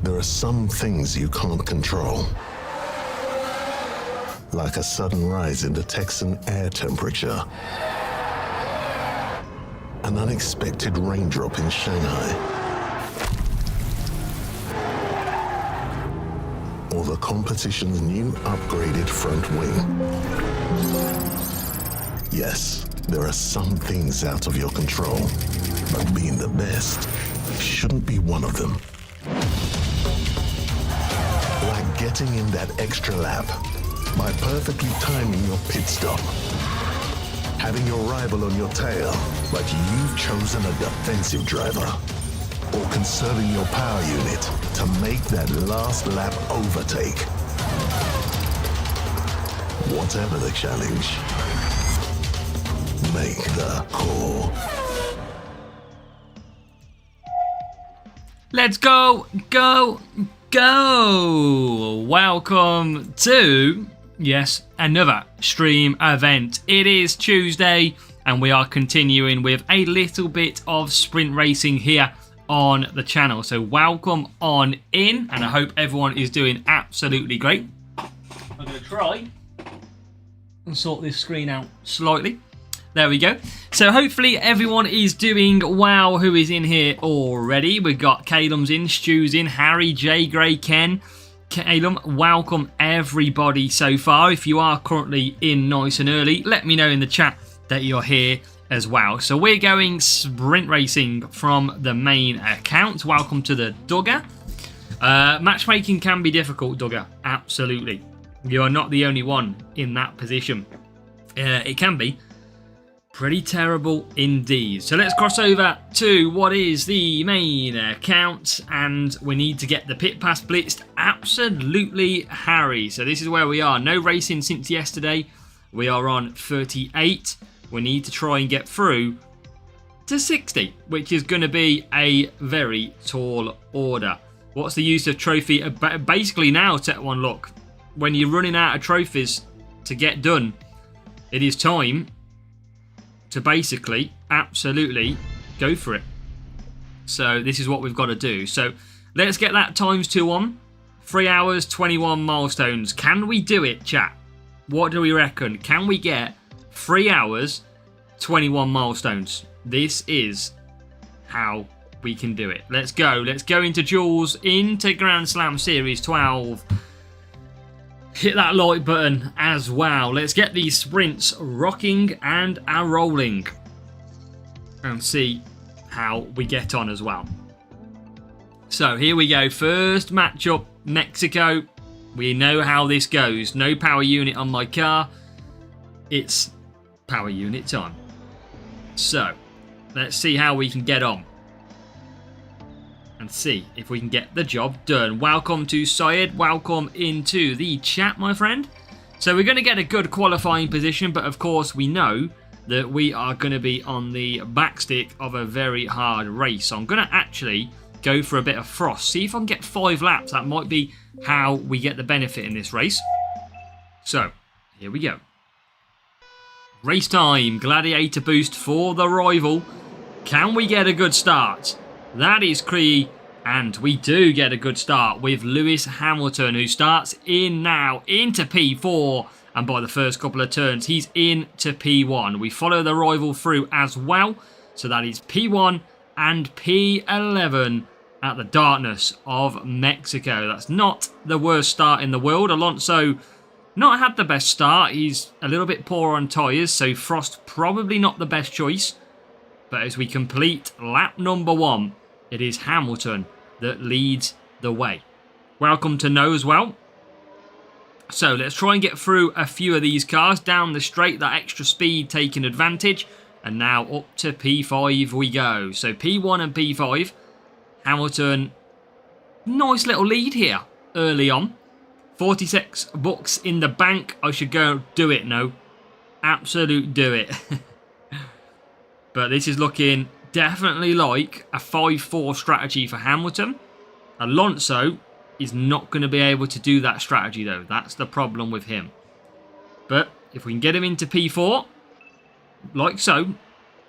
There are some things you can't control, like a sudden rise in the Texan air temperature, an unexpected raindrop in Shanghai, or the competition's new upgraded front wing. Yes, there are some things out of your control, but being the best shouldn't be one of them. Like getting in that extra lap by perfectly timing your pit stop. Having your rival on your tail, but you've chosen a defensive driver. Or conserving your power unit to make that last lap overtake. Whatever the challenge, make the call. Let's go, go, go! Welcome to, yes, another stream event. It is Tuesday and we are continuing with a little bit of sprint racing here on the channel. So welcome on in, and I hope everyone is doing absolutely great. I'm going to try and sort this screen out slightly. There we go. So hopefully everyone is doing well who is in here already. We've got Calum's in, Stu's in, Harry, J, Gray, Ken. Calum, welcome everybody so far. If you are currently in nice and early, let me know in the chat that you're here as well. So we're going sprint racing from the main account. Welcome to the Dugger. Matchmaking can be difficult, Dugger. Absolutely. You are not the only one in that position. It can be pretty terrible indeed. So let's cross over to what is the main account, and we need to get the pit pass blitzed. Absolutely, Harry. So this is where we are. No racing since yesterday. We are on 38. We need to try and get through to 60, which is going to be a very tall order. What's the use of trophy? Basically now, Tech One, look, when you're running out of trophies to get done, it is time to basically absolutely go for it. So this is what we've got to do. So let's get that ×2 on. 3 hours, 21 milestones. Can we do it, chat? What do we reckon? Can we get 3 hours, 21 milestones? This is how we can do it. Let's go. Let's go into Jules, into Grand Slam Series 12. Hit that like button as well. Let's get these sprints rocking and rolling and see how we get on as well. So here we go. First matchup, Mexico. We know how this goes. No power unit on my car. It's power unit time. So let's see how we can get on. And see if we can get the job done. Welcome to Syed. Welcome into the chat, my friend. So we're going to get a good qualifying position, but of course we know that we are going to be on the backstick of a very hard race. So I'm going to actually go for a bit of frost. See if I can get 5 laps. That might be how we get the benefit in this race. So here we go. Race time. Gladiator boost for the rival. Can we get a good start? That is key, and we do get a good start with Lewis Hamilton, who starts in now into P4, and by the first couple of turns, he's into P1. We follow the rival through as well, so that is P1 and P11 at the darkness of Mexico. That's not the worst start in the world. Alonso not had the best start. He's a little bit poor on tyres, so Frost probably not the best choice. But as we complete lap number 1, it is Hamilton that leads the way. Welcome to No as well. So let's try and get through a few of these cars. Down the straight, that extra speed taking advantage. And now up to P5 we go. So P1 and P5. Hamilton, nice little lead here early on. 46 bucks in the bank. I should go do it, no. Absolute do it. But this is looking definitely like a 5-4 strategy for Hamilton. Alonso is not going to be able to do that strategy though. That's the problem with him. But if we can get him into P4, like so,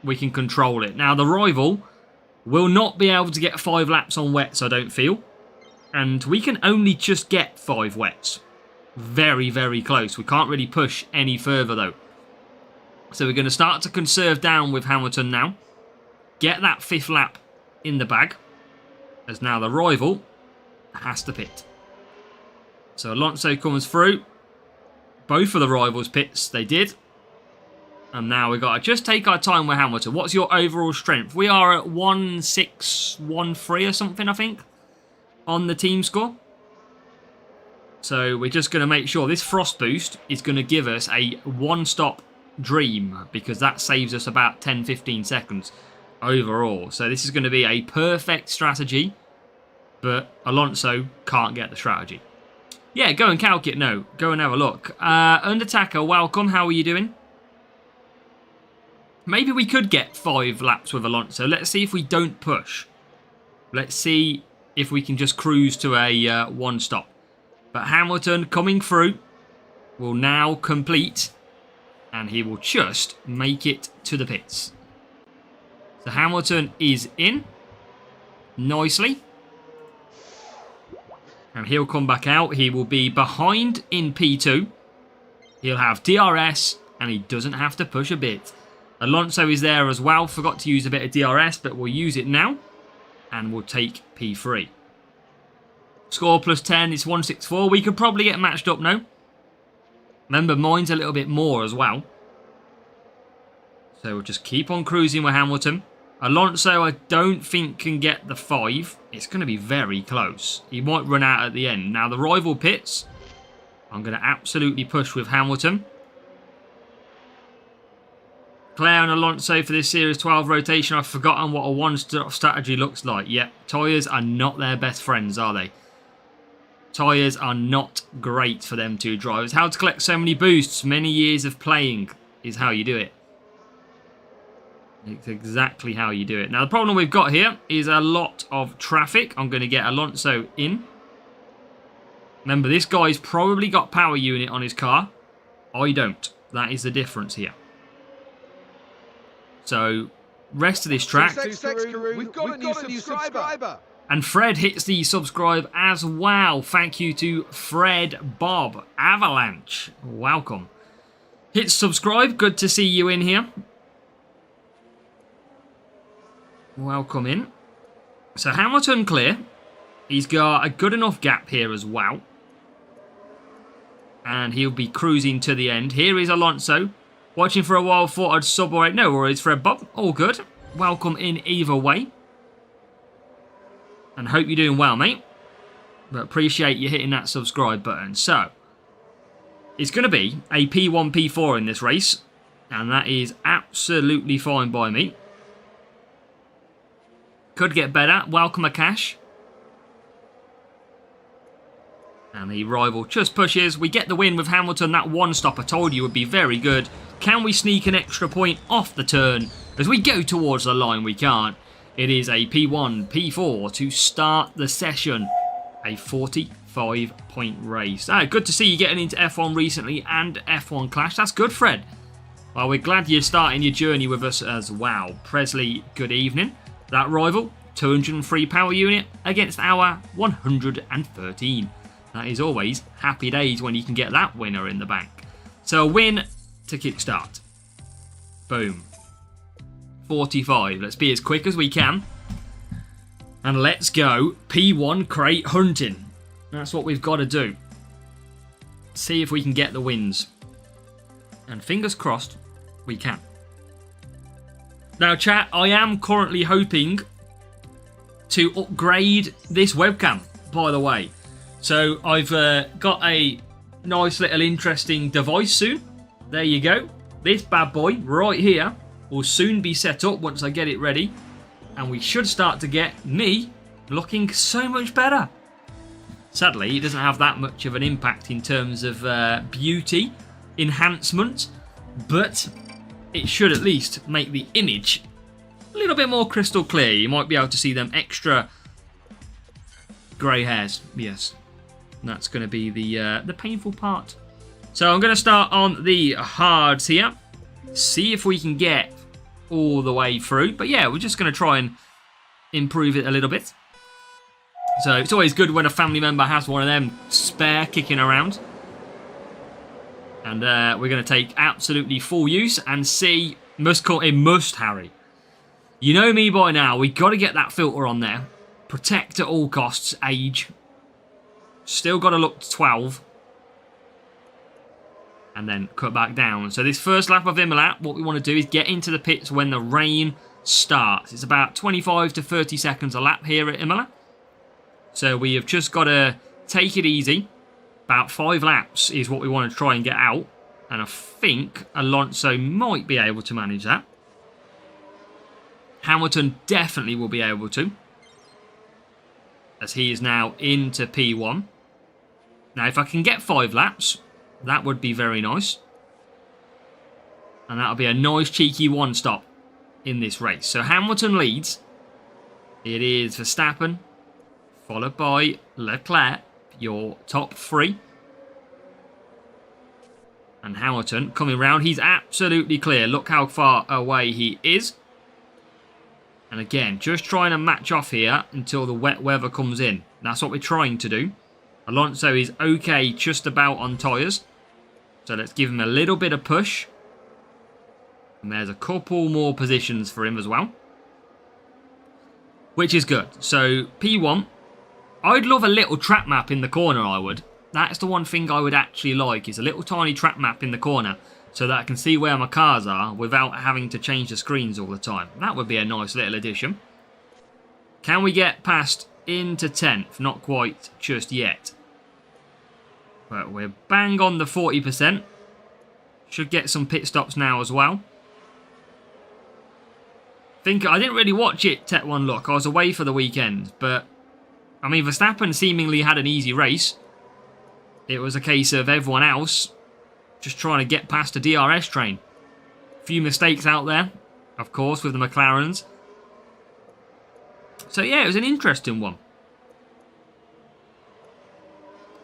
we can control it. Now the rival will not be able to get 5 laps on wets, I don't feel. And we can only just get 5 wets. Very, very close. We can't really push any further though. So we're going to start to conserve down with Hamilton now. Get that 5th lap in the bag. As now the rival has to pit. So Alonso comes through. Both of the rivals pits, they did. And now we've got to just take our time with Hamilton. What's your overall strength? We are at 1613 or something, I think, on the team score. So we're just going to make sure this frost boost is going to give us a one-stop dream, because that saves us about 10-15 seconds overall. So this is going to be a perfect strategy, but Alonso can't get the strategy. Yeah, go and calc it. No, go and have a look. Undertaker, welcome. How are you doing? Maybe we could get 5 laps with Alonso. Let's see if we don't push. Let's see if we can just cruise to a one stop. But Hamilton coming through will now complete, and he will just make it to the pits. So Hamilton is in nicely. And he'll come back out. He will be behind in P2. He'll have DRS, and he doesn't have to push a bit. Alonso is there as well. Forgot to use a bit of DRS, but we'll use it now. And we'll take P3. Score plus 10 is 164. We could probably get matched up now. Remember, mine's a little bit more as well. So we'll just keep on cruising with Hamilton. Alonso, I don't think can get the 5. It's going to be very close. He might run out at the end. Now, the rival pits. I'm going to absolutely push with Hamilton. Claire and Alonso for this Series 12 rotation. I've forgotten what a one-stop strategy looks like. Yep, tyres are not their best friends, are they? Tyres are not great for them two drivers. How to collect so many boosts. Many years of playing is how you do it. It's exactly how you do it. Now, the problem we've got here is a lot of traffic. I'm going to get Alonso in. Remember, this guy's probably got power unit on his car. I don't. That is the difference here. So, rest of this track. We've got a new subscriber. And Fred hits the subscribe as well. Thank you to Fred Bob Avalanche. Welcome. Hit subscribe. Good to see you in here. Welcome in. So Hamilton clear. He's got a good enough gap here as well. And he'll be cruising to the end. Here is Alonso. Watching for a while, thought I'd sub or no worries, Fred Bob. All good. Welcome in either way. And hope you're doing well, mate. But appreciate you hitting that subscribe button. So, it's going to be a P1, P4 in this race. And that is absolutely fine by me. Could get better. Welcome a cash. And the rival just pushes. We get the win with Hamilton. That one stop I told you would be very good. Can we sneak an extra point off the turn? As we go towards the line, we can't. It is a P1, P4 to start the session. A 45-point race. Good to see you getting into F1 recently and F1 Clash. That's good, Fred. Well, we're glad you're starting your journey with us as well. Presley, good evening. That rival, 203 power unit against our 113. That is always happy days when you can get that winner in the bank. So a win to kickstart. Boom. 45. Let's be as quick as we can. And let's go P1 crate hunting. That's what we've got to do. See if we can get the wins. And fingers crossed, we can. Now, chat, I am currently hoping to upgrade this webcam, by the way. So I've got a nice little interesting device soon. There you go. This bad boy right here will soon be set up once I get it ready. And we should start to get me looking so much better. Sadly, it doesn't have that much of an impact in terms of beauty enhancement. But it should at least make the image a little bit more crystal clear. You might be able to see them extra grey hairs. Yes. That's going to be the painful part. So I'm going to start on the hards here. See if we can get all the way through. But yeah, we're just going to try and improve it a little bit. So it's always good when a family member has one of them spare kicking around. And we're going to take absolutely full use and see. Must call it must, Harry. You know me by now. We got to get that filter on there. Protect at all costs. Age. Still got to look to 12. And then cut back down. So this first lap of Imola, what we want to do is get into the pits when the rain starts. It's about 25 to 30 seconds a lap here at Imola. So we have just got to take it easy. About 5 laps is what we want to try and get out. And I think Alonso might be able to manage that. Hamilton definitely will be able to. As he is now into P1. Now, if I can get 5 laps, that would be very nice. And that'll be a nice cheeky one stop in this race. So Hamilton leads. It is Verstappen, followed by Leclerc, your top 3. And Hamilton coming round. He's absolutely clear. Look how far away he is. And again, just trying to match off here until the wet weather comes in. That's what we're trying to do. Alonso is okay just about on tyres. So let's give him a little bit of push. And there's a couple more positions for him as well. Which is good. So P1. I'd love a little track map in the corner, I would. That's the one thing I would actually like, is a little tiny track map in the corner. So that I can see where my cars are without having to change the screens all the time. That would be a nice little addition. Can we get past into 10th? Not quite just yet. But we're bang on the 40%. Should get some pit stops now as well. I didn't really watch it, Tech 1 Look. I was away for the weekend. But, I mean, Verstappen seemingly had an easy race. It was a case of everyone else just trying to get past the DRS train. A few mistakes out there, of course, with the McLarens. So, yeah, it was an interesting one.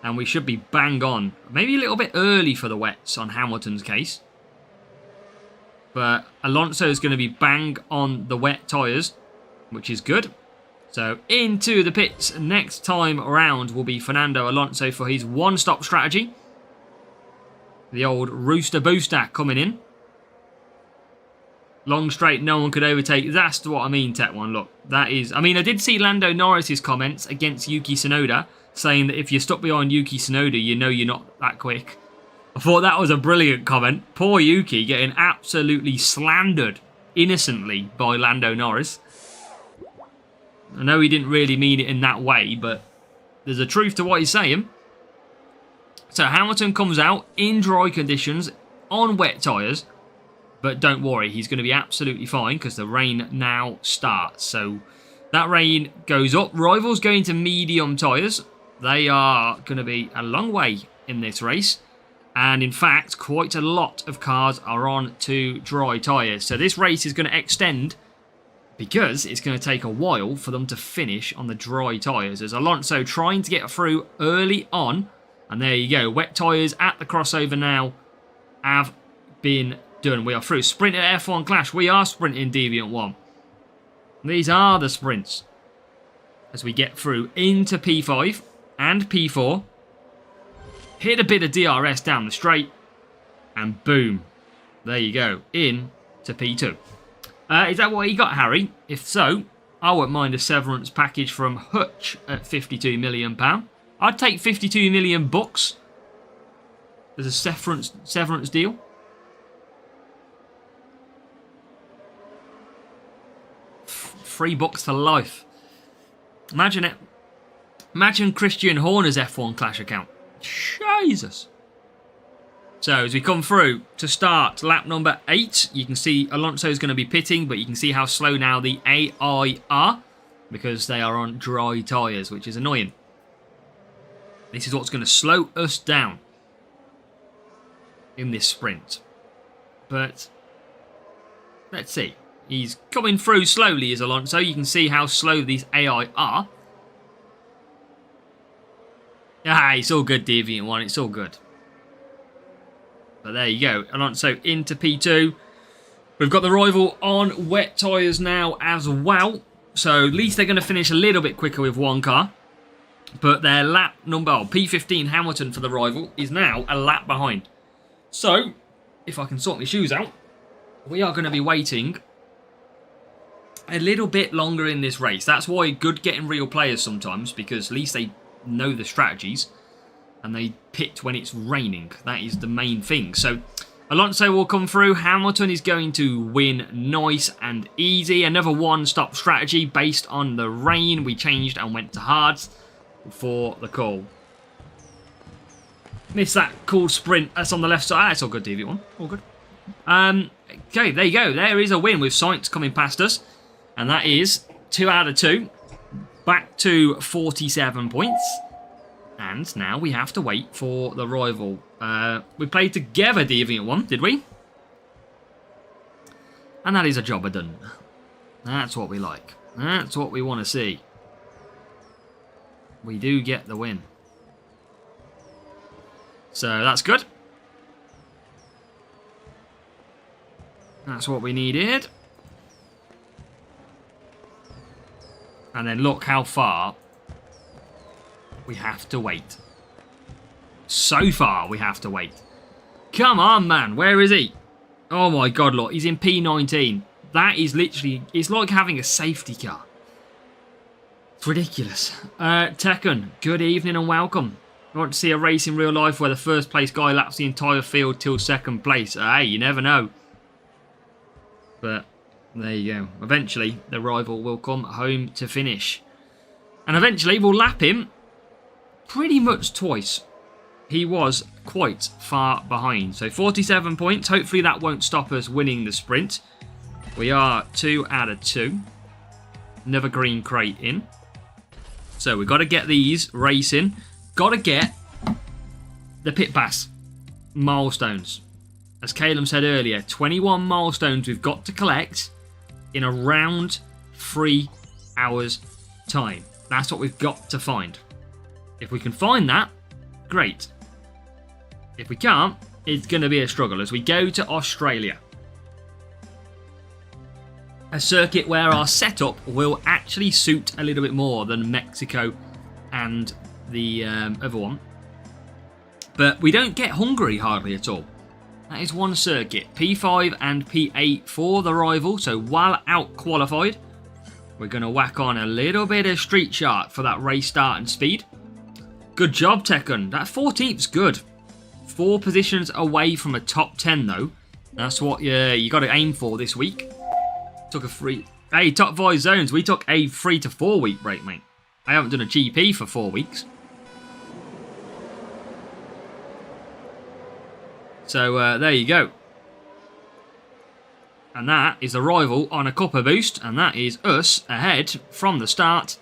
And we should be bang on. Maybe a little bit early for the wets on Hamilton's case. But Alonso is going to be bang on the wet tyres, which is good. So, into the pits next time around will be Fernando Alonso for his one-stop strategy. The old Rooster Booster coming in. Long straight, no one could overtake. That's what I mean, Tech 1. Look, that is... I mean, I did see Lando Norris's comments against Yuki Tsunoda, saying that if you're stuck behind Yuki Tsunoda, you know you're not that quick. I thought that was a brilliant comment. Poor Yuki getting absolutely slandered innocently by Lando Norris. I know he didn't really mean it in that way, but there's a truth to what he's saying. So Hamilton comes out in dry conditions on wet tyres. But don't worry, he's going to be absolutely fine because the rain now starts. So that rain goes up. Rivals going to medium tyres. They are going to be a long way in this race. And in fact, quite a lot of cars are on to dry tyres. So this race is going to extend because it's going to take a while for them to finish on the dry tyres. As Alonso trying to get through early on. And there you go. Wet tyres at the crossover now have been done. We are through. Sprint at F1 Clash. We are sprinting Deviant 1. These are the sprints. As we get through into P5 and P4. Hit a bit of DRS down the straight. And boom. There you go. In to P2. Is that what he got, Harry? If so, I wouldn't mind a severance package from Hutch at £52 million. I'd take 52 million bucks as a severance deal. $3 for life. Imagine it. Imagine Christian Horner's F1 Clash account. Jesus. So as we come through to start lap number 8, you can see Alonso's going to be pitting, but you can see how slow now the AI are because they are on dry tyres, which is annoying. This is what's going to slow us down in this sprint. But let's see. He's coming through slowly as Alonso. You can see how slow these AI are. Ah, it's all good, Deviant 1. It's all good. But there you go. Alonso into P2. We've got the rival on wet tyres now as well. So at least they're going to finish a little bit quicker with one car. But their lap number, P15 Hamilton for the rival, is now a lap behind. So, if I can sort my shoes out, we are going to be waiting a little bit longer in this race. That's why good getting real players sometimes, because at least they know the strategies and they pit when it's raining. That is the main thing. So, Alonso will come through. Hamilton is going to win nice and easy. Another one-stop strategy based on the rain. We changed and went to hards for the call. Missed that cool sprint. That's on the left side. It's all good, Deviant 1. All good. Okay, there you go. There is a win with Sainz coming past us. And that is 2 out of 2. Back to 47 points. And now we have to wait for the rival. We played together, Deviant 1, did we? And that is a job done. That's what we like. That's what we want to see. We do get the win. So that's good. That's what we needed. And then look how far we have to wait. So far we have to wait. Come on, man. Where is he? Oh my God, look. He's in P19. That is literally... It's like having a safety car. It's ridiculous. Tekken, good evening and welcome. I want to see a race in real life where the first place guy laps the entire field till second place. Hey, you never know. But there you go. Eventually, the rival will come home to finish. And eventually, we'll lap him pretty much twice. He was quite far behind. So 47 points. Hopefully, that won't stop us winning the sprint. We are 2 out of 2. Another green crate in. So we've got to get these racing. Got to get the pit pass milestones. As Caleb said earlier, 21 milestones we've got to collect in around 3 hours time. That's what we've got to find. If we can find that, great. If we can't, it's going to be a struggle as we go to Australia. A circuit where our setup will actually suit a little bit more than Mexico and the other one. But we don't get Hungary hardly at all. That is one circuit. P5 and P8 for the rival. So while out qualified, we're going to whack on a little bit of Street Shark for that race start and speed. Good job, Tekken. That 14th's good. 4 positions away from a top 10 though. That's what you got to aim for this week. Took a Hey, top 5 zones. We took a 3 to 4 week break, mate. I haven't done a GP for 4 weeks. So there you go. And that is a rival on a copper boost. And that is us ahead from the start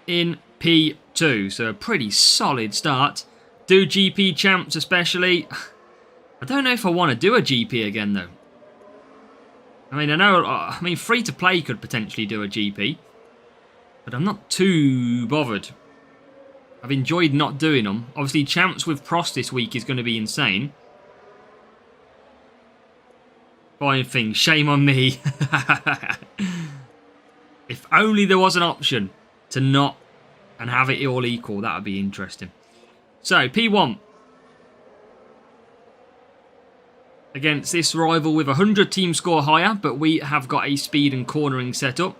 in P2. So a pretty solid start. Do GP champs especially. I don't know if I want to do a GP again though. I mean free to play could potentially do a GP. But I'm not too bothered. I've enjoyed not doing them. Obviously champs with Prost this week is going to be insane. Buying things, shame on me. If only there was an option to not and have it all equal, that would be interesting. So, P1. Against this rival with 100 team score higher, but we have got a speed and cornering set up.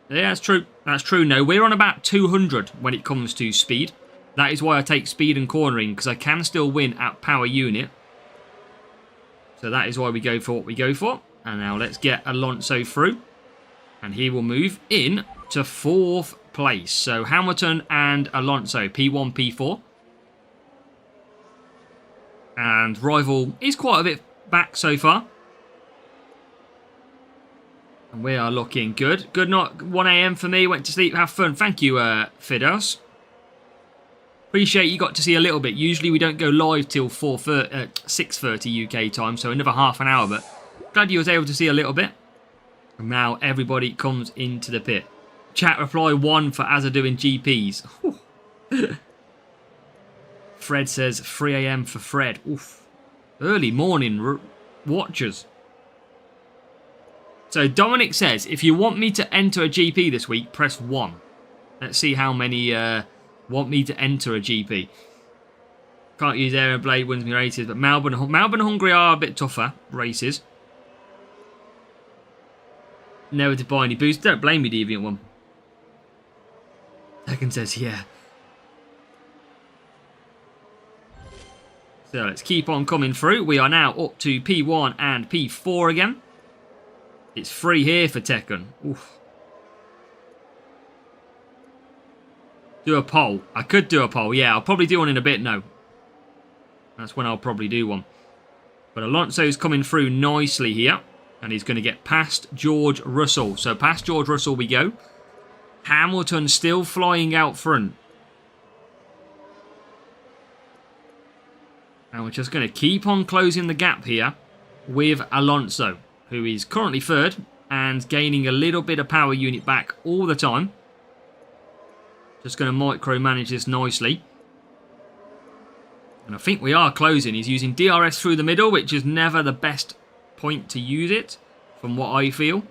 Yeah, that's true. That's true. No, we're on about 200 when it comes to speed. That is why I take speed and cornering, because I can still win at power unit. So that is why we go for what we go for. And now let's get Alonso through. And he will move in to 4th place. So Hamilton and Alonso, P1, P4. And rival is quite a bit back so far. And we are looking good. Good night, 1 a.m. for me. Went to sleep, have fun. Thank you, Fidos. Appreciate you got to see a little bit. Usually we don't go live till 6:30 UK time, so another half an hour. But glad you was able to see a little bit. And now everybody comes into the pit. Chat reply 1 for Azza doing GPs. Fred says 3 a.m. for Fred. Oof. Early morning watchers. So Dominic says, if you want me to enter a GP this week, press 1. Let's see how many want me to enter a GP. Can't use Air and Blade, wins me races, but Melbourne and Hungary are a bit tougher races. Never to buy any boost. Don't blame me, Deviant One. Tekken says, yeah. So let's keep on coming through. We are now up to P1 and P4 again. It's free here for Tekken. Oof. Do a poll. I could do a poll. Yeah, I'll probably do one in a bit now. That's when I'll probably do one. But Alonso's coming through nicely here. And he's going to get past George Russell. So past George Russell we go. Hamilton still flying out front. And we're just going to keep on closing the gap here with Alonso, who is currently 3rd and gaining a little bit of power unit back all the time. Just going to micromanage this nicely. And I think we are closing. He's using DRS through the middle, which is never the best point to use it, from what I feel.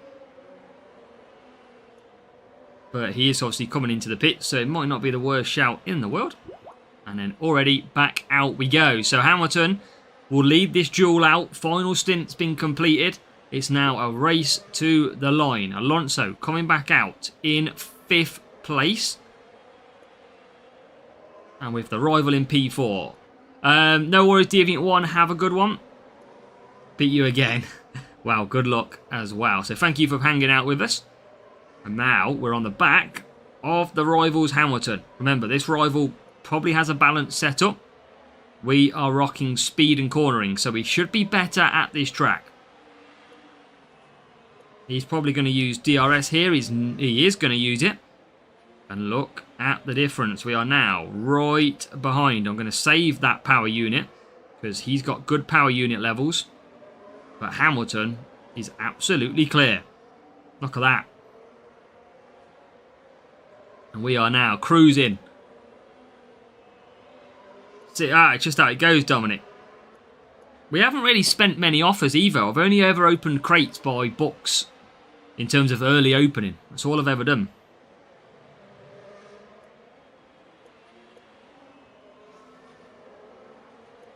But he is obviously coming into the pit, so it might not be the worst shout in the world. And then already back out we go. So Hamilton will lead this duel out. Final stint's been completed. It's now a race to the line. Alonso coming back out in 5th place. And with the rival in P4. No worries, Deviant One. Have a good one. Beat you again. Wow, good luck as well. So thank you for hanging out with us. And now we're on the back of the rival's Hamilton. Remember, this rival probably has a balanced setup. We are rocking speed and cornering, so we should be better at this track. He's probably going to use DRS here. He is going to use it. And look at the difference. We are now right behind. I'm going to save that power unit because he's got good power unit levels. But Hamilton is absolutely clear. Look at that. And we are now cruising. See, it's just how it goes, Dominic. We haven't really spent many offers either. I've only ever opened crates by books in terms of early opening. That's all I've ever done.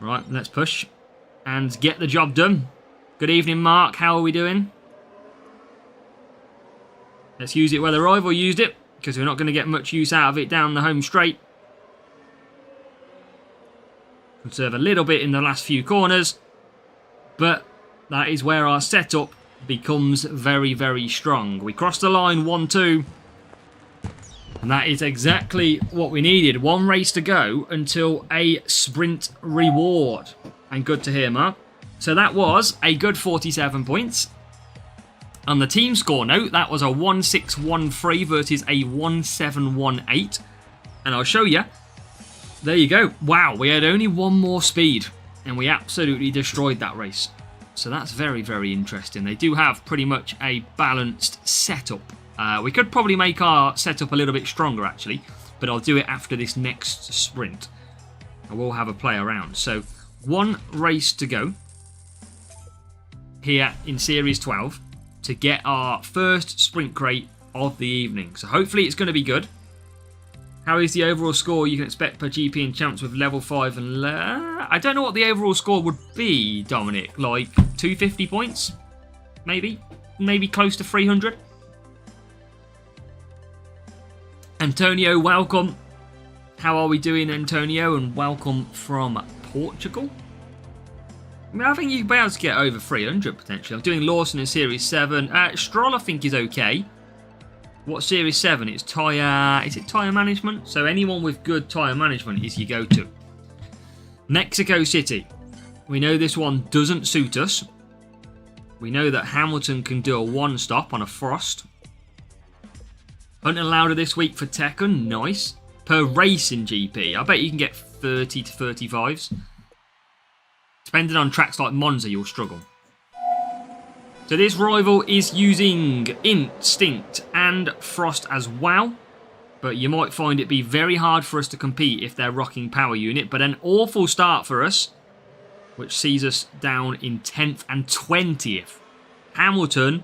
Right, let's push and get the job done. Good evening, Mark. How are we doing? Let's use it where the rival used it, because we're not going to get much use out of it down the home straight. Conserve a little bit in the last few corners, but that is where our setup becomes very, very strong. We crossed the line 1-2. And that is exactly what we needed. One race to go until a sprint reward. And good to hear, Mark. So that was a good 47 points. On the team score note, that was a 1613 versus a 1718. And I'll show you. There you go. Wow, we had only one more speed. And we absolutely destroyed that race. So that's very, very interesting. They do have pretty much a balanced setup. We could probably make our setup a little bit stronger, actually. But I'll do it after this next sprint. I will have a play around. So, one race to go here in Series 12 to get our first sprint crate of the evening. So, hopefully it's going to be good. How is the overall score you can expect per GP and champs with level 5 and... I don't know what the overall score would be, Dominic. Like, 250 points? Maybe? Maybe close to 300? Antonio, welcome. How are we doing, Antonio? And welcome from Portugal. I mean, I think you'd be able to get over 300 potentially. I'm doing Lawson in Series 7. Stroll, I think, is okay. What Series 7? It's tyre... Is it tyre management? So anyone with good tyre management is your go-to. Mexico City. We know this one doesn't suit us. We know that Hamilton can do a one-stop on a frost. Hunting Lauda this week for Tekken. Nice. Per race in GP. I bet you can get 30 to 35s. Depending on tracks like Monza, you'll struggle. So this rival is using Instinct and Frost as well. But you might find it be very hard for us to compete if they're rocking Power Unit. But an awful start for us, which sees us down in 10th and 20th. Hamilton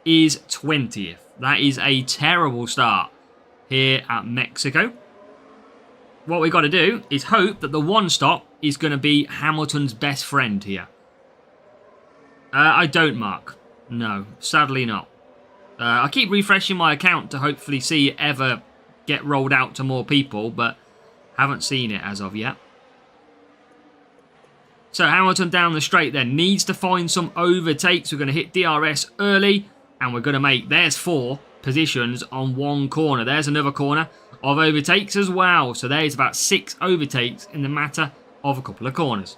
is 20th. That is a terrible start here at Mexico. What we've got to do is hope that the one stop is going to be Hamilton's best friend here. I don't, Mark. No, sadly not. I keep refreshing my account to hopefully see it ever get rolled out to more people, but haven't seen it as of yet. So Hamilton down the straight then needs to find some overtakes. We're going to hit DRS early. And we're going to make, there's 4 positions on one corner. There's another corner of overtakes as well. So there's about 6 overtakes in the matter of a couple of corners.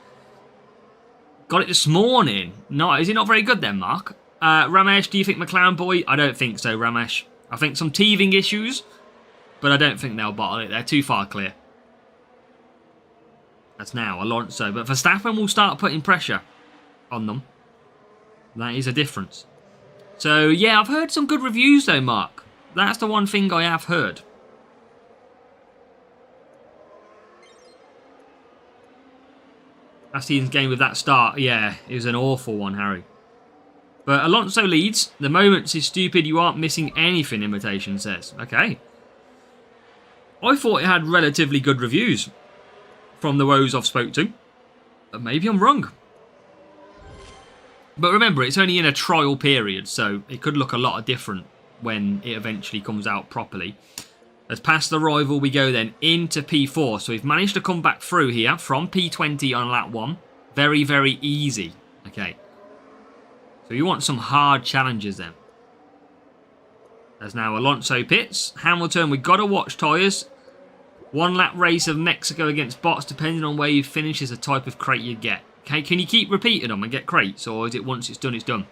Got it this morning. No, is it not very good then, Mark? Ramesh, do you think McLaren boy? I don't think so, Ramesh. I think some teething issues, but I don't think they'll bottle it. They're too far clear. That's now Alonso. But Verstappen will start putting pressure on them. That is a difference. So, yeah, I've heard some good reviews, though, Mark. That's the one thing I have heard. Last season's game with that start, yeah, it was an awful one, Harry. But Alonso leads. The moments is stupid, you aren't missing anything, Imitation says. Okay. I thought it had relatively good reviews from the woes I've spoke to. But maybe I'm wrong. But remember, it's only in a trial period, so it could look a lot different when it eventually comes out properly. As past the rival we go then into P4. So we've managed to come back through here from P20 on lap 1. Very, very easy. Okay. So you want some hard challenges then. There's now Alonso pits. Hamilton, we've got to watch tyres. 1 lap race of Mexico against bots, depending on where you finish is the type of crate you get. Okay, can you keep repeating them and get crates, or is it once it's done, it's done?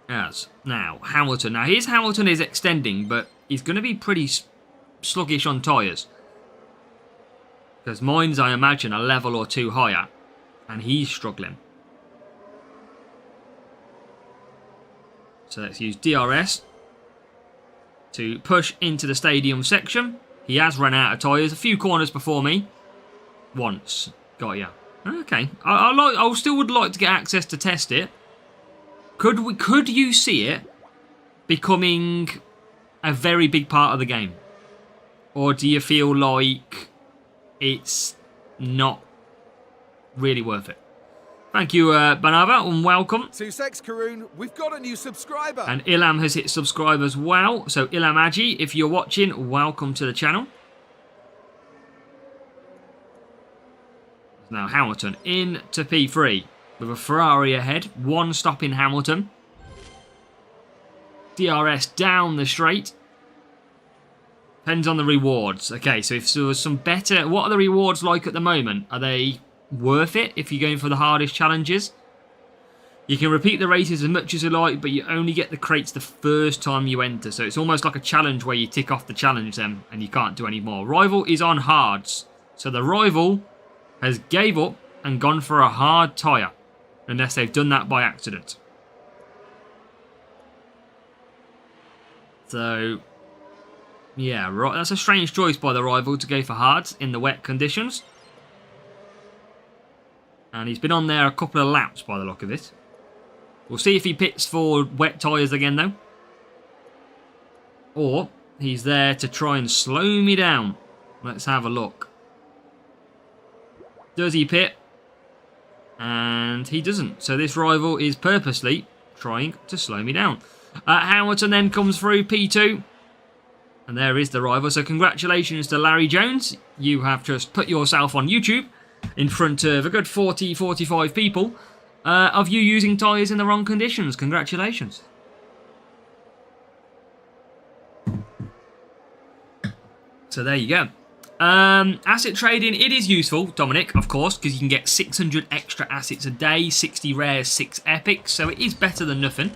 As now Hamilton. Now his Hamilton is extending, but he's going to be pretty sluggish on tyres. Because mine's, I imagine, a level or 2 higher, and he's struggling. So let's use DRS to push into the stadium section. He has run out of tyres. A few corners before me. Once. Got ya. Okay. I still would like to get access to test it. Could you see it becoming a very big part of the game? Or do you feel like it's not really worth it? Thank you, Banava, and welcome. 2 secs, Karun. We've got a new subscriber. And Ilham has hit subscribe as well. So Ilham Aji, if you're watching, welcome to the channel. Now Hamilton into P3. with a Ferrari ahead. One stop in Hamilton. DRS down the straight. Depends on the rewards. Okay, so if there was some better... What are the rewards like at the moment? Are they worth it if you're going for the hardest challenges? You can repeat the races as much as you like, but you only get the crates the first time you enter. So it's almost like a challenge where you tick off the challenge then, and you can't do any more. Rival is on hards. So the rival has gave up and gone for a hard tyre. Unless they've done that by accident. So... yeah, right. That's a strange choice by the rival to go for hards in the wet conditions. And he's been on there a couple of laps by the look of it. We'll see if he pits for wet tyres again, though. Or he's there to try and slow me down. Let's have a look. Does he pit? And he doesn't. So this rival is purposely trying to slow me down. Hamilton then comes through P2. And there is the rival. So congratulations to Larry Jones. You have just put yourself on YouTube in front of a good 40, 45 people of you using tyres in the wrong conditions. Congratulations. So there you go. Asset trading, it is useful, Dominic, of course, because you can get 600 extra assets a day, 60 rares, 6 epics. So it is better than nothing.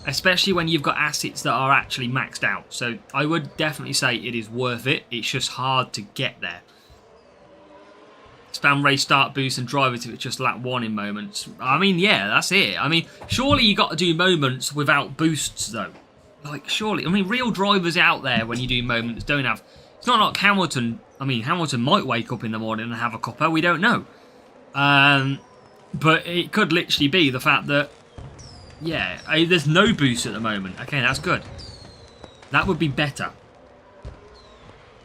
Especially when you've got assets that are actually maxed out. So I would definitely say it is worth it. It's just hard to get there. Spam race start boost and drive it if it's just lap 1 in moments. I mean, yeah, that's it. I mean, surely you got to do moments without boosts, though. Like, surely. I mean, real drivers out there when you do moments don't have... It's not like Hamilton. I mean, Hamilton might wake up in the morning and have a cuppa. We don't know. But it could literally be the fact that... yeah, there's no boost at the moment. Okay, that's good. That would be better.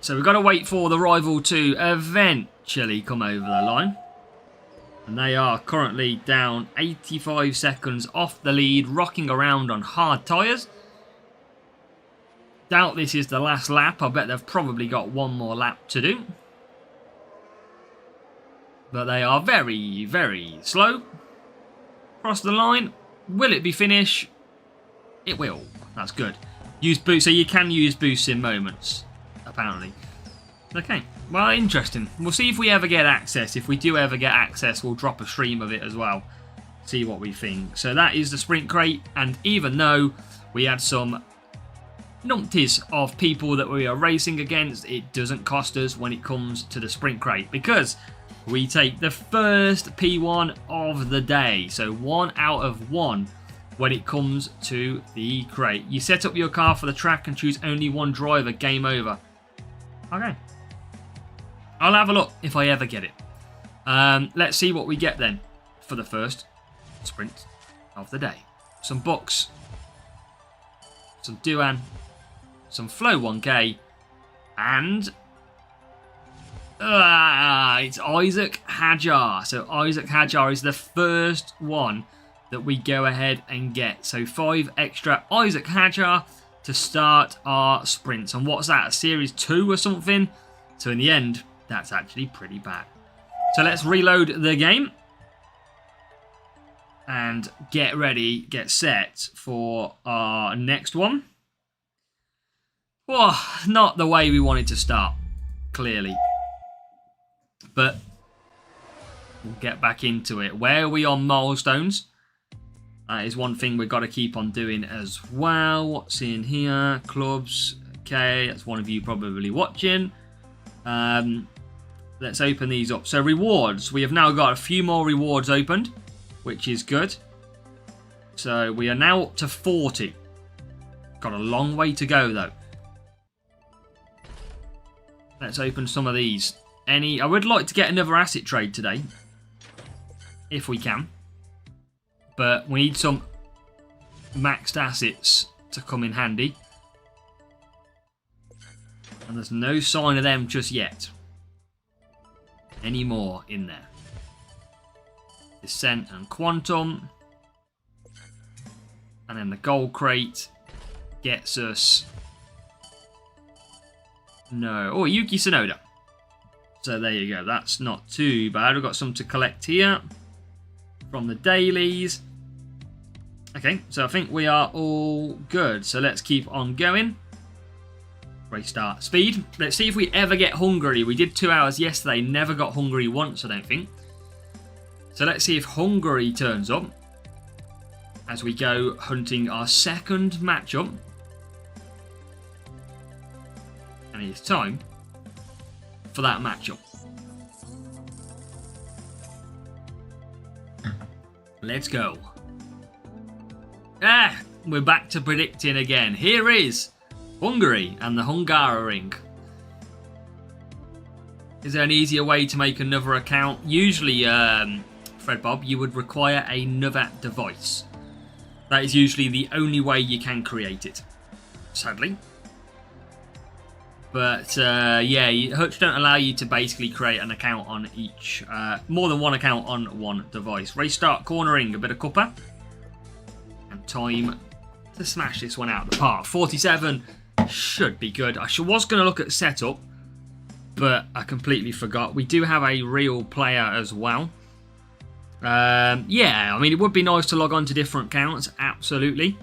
So we've got to wait for the rival to eventually come over the line. And they are currently down 85 seconds off the lead, rocking around on hard tyres. Doubt this is the last lap. I bet they've probably got one more lap to do. But they are very, very slow. Across the line. Will it be finish? It will. That's good. Use boost, so you can use boosts in moments, apparently. Okay. Well, interesting. We'll see if we ever get access. If we do ever get access, we'll drop a stream of it as well. See what we think. So that is the sprint crate. And even though we had some numpties of people that we are racing against, it doesn't cost us when it comes to the sprint crate. Because we take the first P1 of the day. So 1 out of 1 when it comes to the crate. You set up your car for the track and choose only one driver. Game over. Okay. I'll have a look if I ever get it. Let's see what we get then for the first sprint of the day. Some books. Some Duan. Some Flow 1K. And... it's Isaac Hajar. So Isaac Hajar is the first one that we go ahead and get. So 5 extra Isaac Hajar to start our sprints. And what's that? A series 2 or something? So in the end, that's actually pretty bad. So let's reload the game. And get ready, get set for our next one. Well, not the way we wanted to start, clearly. But we'll get back into it. Where are we on milestones? That is one thing we've got to keep on doing as well. What's in here? Clubs. Okay, that's one of you probably watching. Let's open these up. So rewards. We have now got a few more rewards opened, which is good. So we are now up to 40. Got a long way to go, though. Let's open some of these. I would like to get another asset trade today, if we can. But we need some maxed assets to come in handy. And there's no sign of them just yet. Any more in there. Descent and Quantum. And then the gold crate gets us... no. Oh, Yuki Tsunoda. So there you go. That's not too bad. We've got some to collect here. from the dailies. Okay, so I think we are all good. So let's keep on going. Race start. Speed. Let's see if we ever get Hungary. We did 2 hours yesterday. Never got Hungary once, I don't think. So let's see if Hungary turns up as we go hunting our second matchup. And it's time for that matchup. Let's go. We're back to predicting again. Here is Hungary and the Hungaroring. Is there an easier way to make another account? Usually, Fred Bob, you would require another device. That is usually the only way you can create it, sadly. But yeah, Hutch don't allow you to basically create an account on each, more than one account on one device. Race start, cornering, a bit of cuppa. And time to smash this one out of the park. 47 should be good. I was going to look at setup, but I completely forgot. We do have a real player as well. Yeah, I mean, it would be nice to log on to different accounts, absolutely.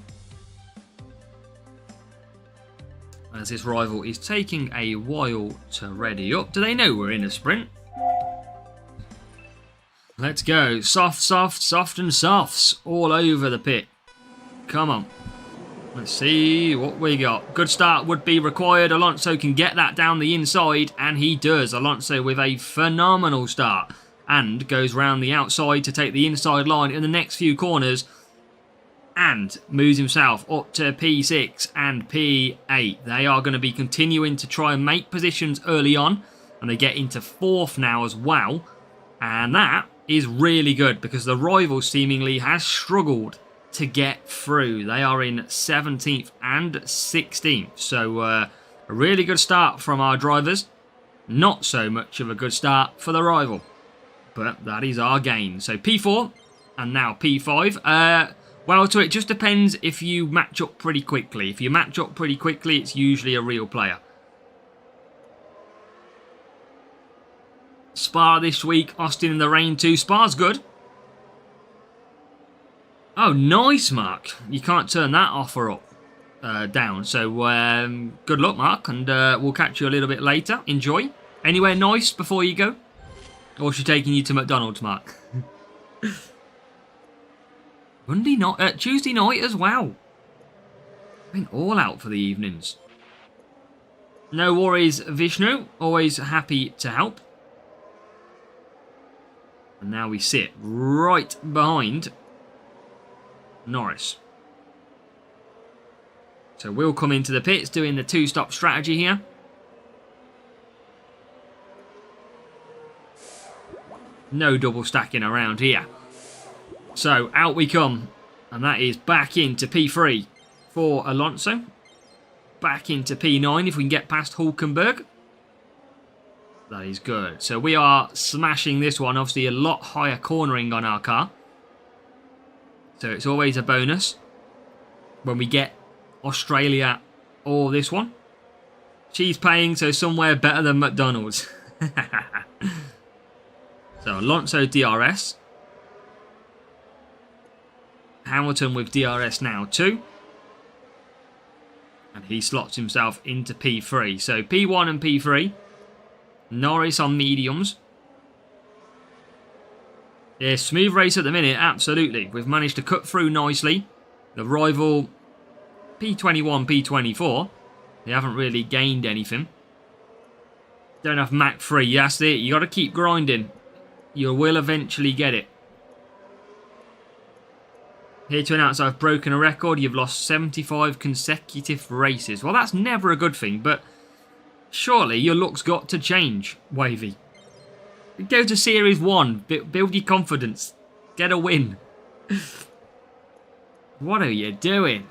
As this rival is taking a while to ready up. Do they know we're in a sprint? Let's go. Soft, soft, soft and softs all over the pit. Come on. Let's see what we got. Good start would be required. Alonso can get that down the inside, and he does. Alonso with a phenomenal start. And goes round the outside to take the inside line in the next few corners. And moves himself up to P6 and P8. They are going to be continuing to try and make positions early on. And they get into 4th now as well. And that is really good because the rival seemingly has struggled to get through. They are in 17th and 16th. So a really good start from our drivers. Not so much of a good start for the rival. But that is our gain. So P4 and now P5. Well, so it just depends if you match up pretty quickly. If you match up pretty quickly, it's usually a real player. Spa this week. Austin in the rain too. Spa's good. Oh, nice, Mark. You can't turn that offer up down. So good luck, Mark. And we'll catch you a little bit later. Enjoy. Anywhere nice before you go? Or is she taking you to McDonald's, Mark? Tuesday night as well. Been all out for the evenings. No worries, Vishnu. Always happy to help. And now we sit right behind Norris. So we'll come into the pits doing the 2-stop strategy here. No double stacking around here. So out we come. And that is back into P3 for Alonso. Back into P9 if we can get past Hulkenberg. That is good. So we are smashing this one. Obviously a lot higher cornering on our car. So it's always a bonus when we get Australia or this one. She's paying, so somewhere better than McDonald's. So Alonso DRS. Hamilton with DRS now too. And he slots himself into P3. So P1 and P3. Norris on mediums. Yeah, smooth race at the minute, absolutely. We've managed to cut through nicely. The rival P21, P24. They haven't really gained anything. Don't have Mach 3. That's it. You got to keep grinding. You will eventually get it. Here to announce I've broken a record. You've lost 75 consecutive races. Well, that's never a good thing, but surely your luck's got to change, Wavy. Go to Series 1. Build your confidence. Get a win. What are you doing?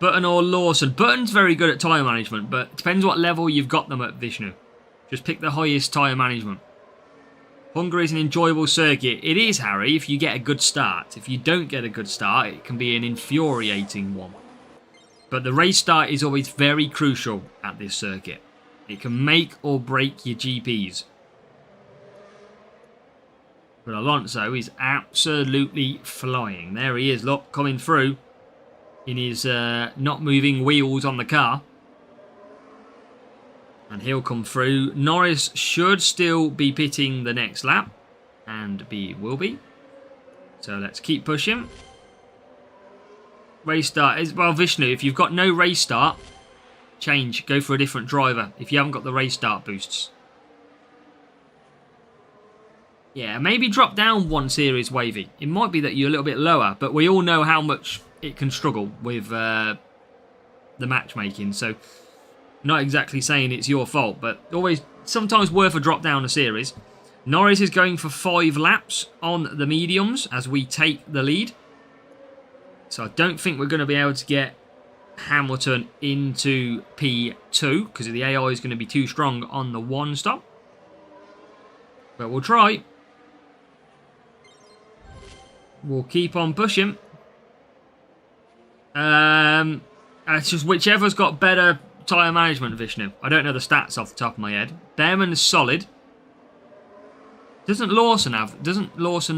Button or Lawson? Button's very good at tyre management, but it depends what level you've got them at, Vishnu. Just pick the highest tyre management. Hungary is an enjoyable circuit. It is, Harry, if you get a good start. If you don't get a good start, it can be an infuriating one. But the race start is always very crucial at this circuit. It can make or break your GPs. But Alonso is absolutely flying. There he is, look, coming through in his not moving wheels on the car. And he'll come through. Norris should still be pitting the next lap. And will be. So let's keep pushing. Race start is, well, Vishnu, if you've got no race start, change, go for a different driver if you haven't got the race start boosts. Yeah, maybe drop down one series, Wavy. It might be that you're a little bit lower, but we all know how much it can struggle with the matchmaking. So, not exactly saying it's your fault, but always sometimes worth a drop down a series. Norris is going for 5 laps on the mediums as we take the lead. So I don't think we're going to be able to get Hamilton into P2 because the AI is going to be too strong on the 1 stop. But we'll try. We'll keep on pushing. It's just whichever's got better tyre management, Vishnu. I don't know the stats off the top of my head. Behrman is solid. Doesn't Lawson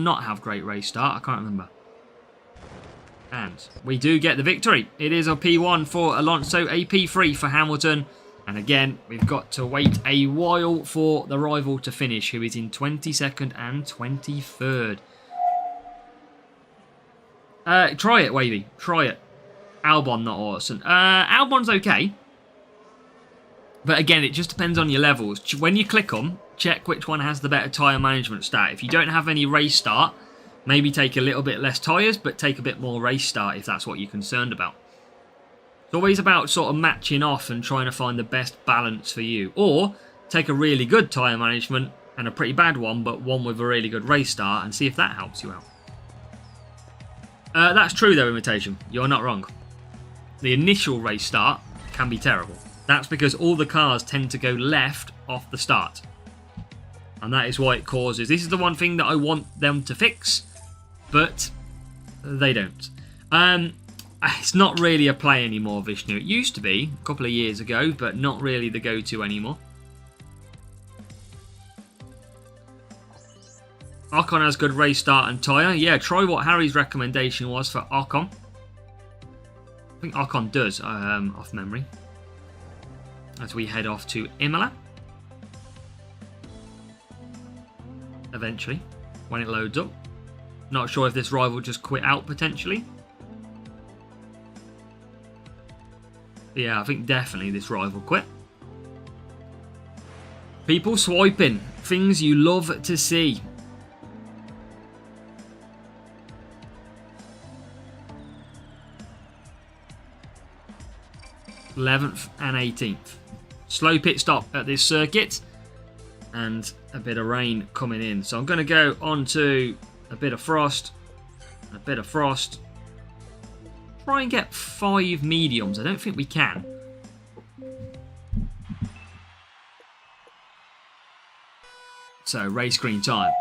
not have great race start? I can't remember. And we do get the victory. It is a P1 for Alonso, a P3 for Hamilton. And again, we've got to wait a while for the rival to finish, who is in 22nd and 23rd. Try it, Wavy. Try it. Albon, not Orson. Albon's okay. But again, it just depends on your levels. When you click them, check which one has the better tyre management stat. If you don't have any race start, maybe take a little bit less tyres, but take a bit more race start if that's what you're concerned about. It's always about sort of matching off and trying to find the best balance for you. Or take a really good tyre management and a pretty bad one, but one with a really good race start and see if that helps you out. That's true though, Imitation. You're not wrong. The initial race start can be terrible. That's because all the cars tend to go left off the start. And that is why it causes... This is the one thing that I want them to fix, but they don't. It's not really a play anymore, Vishnu. It used to be a couple of years ago, but not really the go-to anymore. Ocon has good race start and tyre. Yeah, try what Harry's recommendation was for Ocon. I think Ocon does, off memory. As we head off to Imola. Eventually, when it loads up. Not sure if this rival just quit out potentially. But yeah, I think definitely this rival quit. People swiping. Things you love to see. th and 18th. Slow pit stop at this circuit. And a bit of rain coming in. So I'm going to go on to a bit of frost. A bit of frost. Try and get 5 mediums. I don't think we can. So, race green time.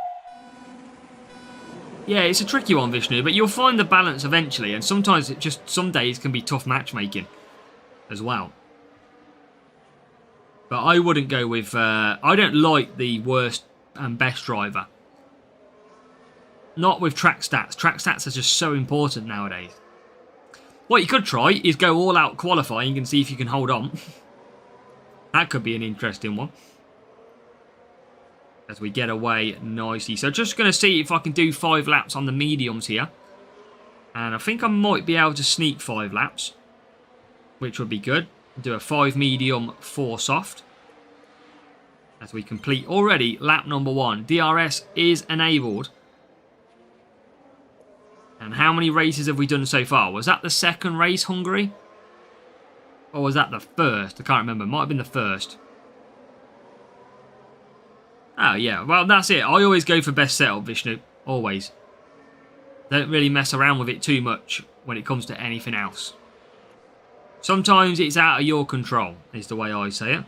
Yeah, it's a tricky one, Vishnu, but you'll find the balance eventually. And sometimes some days can be tough matchmaking as well. But I wouldn't go with... I don't like the worst and best driver. Not with track stats. Track stats are just so important nowadays. What you could try is go all out qualifying and see if you can hold on. That could be an interesting one. As we get away nicely. So just going to see if I can do 5 laps on the mediums here. And I think I might be able to sneak 5 laps. Which would be good. Do a 5 medium, 4 soft. As we complete already lap number 1. DRS is enabled. And how many races have we done so far? Was that the second race, Hungary? Or was that the first? I can't remember. Might have been the first. Oh, yeah. Well, that's it. I always go for best setup, Vishnu. Always. Don't really mess around with it too much when it comes to anything else. Sometimes it's out of your control, is the way I say it.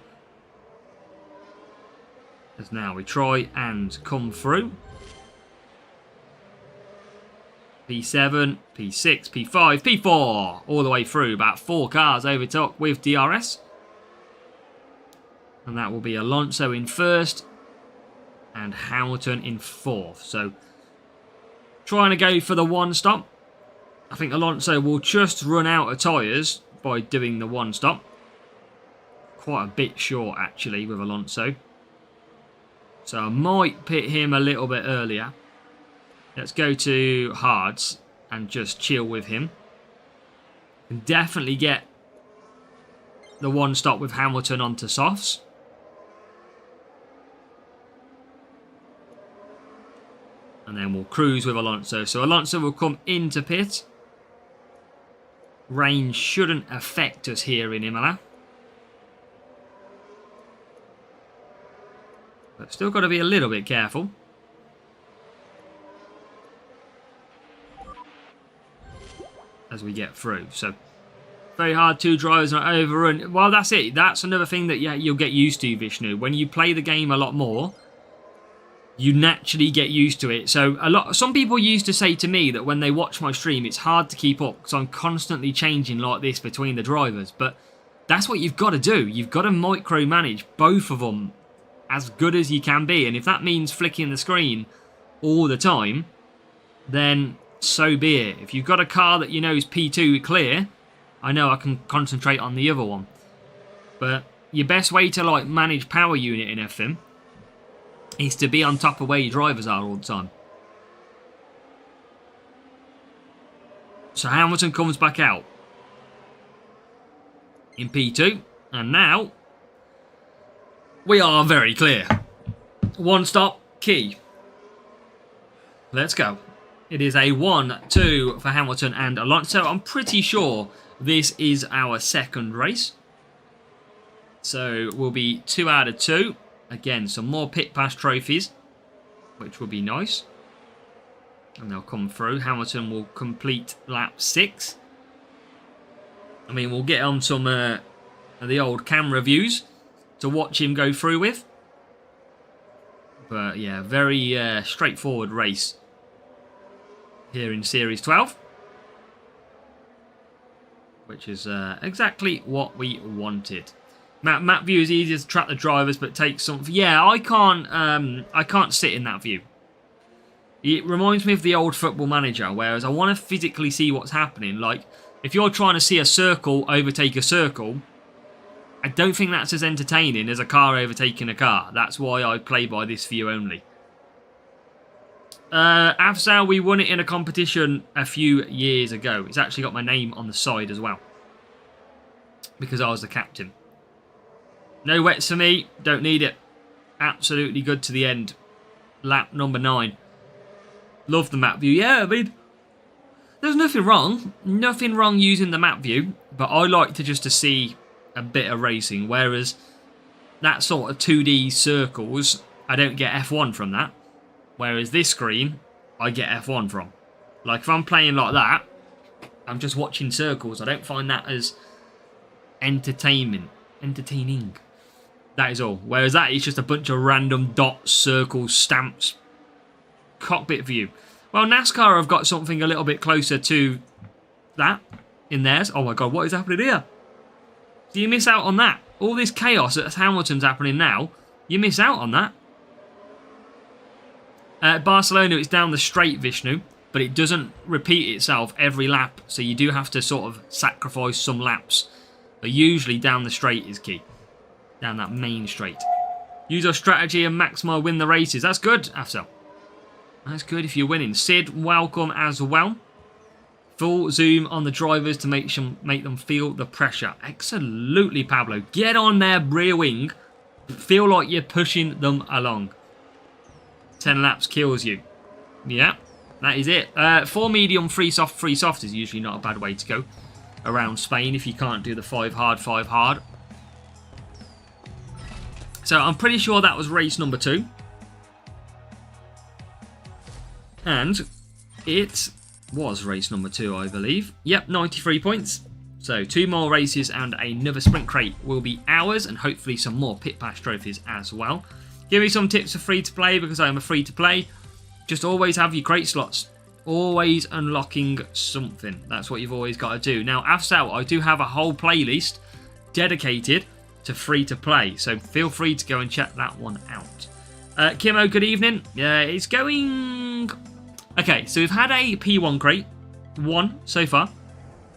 As now we try and come through. P7, P6, P5, P4. All the way through. About 4 cars overtook with DRS. And that will be Alonso in first. and Hamilton in 4th. So trying to go for the 1 stop. I think Alonso will just run out of tyres by doing the 1 stop. Quite a bit short actually with Alonso. So I might pit him a little bit earlier. Let's go to hards and just chill with him. Can definitely get the 1 stop with Hamilton onto softs. And then we'll cruise with Alonso. So Alonso will come into pit. Rain shouldn't affect us here in Imola. But still got to be a little bit careful. As we get through. So very hard, 2 drivers and overrun. Well, that's it. That's another thing that you'll get used to, Vishnu. When you play the game a lot more, you naturally get used to it. So some people used to say to me that when they watch my stream, it's hard to keep up because I'm constantly changing like this between the drivers. But that's what you've got to do. You've got to micromanage both of them as good as you can be. And if that means flicking the screen all the time, then so be it. If you've got a car that you know is P2 clear, I know I can concentrate on the other one. But your best way to like manage power unit in FM is to be on top of where your drivers are all the time. So Hamilton comes back out in P2. And now we are very clear. 1 stop, key. Let's go. It is a 1-2 for Hamilton and Alonso. I'm pretty sure this is our 2nd race. So we'll be 2 out of 2. Again, some more pit pass trophies, which will be nice. And they'll come through. Hamilton will complete lap 6. I mean, we'll get on some of the old camera views to watch him go through with. But yeah, very straightforward race here in Series 12. Which is exactly what we wanted. Map view is easier to track the drivers, but takes some. Yeah, I can't sit in that view. It reminds me of the old Football Manager, whereas I want to physically see what's happening. Like, if you're trying to see a circle overtake a circle, I don't think that's as entertaining as a car overtaking a car. That's why I play by this view only. Afzal, we won it in a competition a few years ago. It's actually got my name on the side as well, because I was the captain. No wets for me. Don't need it. Absolutely good to the end. Lap number 9. Love the map view. Yeah, I mean, there's nothing wrong. Nothing wrong using the map view. But I like to see a bit of racing. Whereas that sort of 2D circles, I don't get F1 from that. Whereas this screen, I get F1 from. Like, if I'm playing like that, I'm just watching circles. I don't find that as entertaining. That is all. Whereas that is just a bunch of random dots, circles, stamps. Cockpit view. Well, NASCAR have got something a little bit closer to that in theirs. Oh my god, what is happening here? Do you miss out on that? All this chaos at Hamilton's happening now, you miss out on that. Barcelona, it's down the straight, Vishnu, but it doesn't repeat itself every lap, so you do have to sort of sacrifice some laps. But usually down the straight is key. Down that main straight. Use our strategy and maximize win the races. That's good, Afsel. That's good if you're winning. Sid, welcome as well. Full zoom on the drivers to make them feel the pressure. Absolutely, Pablo. Get on their rear wing. Feel like you're pushing them along. 10 laps kills you. Yeah, that is it. 4 medium, 3 soft. 3 soft is usually not a bad way to go around Spain if you can't do the 5 hard, 5 hard. So I'm pretty sure that was race number 2. And it was race number 2, I believe. Yep, 93 points. So 2 more races and another sprint crate will be ours, and hopefully some more pit pass trophies as well. Give me some tips for free to play, because I am a free to play. Just always have your crate slots. Always unlocking something. That's what you've always got to do. Now, Afsal, I do have a whole playlist dedicated to free to play, so feel free to go and check that one out. Kimo, good evening. It's going... Okay, so we've had a P1 crate. 1 so far.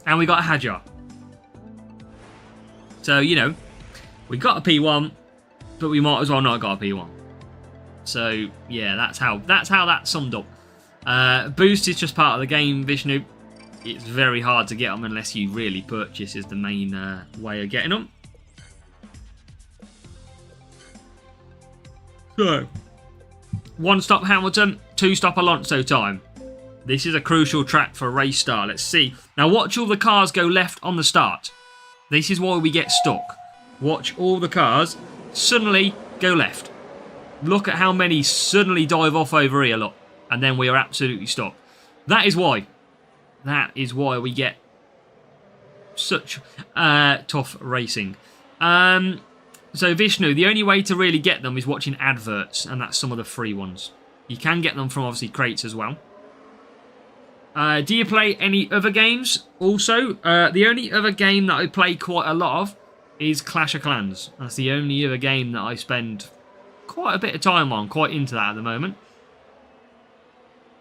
And we got a Hajar. So, you know, we got a P1, but we might as well not got a P1. So, yeah, that's how that summed up. Boost is just part of the game, Vishnu. It's very hard to get them unless you really purchase is the main way of getting them. So, 1-stop Hamilton, 2-stop Alonso time. This is a crucial track for a race start. Let's see. Now watch all the cars go left on the start. This is why we get stuck. Watch all the cars suddenly go left. Look at how many suddenly dive off over here, look. And then we are absolutely stuck. That is why. That is why we get such tough racing. So Vishnu, the only way to really get them is watching adverts, and that's some of the free ones. You can get them from obviously crates as well. Do you play any other games? Also, the only other game that I play quite a lot of is Clash of Clans. That's the only other game that I spend quite a bit of time on, quite into that at the moment.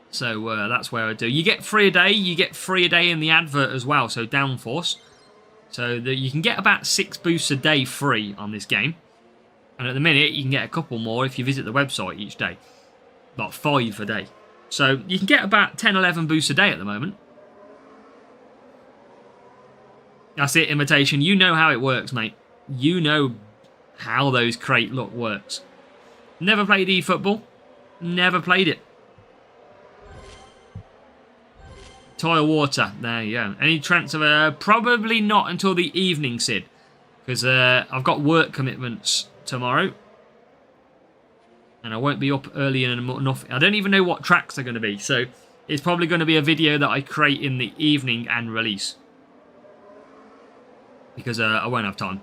So that's where I do. You get free a day. You get free a day in the advert as well, so downforce. So that you can get about 6 boosts a day free on this game. And at the minute, you can get a couple more if you visit the website each day. About 5 a day. So you can get about 10, 11 boosts a day at the moment. That's it, Imitation. You know how it works, mate. You know how those crate luck works. Never played eFootball. Never played it. Toy water. There you go. Any transfer? Probably not until the evening, Sid. Because I've got work commitments tomorrow. And I won't be up early enough. I don't even know what tracks are going to be. So it's probably going to be a video that I create in the evening and release. Because I won't have time.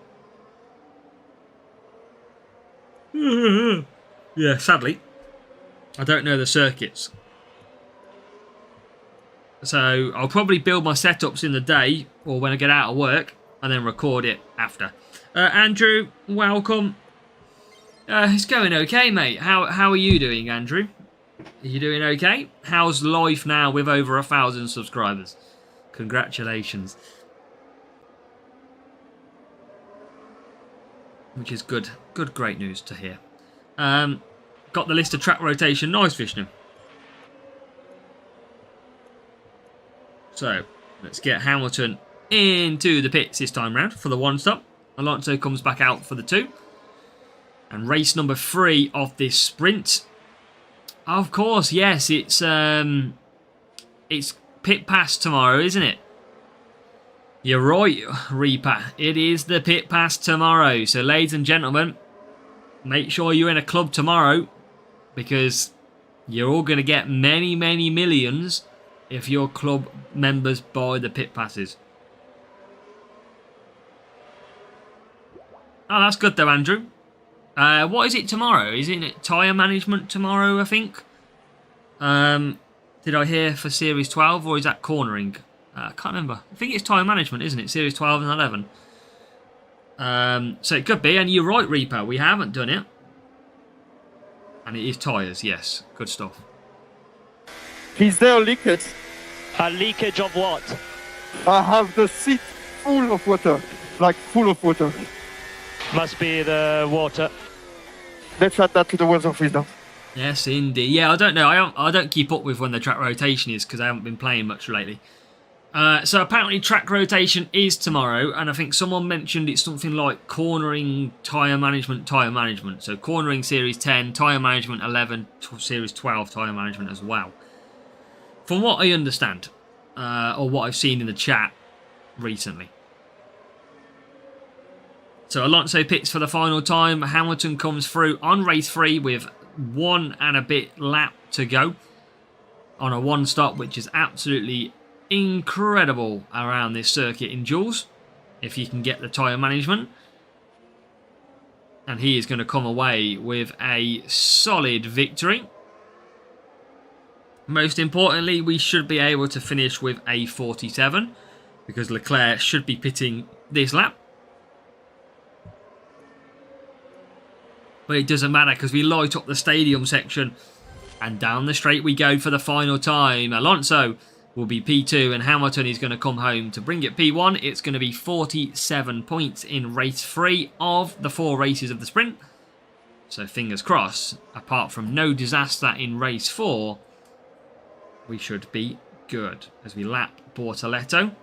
Yeah, sadly. I don't know the circuits. So I'll probably build my setups in the day or when I get out of work and then record it after. Andrew, welcome. It's going okay, mate. How are you doing, Andrew? Are you doing okay? How's life now with over 1,000 subscribers? Congratulations. Which is good. Good, great news to hear. Got the list of track rotation. Nice, Vishnu. So, let's get Hamilton into the pits this time round for the 1-stop. Alonso comes back out for the 2. And race number 3 of this sprint. Of course, yes, it's pit pass tomorrow, isn't it? You're right, Reaper. It is the pit pass tomorrow. So, ladies and gentlemen, make sure you're in a club tomorrow because you're all going to get many, many millions if your club members buy the pit passes. Oh, that's good though, Andrew. What is it tomorrow? Is it tyre management tomorrow, I think? Did I hear for Series 12 or is that cornering? I can't remember. I think it's tyre management, isn't it? Series 12 and 11. So it could be, and you're right, Reaper. We haven't done it. And it is tyres, yes. Good stuff. Is there a leakage? A leakage of what? I have the seat full of water. Like full of water. Must be the water. Let's add that to the weather freeze now. Yes, indeed. Yeah, I don't know. I don't keep up with when the track rotation is because I haven't been playing much lately. So apparently track rotation is tomorrow, and I think someone mentioned it's something like cornering, tyre management. So cornering Series 10, tyre management 11, Series 12 tyre management as well. From what I understand, or what I've seen in the chat recently. So Alonso pits for the final time. Hamilton comes through on race 3 with 1 and a bit lap to go on a 1-stop, which is absolutely incredible around this circuit in Jules, if you can get the tyre management. And he is going to come away with a solid victory. Most importantly, we should be able to finish with a 47 because Leclerc should be pitting this lap. But it doesn't matter because we light up the stadium section. And down the straight we go for the final time. Alonso will be P2 and Hamilton is going to come home to bring it P1. It's going to be 47 points in race 3 of the 4 races of the sprint. So fingers crossed, apart from no disaster in race 4, we should be good as we lap Bortoletto.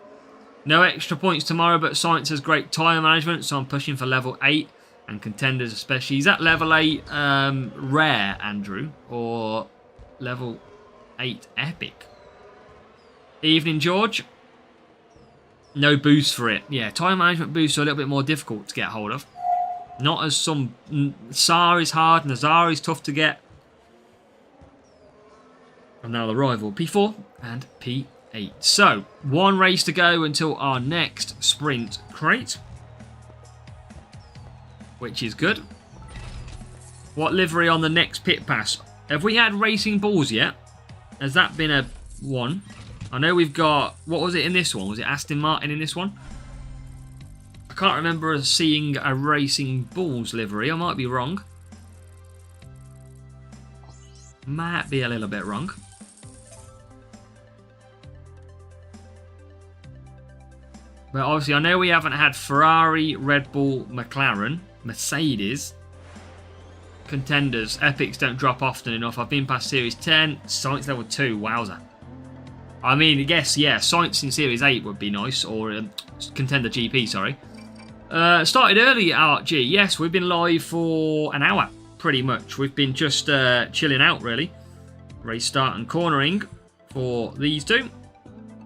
No extra points tomorrow, but Science has great tyre management, so I'm pushing for level 8 and contenders especially. Is that level 8 rare, Andrew, or level 8 epic? Evening, George. No boost for it. Yeah, tyre management boosts are a little bit more difficult to get hold of. Not as some... Saar is hard, Nazar is tough to get. And now the rival, P4 and P8. So, 1 race to go until our next sprint crate. Which is good. What livery on the next pit pass? Have we had Racing Bulls yet? Has that been a one? I know we've got... What was it in this one? Was it Aston Martin in this one? I can't remember us seeing a Racing Bulls livery. I might be wrong. Might be a little bit wrong. But obviously I know we haven't had Ferrari, Red Bull, McLaren, Mercedes. Contenders. Epics don't drop often enough. I've been past Series 10. Science level 2. Wowza. I mean, I guess, yeah, Science in Series 8 would be nice. Or Contender GP, sorry. Started early at ArtG. Yes, we've been live for an hour, pretty much. We've been just chilling out, really. Race start and cornering for these two.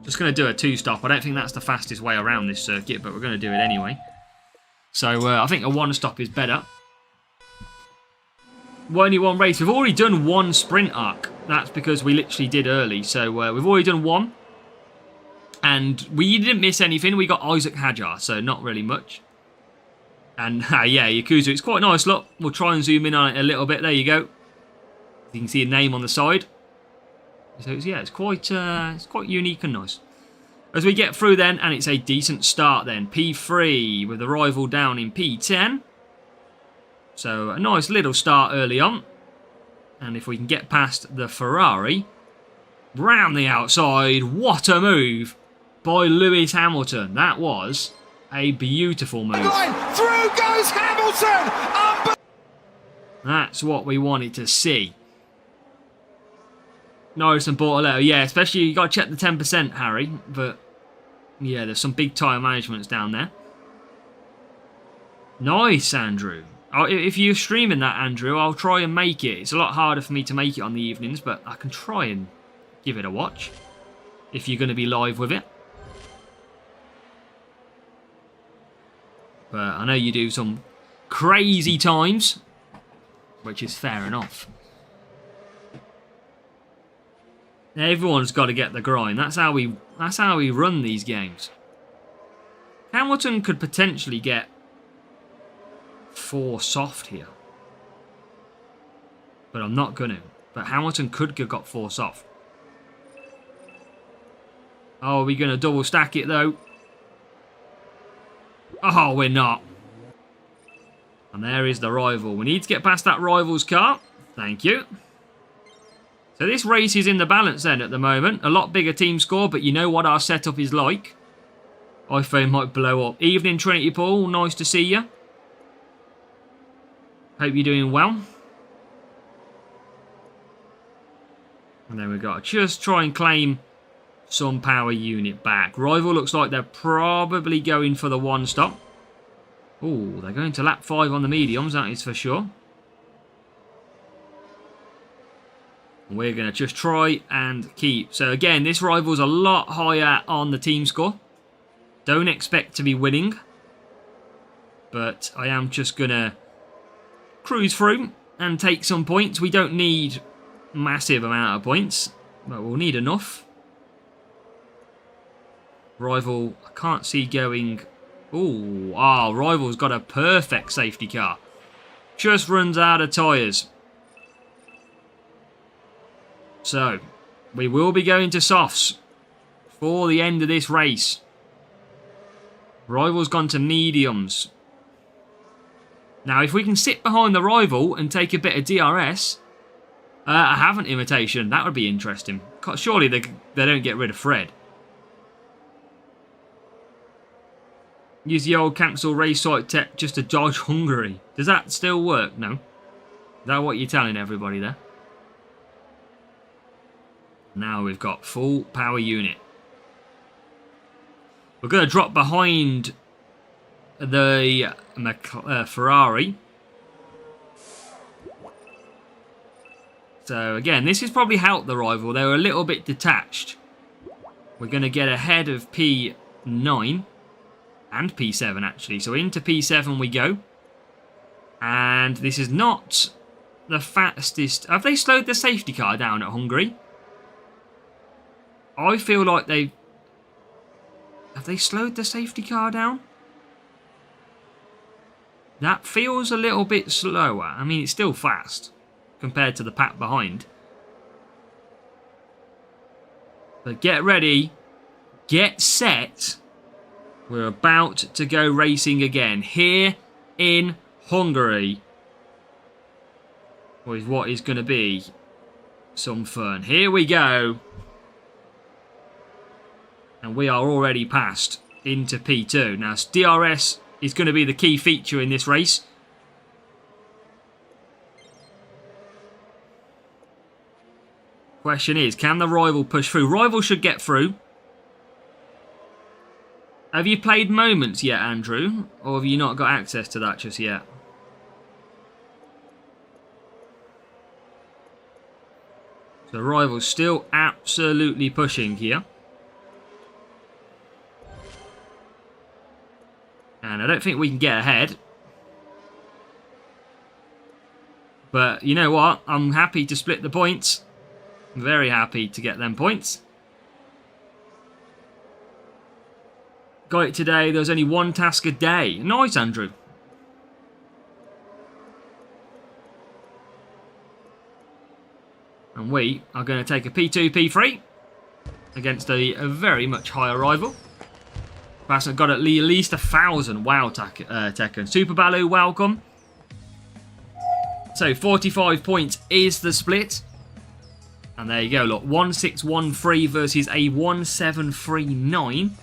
Just going to do a 2-stop. I don't think that's the fastest way around this circuit, but we're going to do it anyway. So I think a 1-stop is better. Only 1 race. We've already done 1 sprint arc. That's because we literally did early. So we've already done 1. And we didn't miss anything. We got Isaac Hajar, so not really much. And yeah, Yakuza, it's quite nice. Look, we'll try and zoom in on it a little bit. There you go. You can see a name on the side. So yeah, it's quite unique and nice. As we get through then, and it's a decent start then. P3 with the rival down in P10. So a nice little start early on. And if we can get past the Ferrari, round the outside, what a move by Lewis Hamilton. That was a beautiful move. Through goes Hamilton! That's what we wanted to see. Norris and Bortoletto, yeah, especially you got to check the 10%, Harry. But yeah, there's some big tyre managements down there. Nice, Andrew. If you're streaming that, Andrew, I'll try and make it. It's a lot harder for me to make it on the evenings, but I can try and give it a watch if you're going to be live with it. But I know you do some crazy times, which is fair enough. Everyone's got to get the grind. That's how we run these games. Hamilton could potentially get 4 soft here. But I'm not going to. But Hamilton could have got 4 soft. Oh, are we going to double stack it though? Oh, we're not. And there is the rival. We need to get past that rival's car. Thank you. So this race is in the balance then at the moment. A lot bigger team score, but you know what our setup is like. iPhone might blow up. Evening, Trinity Paul. Nice to see you. Hope you're doing well. And then we've got to just try and claim some power unit back. Rival looks like they're probably going for the 1-stop. Oh, they're going to lap 5 on the mediums, that is for sure. We're going to just try and keep. So again, this rival's a lot higher on the team score. Don't expect to be winning. But I am just going to cruise through and take some points. We don't need massive amount of points, but we'll need enough. Rival, I can't see going... Ooh, Rival's got a perfect safety car. Just runs out of tyres. So, we will be going to softs for the end of this race. Rival's gone to mediums. Now, if we can sit behind the rival and take a bit of DRS, I have an imitation. That would be interesting. Surely they don't get rid of Fred. Use the old cancel race site tech just to dodge Hungary. Does that still work? No. Is that what you're telling everybody there? Now we've got full power unit. We're going to drop behind the Ferrari. So again, this has probably helped the rival. They were a little bit detached. We're going to get ahead of P9 and P7 actually. So into P7 we go. And this is not the fastest. Have they slowed the safety car down at Hungary? I feel like they... Have they slowed the safety car down? That feels a little bit slower. I mean, it's still fast compared to the pack behind. But get ready. Get set. We're about to go racing again. Here in Hungary. With what is going to be some fun. Here we go. And we are already past into P2. Now, DRS is going to be the key feature in this race. Question is, can the rival push through? Rival should get through. Have you played Moments yet, Andrew? Or have you not got access to that just yet? So the rival's still absolutely pushing here. And I don't think we can get ahead. But you know what? I'm happy to split the points. I'm very happy to get them points. Got it today. There's only one task a day. Nice, Andrew. And we are going to take a P2, P3 against a very much higher rival. Perhaps I've got at least 1,000. Wow, Tekken. Super Balu, welcome. So 45 points is the split. And there you go, look. 1613 versus a 1739.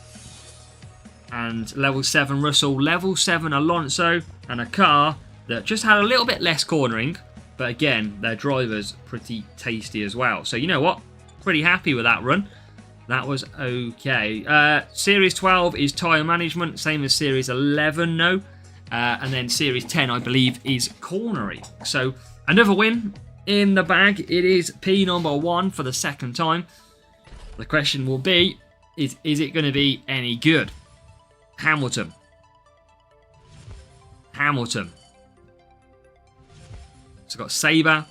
And level 7 Russell, level 7 Alonso, and a car that just had a little bit less cornering. But again, their driver's pretty tasty as well. So you know what? Pretty happy with that run. That was okay. Series 12 is tyre management, same as Series 11, no. And then Series 10, I believe, is cornering. So another win in the bag. It is P number 1 for the second time. The question will be, is it going to be any good? Hamilton. Hamilton. So got Sabre.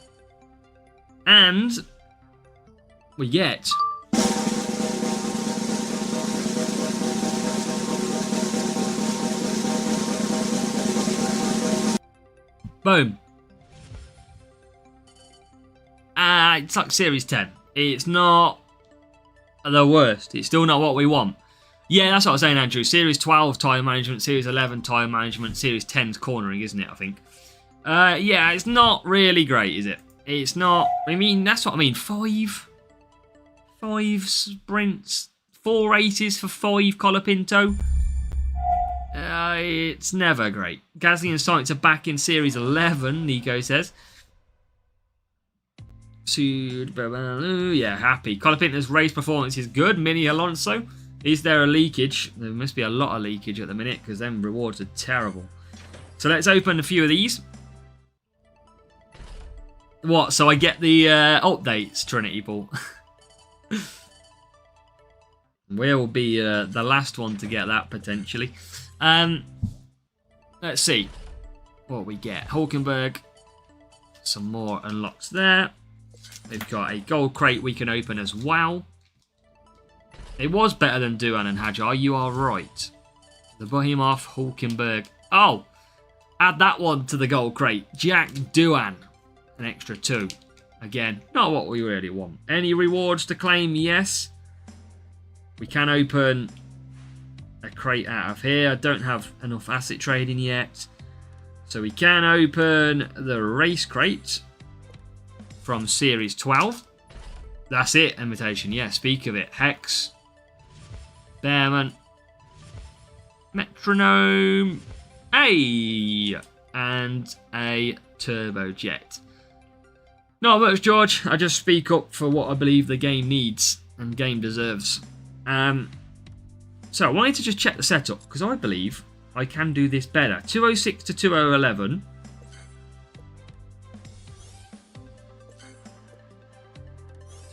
And we get... Boom. It's like Series 10. It's not the worst. It's still not what we want. Yeah, that's what I was saying, Andrew. Series 12, tyre management. Series 11, tyre management. Series 10's cornering, isn't it, I think? Yeah, it's not really great, is it? It's not... I mean, that's what I mean. 5 sprints. 4 races for 5 Colapinto. It's never great. Gasly and Sainz are back in Series 11, Nico says. Yeah, happy. Colapinto's race performance is good. Mini Alonso. Is there a leakage? There must be a lot of leakage at the minute because them rewards are terrible. So let's open a few of these. What? So I get the updates, Trinity Ball. We'll be the last one to get that potentially. Let's see what we get. Hulkenberg. Some more unlocks there. We've got a gold crate we can open as well. It was better than Duan and Hajar. You are right. The Behemoth, Hulkenberg. Oh, add that one to the gold crate. Jack Duan. An extra 2. Again, not what we really want. Any rewards to claim? Yes. We can open a crate out of here. I don't have enough asset trading yet. So we can open the race crate from Series 12. That's it, invitation. Yeah, speak of it. Hex. Bearman. Metronome. A. And a turbojet. Not much, George. I just speak up for what I believe the game needs and game deserves. So I wanted to just check the setup because I believe I can do this better. 206 to 2011.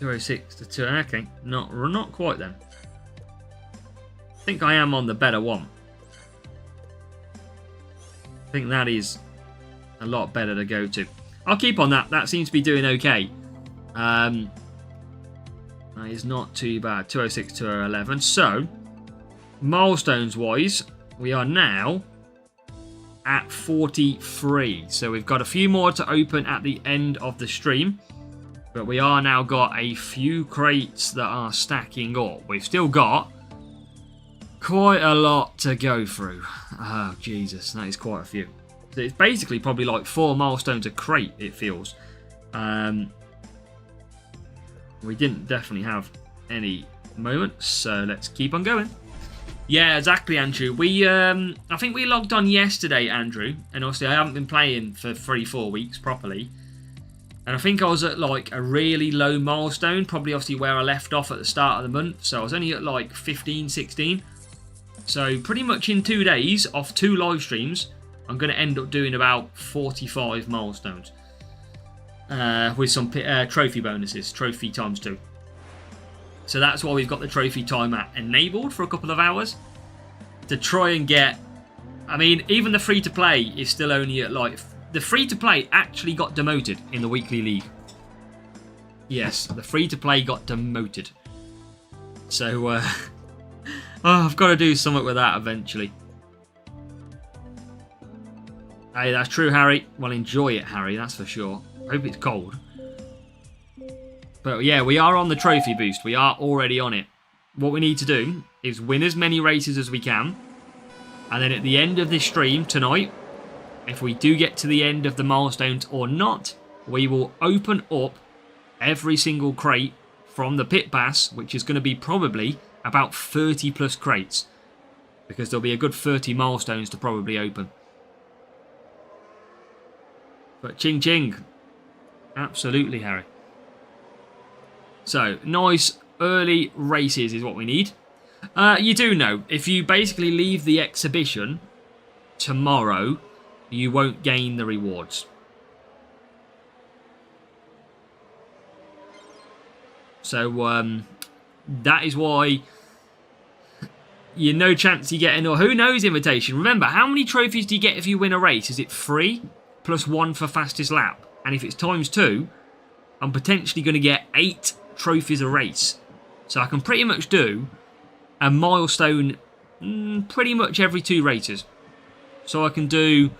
Okay, not quite then. I think I am on the better one. I think that is a lot better to go to. I'll keep on that. That seems to be doing okay. That is not too bad. 206 to 2011. So, milestones wise, we are now at 43. So we've got a few more to open at the end of the stream. But we are now got a few crates that are stacking up. We've still got quite a lot to go through. Oh, Jesus. That is quite a few. So it's basically probably like 4 milestones a crate, it feels. We didn't definitely have any moments, so let's keep on going. Yeah, exactly, Andrew. I think we logged on yesterday, Andrew, and obviously I haven't been playing for 3-4 weeks properly. And I think I was at like a really low milestone, probably obviously where I left off at the start of the month. So I was only at like 15, 16. So pretty much in 2 days, off 2 live streams, I'm going to end up doing about 45 milestones. With some trophy bonuses, trophy times 2. So that's why we've got the trophy timer enabled for a couple of hours. To try and get... I mean, even the free-to-play is still only at like... The free-to-play actually got demoted in the weekly league. Yes, the free-to-play got demoted. So, I've got to do something with that eventually. Hey, that's true, Harry. Well, enjoy it, Harry, that's for sure. Hope it's cold. But yeah, we are on the trophy boost. We are already on it. What we need to do is win as many races as we can. And then at the end of this stream tonight, if we do get to the end of the milestones or not, we will open up every single crate from the pit pass, which is going to be probably about 30 plus crates. Because there'll be a good 30 milestones to probably open. But ching ching. Absolutely, Harry. So, nice early races is what we need. You do know, if you basically leave the exhibition tomorrow, you won't gain the rewards. So, that is why you're no chance you get or who knows invitation. Remember, how many trophies do you get if you win a race? Is it 3 plus 1 for fastest lap? And if it's times 2, I'm potentially going to get 8 trophies a race. So I can pretty much do a milestone pretty much every 2 races. So I can do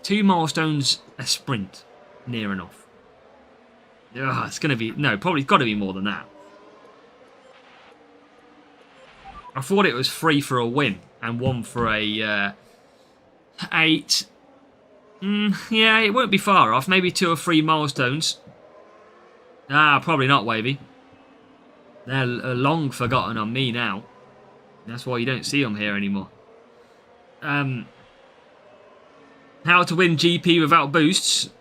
2 milestones a sprint, near enough. Ugh, it's going to be... No, probably got to be more than that. I thought it was 3 for a win and 1 for a 8. Yeah, it won't be far off. Maybe 2 or 3 milestones. Probably not, Wavy. They're long forgotten on me now. That's why you don't see them here anymore. How to win GP without boosts?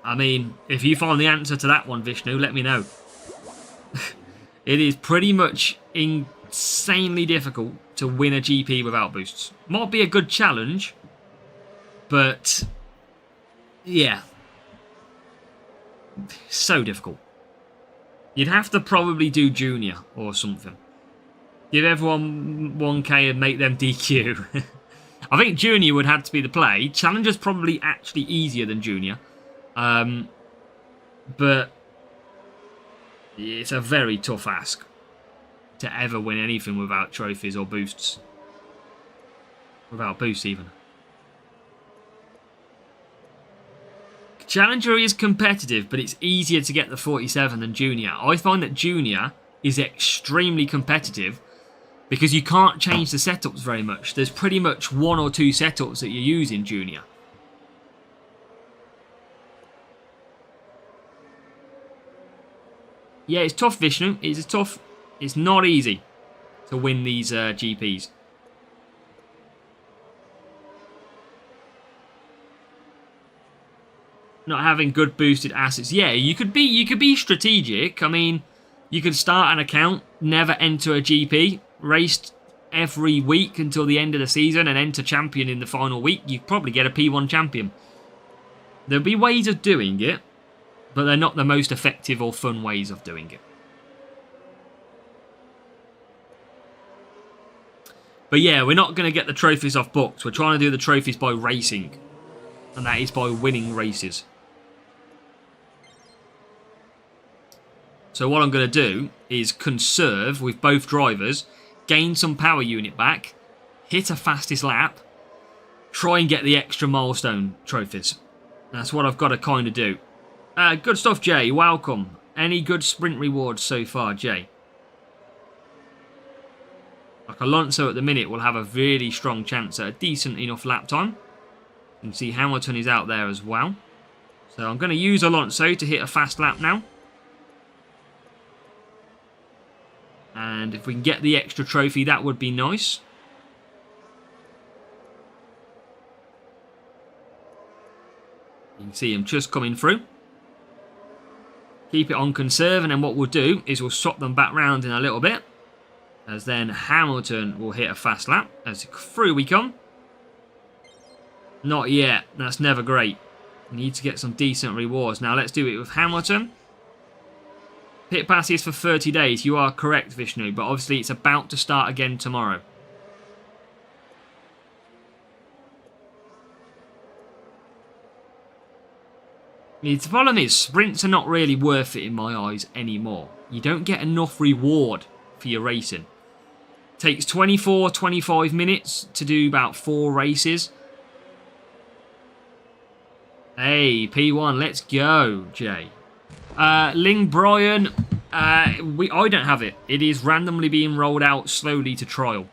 I mean, if you find the answer to that one, Vishnu, let me know. It is pretty much insanely difficult to win a GP without boosts. Might be a good challenge, but yeah, so difficult. You'd have to probably do Junior or something. Give everyone 1k and make them DQ. I think Junior would have to be the play. Challenger's probably actually easier than Junior. But it's a very tough ask to ever win anything without trophies or boosts. Without boosts even. Challenger is competitive, but it's easier to get the 47 than Junior. I find that Junior is extremely competitive, because you can't change the setups very much. There's pretty much 1 or 2 setups that you use in Junior. Yeah, it's tough, Vishnu. It's tough. It's not easy to win these GPs. Not having good boosted assets. Yeah, you could be strategic. I mean, you could start an account, never enter a GP, race every week until the end of the season and enter champion in the final week. You'd probably get a P1 champion. There'll be ways of doing it, but they're not the most effective or fun ways of doing it. But yeah, we're not going to get the trophies off books. We're trying to do the trophies by racing. And that is by winning races. So what I'm going to do is conserve with both drivers, gain some power unit back, hit a fastest lap, try and get the extra milestone trophies. That's what I've got to kind of do. Good stuff, Jay. Welcome. Any good sprint rewards so far, Jay? Like Alonso at the minute will have a really strong chance at a decent enough lap time. You can see Hamilton is out there as well. So I'm going to use Alonso to hit a fast lap now. And if we can get the extra trophy, that would be nice. You can see him just coming through. Keep it on conserve, and then what we'll do is we'll swap them back round in a little bit. As then Hamilton will hit a fast lap. As through we come. Not yet. That's never great. We need to get some decent rewards. Now let's do it with Hamilton. Pit passes for 30 days. You are correct, Vishnu. But obviously it's about to start again tomorrow. The problem is, sprints are not really worth it in my eyes anymore. You don't get enough reward for your racing. It takes 24, 25 minutes to do about 4 races. Hey, P1, let's go, Jay. Ling Brian, I don't have it. It is randomly being rolled out slowly to trial.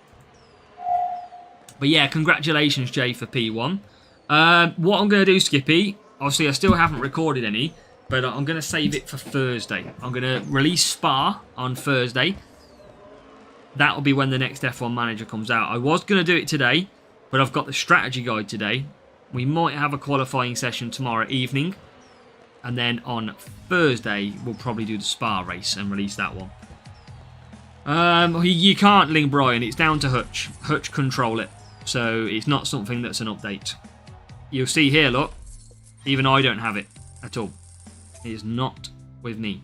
But yeah, congratulations, Jay, for P1. What I'm going to do, Skippy, obviously I still haven't recorded any, but I'm going to save it for Thursday. I'm going to release Spa on Thursday. That'll be when the next F1 Manager comes out. I was going to do it today, but I've got the strategy guide today. We might have a qualifying session tomorrow evening. And then on Thursday, we'll probably do the Spa race and release that one. You can't link Brian. It's down to Hutch. Hutch control it. So it's not something that's an update. You'll see here, look. Even I don't have it at all. It is not with me.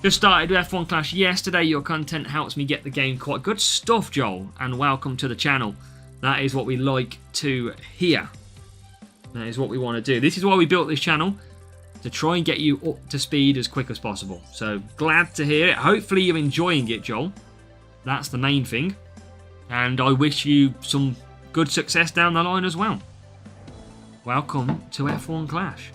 Just started with F1 Clash yesterday. Your content helps me get the game quite good stuff, Joel. And welcome to the channel. That is what we like to hear. That is what we want to do. This is why we built this channel. To try and get you up to speed as quick as possible. So glad to hear it. Hopefully you're enjoying it, Joel. That's the main thing. And I wish you some good success down the line as well. Welcome to F1 Clash.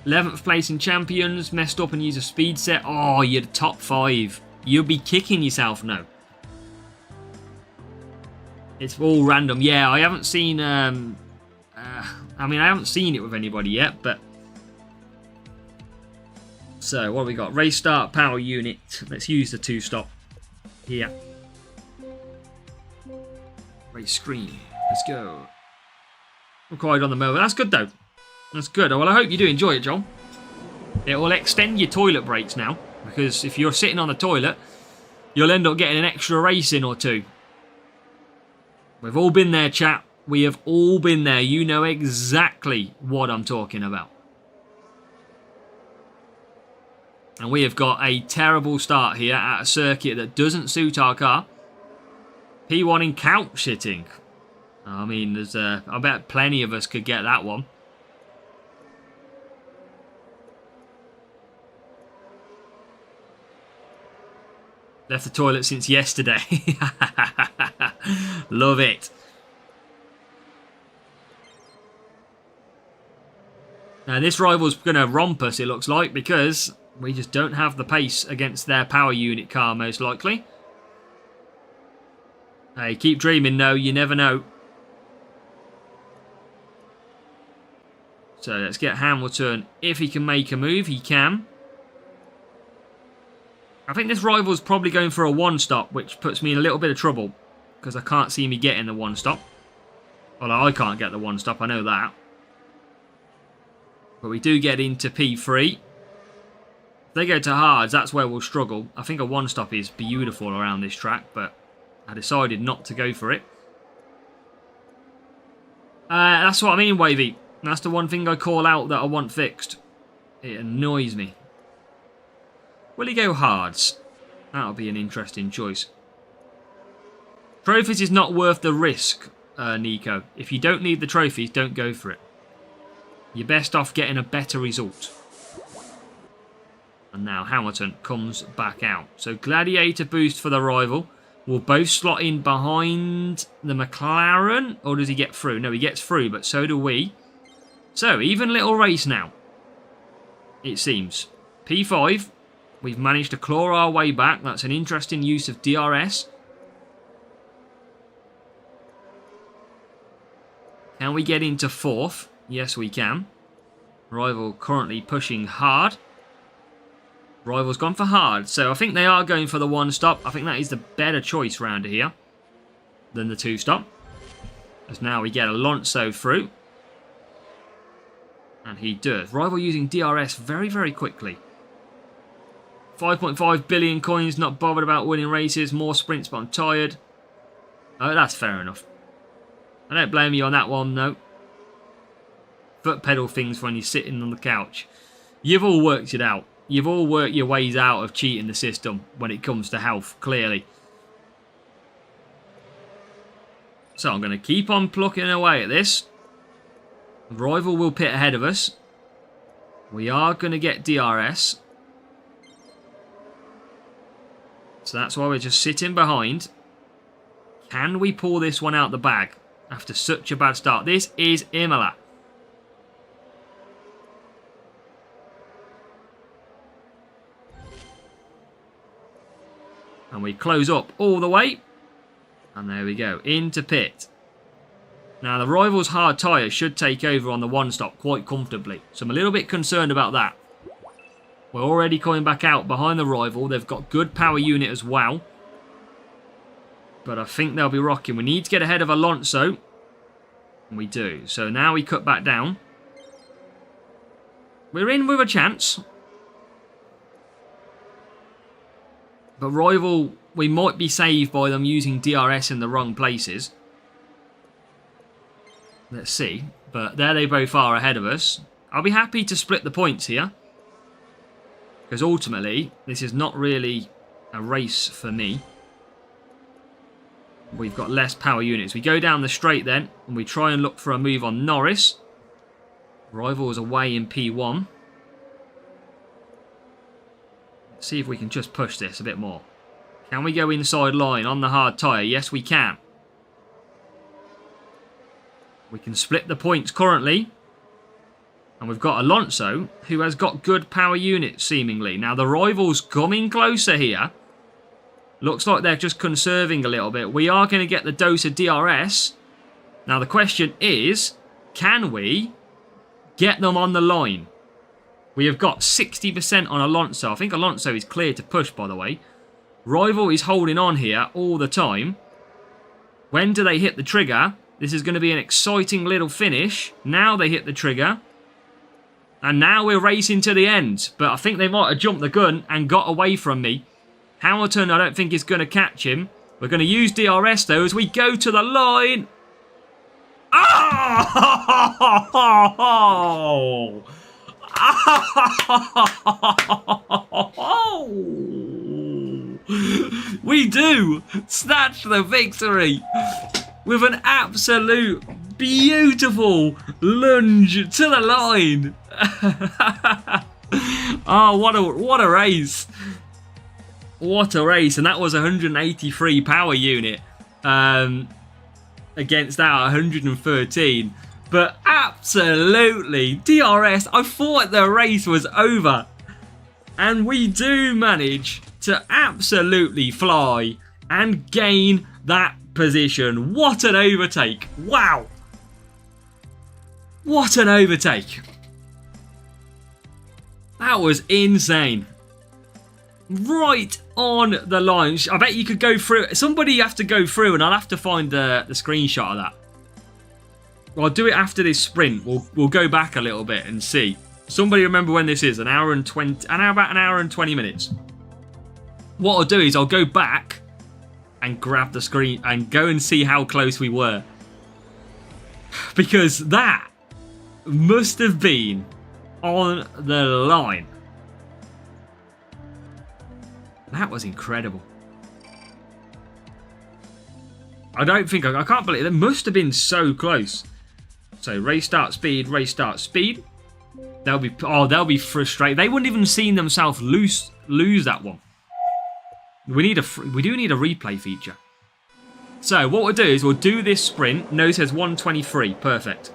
11th place in Champions. Messed up and used a speed set. Oh, you're the top 5. You'll be kicking yourself now. It's all random. Yeah, I haven't seen... I haven't seen it with anybody yet, but... So, what have we got? Race start, power unit. Let's use the 2-stop here. Race screen. Let's go. Required on the mower. That's good, though. That's good. Well, I hope you do enjoy it, Joel. It will extend your toilet breaks now, because if you're sitting on the toilet, you'll end up getting an extra race in or 2. We've all been there, chat. We have all been there. You know exactly what I'm talking about. And we have got a terrible start here at a circuit that doesn't suit our car. P1 in couch sitting. I mean, there's I bet plenty of us could get that one. Left the toilet since yesterday. Love it. Now this rival's going to romp us, it looks like, because we just don't have the pace against their power unit car, most likely. Hey, keep dreaming, no, you never know. So let's get Hamilton. If he can make a move, he can. I think this rival's probably going for a one-stop, which puts me in a little bit of trouble. Because I can't see me getting the one-stop. Although I can't get the one-stop, I know that. But we do get into P3. If they go to hards, that's where we'll struggle. I think a one-stop is beautiful around this track, but I decided not to go for it. That's what I mean, Wavy. That's the one thing I call out that I want fixed. It annoys me. Will he go hards? That'll be an interesting choice. Trophies is not worth the risk, Nico. If you don't need the trophies, don't go for it. You're best off getting a better result. And now Hamilton comes back out. So Gladiator boost for the rival. Will both slot in behind the McLaren? Or does he get through? No, he gets through, but so do we. So, even little race now. It seems. P5. We've managed to claw our way back. That's an interesting use of DRS. Can we get into 4th? Yes, we can. Rival currently pushing hard. Rival's gone for hard. So, I think they are going for the one-stop. I think that is the better choice round here than the two-stop. As now we get Alonso through. And he does. Rival using DRS very, very quickly. 5.5 billion coins, not bothered about winning races. More sprints, but I'm tired. Oh, that's fair enough. I don't blame you on that one, no. Foot pedal things when you're sitting on the couch. You've all worked it out. You've all worked your ways out of cheating the system when it comes to health, clearly. So I'm going to keep on plucking away at this. Rival will pit ahead of us. We are going to get DRS. So that's why we're just sitting behind. Can we pull this one out the bag after such a bad start? This is Imola. And we close up all the way. And there we go. Into pit. Now, the rival's hard tyre should take over on the one-stop quite comfortably. So I'm a little bit concerned about that. We're already coming back out behind the rival. They've got good power unit as well. But I think they'll be rocking. We need to get ahead of Alonso. And we do. So now we cut back down. We're in with a chance. But rival, we might be saved by them using DRS in the wrong places. Let's see. But there they both are ahead of us. I'll be happy to split the points here. Because ultimately, this is not really a race for me. We've got less power units. We go down the straight then, and we try and look for a move on Norris. Rival is away in P1. Let's see if we can just push this a bit more. Can we go inside line on the hard tyre? Yes, we can. We can split the points currently. And we've got Alonso, who has got good power units, seemingly. Now, the rival's coming closer here. Looks like they're just conserving a little bit. We are going to get the dose of DRS. Now, the question is, can we get them on the line? We have got 60% on Alonso. I think Alonso is clear to push, by the way. Rival is holding on here all the time. When do they hit the trigger? This is going to be an exciting little finish. Now they hit the trigger. And now we're racing to the end. But I think they might have jumped the gun and got away from me. Hamilton, I don't think is going to catch him. We're going to use DRS, though, as we go to the line. Oh! We do snatch the victory with an absolute beautiful lunge to the line. Oh, what a race. What a race. And that was 183 power unit against our 113. But absolutely, DRS, I thought the race was over. And we do manage to absolutely fly and gain that position. What an overtake. Wow. What an overtake. That was insane. Right on the line. I bet you could go through. Somebody have to go through, and I'll have to find the screenshot of that. I'll do it after this sprint. We'll go back a little bit and see. Somebody remember when this is? About an hour and 20 minutes. What I'll do is I'll go back and grab the screen and go and see how close we were. Because that must have been on the line. That was incredible. I can't believe it. Must have been so close. So race start speed, race start speed. They'll be frustrated. They wouldn't even seen themselves lose that one. We do need a replay feature. So what we'll do is we'll do this sprint. No, it says 1:23. Perfect.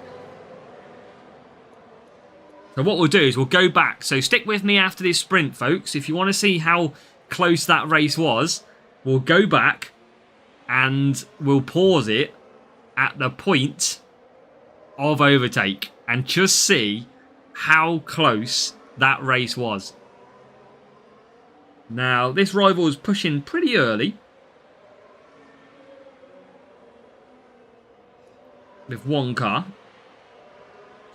So what we'll do is we'll go back. So stick with me after this sprint, folks. If you want to see how close that race was, we'll go back and we'll pause it at the point of overtake and just see how close that race was. Now, this rival is pushing pretty early with one car.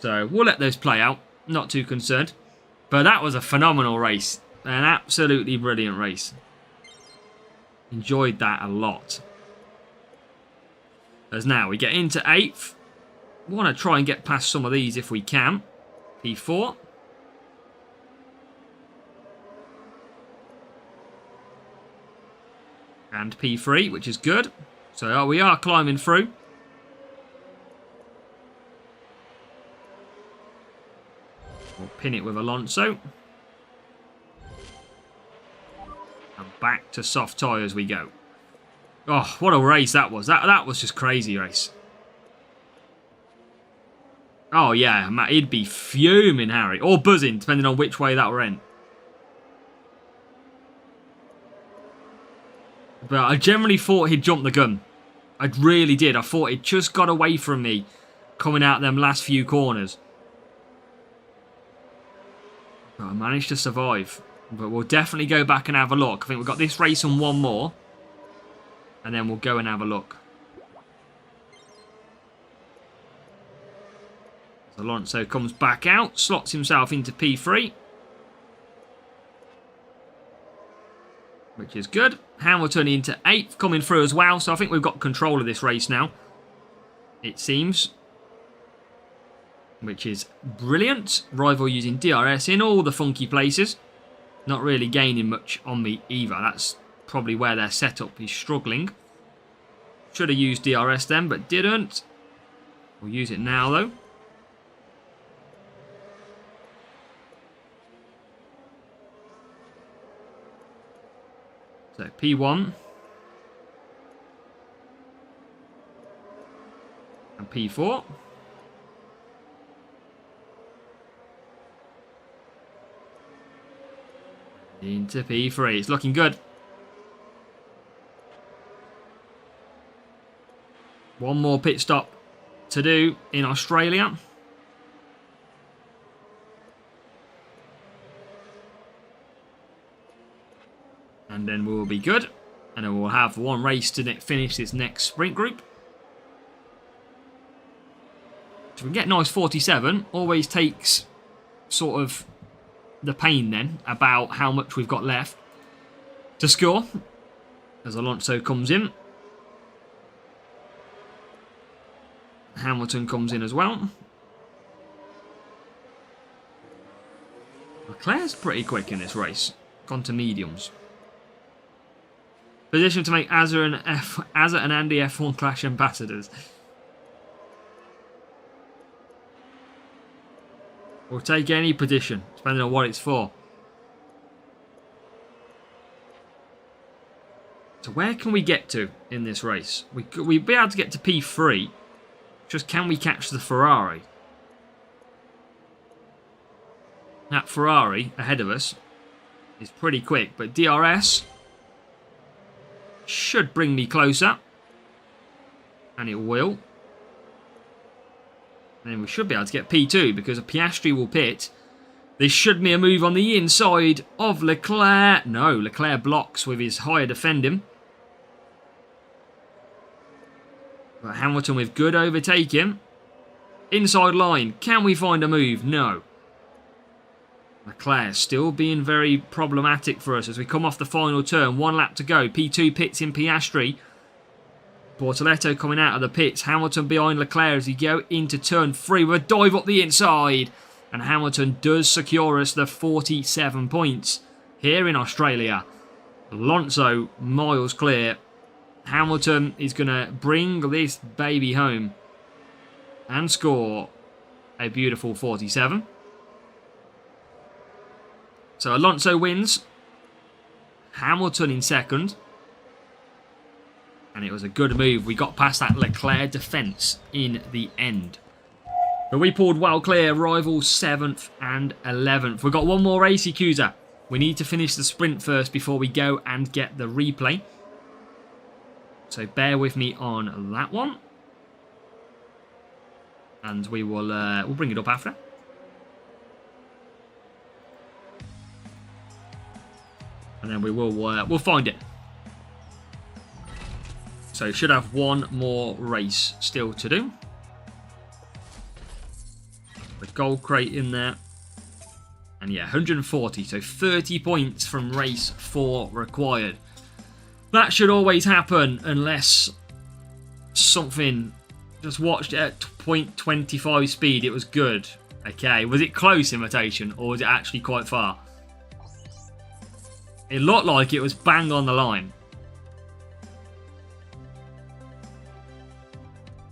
So we'll let those play out. Not too concerned. But that was a phenomenal race. An absolutely brilliant race. Enjoyed that a lot. As now we get into 8th. We want to try and get past some of these if we can. P4. And P3, which is good. So we are climbing through. We'll pin it with Alonso. And back to soft tyres we go. Oh, what a race that was. That was just crazy race. Oh, yeah, Matt, he'd be fuming, Harry. Or buzzing, depending on which way that went. But I generally thought he'd jump the gun. I really did. I thought it just got away from me coming out them last few corners. But I managed to survive. But we'll definitely go back and have a look. I think we've got this race and one more. And then we'll go and have a look. Alonso comes back out, slots himself into P3. Which is good. Hamilton into 8th, coming through as well. So I think we've got control of this race now. It seems. Which is brilliant. Rival using DRS in all the funky places. Not really gaining much on me either. That's probably where their setup is struggling. Should have used DRS then, but didn't. We'll use it now though. So P1 and P4. Into P3. It's looking good. One more pit stop to do in Australia. And then we'll be good. And then we'll have one race to finish this next sprint group. So we get nice 47. Always takes sort of the pain then about how much we've got left to score. As Alonso comes in. Hamilton comes in as well. Leclerc's pretty quick in this race. Gone to mediums. Position to make Azza and Andy F1 Clash ambassadors. We'll take any position, depending on what it's for. So where can we get to in this race? We'd be able to get to P3. Just can we catch the Ferrari? That Ferrari ahead of us is pretty quick, but DRS should bring me closer. And it will. And then we should be able to get P2 because Piastri will pit. This should be a move on the inside of Leclerc. No, Leclerc blocks with his higher defending. But Hamilton with good overtaking. Inside line. Can we find a move? No. Leclerc still being very problematic for us as we come off the final turn. 1 lap to go. P2 pits in Piastri. Bortoletto coming out of the pits. Hamilton behind Leclerc as he go into turn 3 with a dive up the inside. And Hamilton does secure us the 47 points here in Australia. Alonso miles clear. Hamilton is going to bring this baby home and score a beautiful 47. So Alonso wins. Hamilton in second. And it was a good move. We got past that Leclerc defence in the end. But we pulled well clear. Rivals 7th and 11th. We've got one more race, Yakuza. We need to finish the sprint first before we go and get the replay. So bear with me on that one. And we will we'll bring it up after. And then we will we'll find it. So should have one more race still to do. The gold crate in there. And yeah, 140. So 30 points from race 4 required. That should always happen unless something just watched at 0.25 speed. It was good. Okay, was it close, Imitation, or was it actually quite far? It looked like it was bang on the line.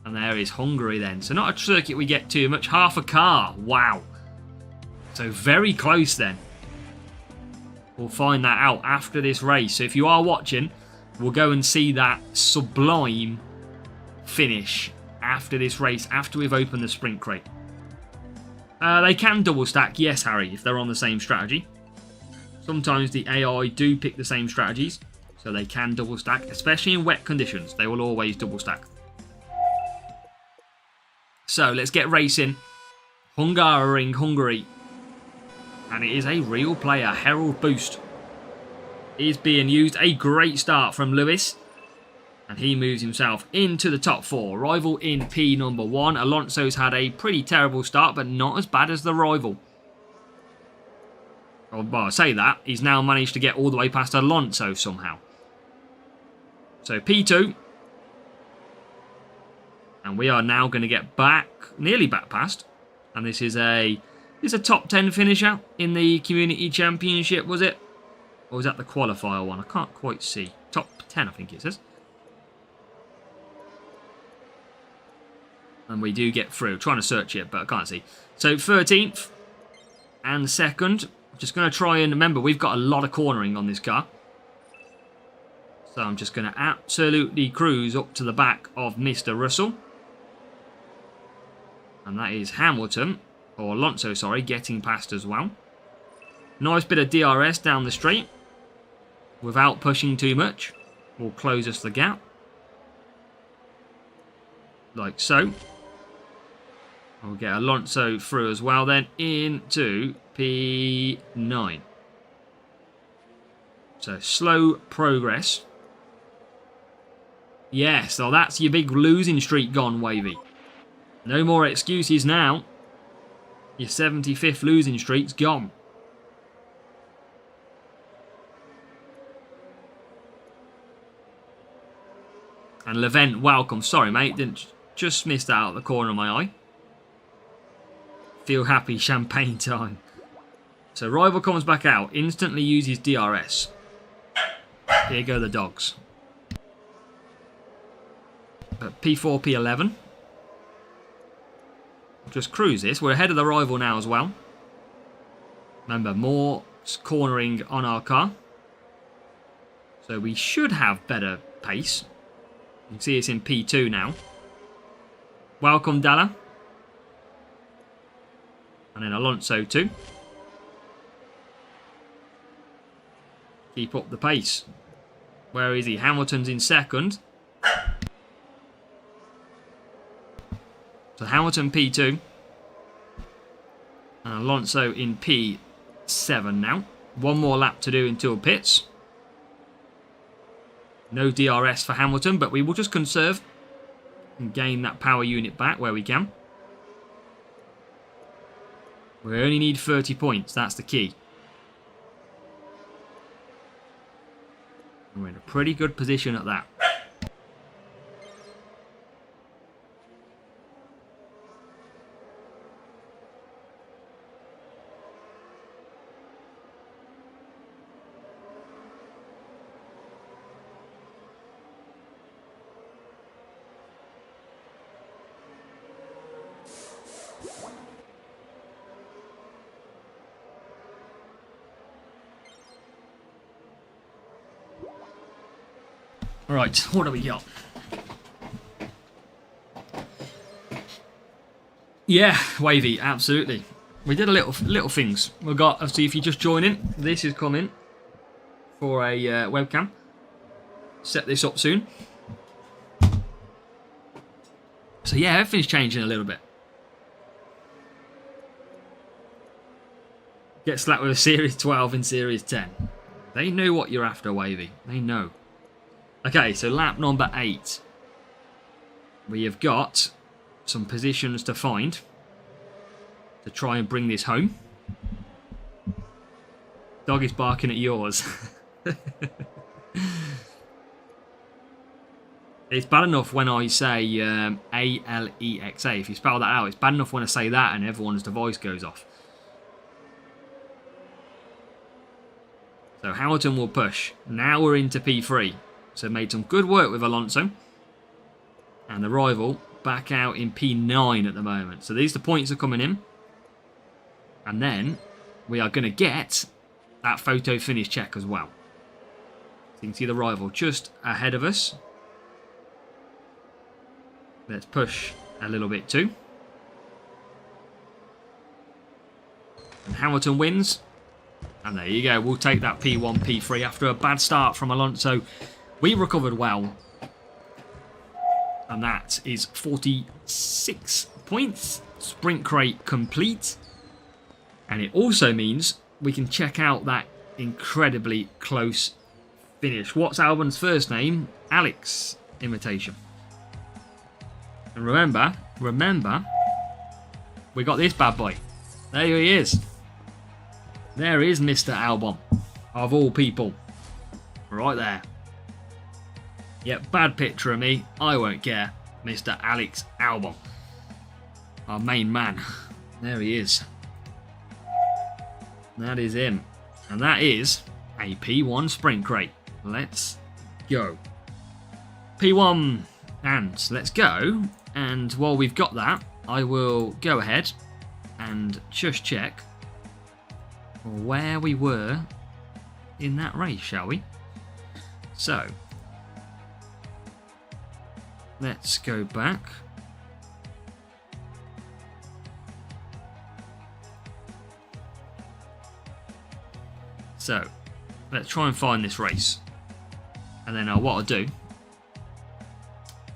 And there is Hungary then. So not a circuit we get too much. Half a car. Wow. So very close then. We'll find that out after this race. So if you are watching, we'll go and see that sublime finish after this race, after we've opened the sprint crate. They can double stack, yes, Harry, if they're on the same strategy. Sometimes the AI do pick the same strategies, so they can double stack, especially in wet conditions. They will always double stack. So let's get racing. Hungary. And it is a real player. Herald Boost is being used. A great start from Lewis. And he moves himself into the top 4. Rival in P number 1. Alonso's had a pretty terrible start, but not as bad as the rival. Well, I say that. He's now managed to get all the way past Alonso somehow. So P2. And we are now going to get back, nearly back past. And this is a top 10 finisher in the Community Championship, was it? Or was that the qualifier one? I can't quite see. Top 10, I think it says. And we do get through. Trying to search it, but I can't see. So 13th and 2nd. Just going to try and remember, we've got a lot of cornering on this car. So I'm just going to absolutely cruise up to the back of Mr. Russell. And that is Hamilton, or Alonso, sorry, getting past as well. Nice bit of DRS down the straight. Without pushing too much. Will close us the gap. Like so. We'll get Alonso through as well then into P9. So slow progress. Yeah, so that's your big losing streak gone, Wavy. No more excuses now. Your 75th losing streak's gone. And Levent, welcome. Sorry, mate. Didn't just missed out of the corner of my eye. Feel happy, champagne time. So rival comes back out. Instantly uses DRS. Here go the dogs. But P4, P11. Just cruise this. We're ahead of the rival now as well. Remember, more cornering on our car. So we should have better pace. You can see it's in P2 now. Welcome, Dalla. And then Alonso too. Keep up the pace. Where is he? Hamilton's in second. So Hamilton P2. And Alonso in P7 now. One more lap to do until pits. No DRS for Hamilton, but we will just conserve and gain that power unit back where we can. We only need 30 points, that's the key. And we're in a pretty good position at that. Right, what do we got? Yeah, wavy, absolutely. We did a little things. We got, obviously, if you just join in, this is coming for a webcam. Set this up soon. So yeah, everything's changing a little bit. Get slapped with a Series 12 in Series 10. They know what you're after, wavy. They know. Okay, so lap number 8. We have got some positions to find to try and bring this home. Dog is barking at yours. It's bad enough when I say A-L-E-X-A. If you spell that out, it's bad enough when I say that and everyone's device goes off. So Hamilton will push. Now we're into P3. So made some good work with Alonso. And the rival back out in P9 at the moment. So these the points are coming in. And then we are going to get that photo finish check as well. So you can see the rival just ahead of us. Let's push a little bit too. And Hamilton wins. And there you go. We'll take that P1, P3 after a bad start from Alonso. We recovered well. And that is 46 points. Sprint crate complete. And it also means we can check out that incredibly close finish. What's Albon's first name? Alex imitation. And remember, we got this bad boy. There he is. There is Mr. Albon. Of all people. Right there. Yep, bad picture of me. I won't care. Mr. Alex Albon. Our main man. There he is. That is him. And that is a P1 sprint crate. Let's go. P1 and let's go. And while we've got that, I will go ahead and just check where we were in that race, shall we? So, let's go back. So, let's try and find this race. And then what I'll do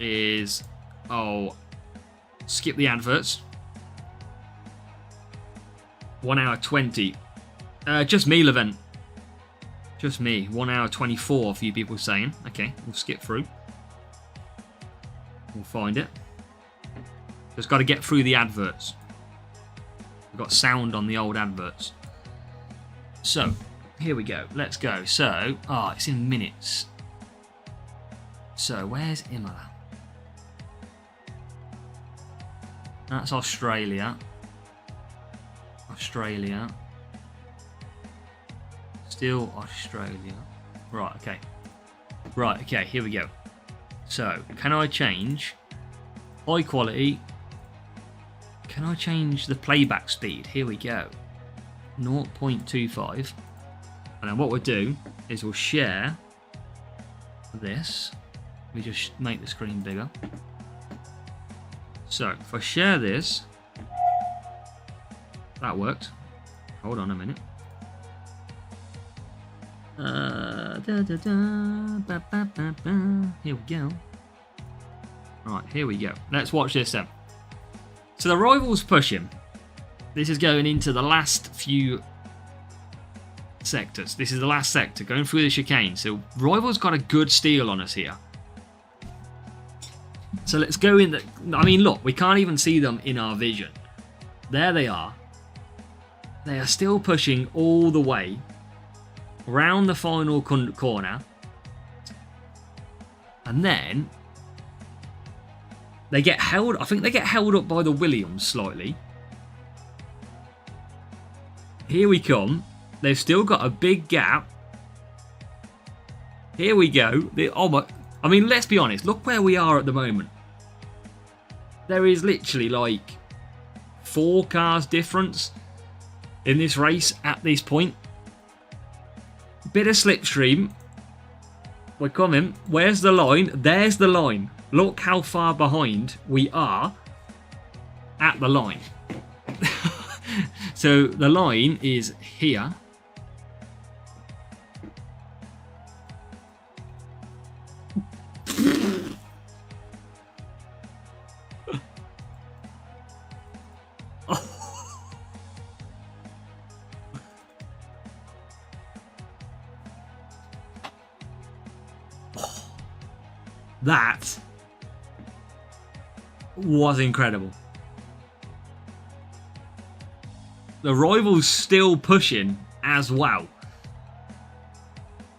is I'll skip the adverts. 1 hour 20. Just me, Levent. Just me. 1 hour 24, a few people saying. Okay, we'll skip through. We'll find it. Just got to get through the adverts. We've got sound on the old adverts. So, here we go. Let's go. So, it's in minutes. So, where's Imola? That's Australia. Australia. Still Australia. Right, okay. Right, okay, here we go. So, can I change high quality? Can I change the playback speed? Here we go. 0.25. And then what we'll do is we'll share this. We just make the screen bigger. So, if I share this, that worked. Hold on a minute. Here we go. Right, here we go. Let's watch this then. So the rivals push him. This is going into the last few sectors. This is the last sector going through the chicane. So rivals got a good steal on us here. So let's go in. I mean, look, we can't even see them in our vision. There they are. They are still pushing all the way round the final corner. And then they get held. I think they get held up by the Williams slightly. Here we come. They've still got a big gap. Here we go. I mean, let's be honest. Look where we are at the moment. There is literally like 4 cars difference in this race at this point. Bit of slipstream. We're coming. Where's the line? There's the line. Look how far behind we are at the line. So the line is here. That was incredible. The rivals still pushing as well.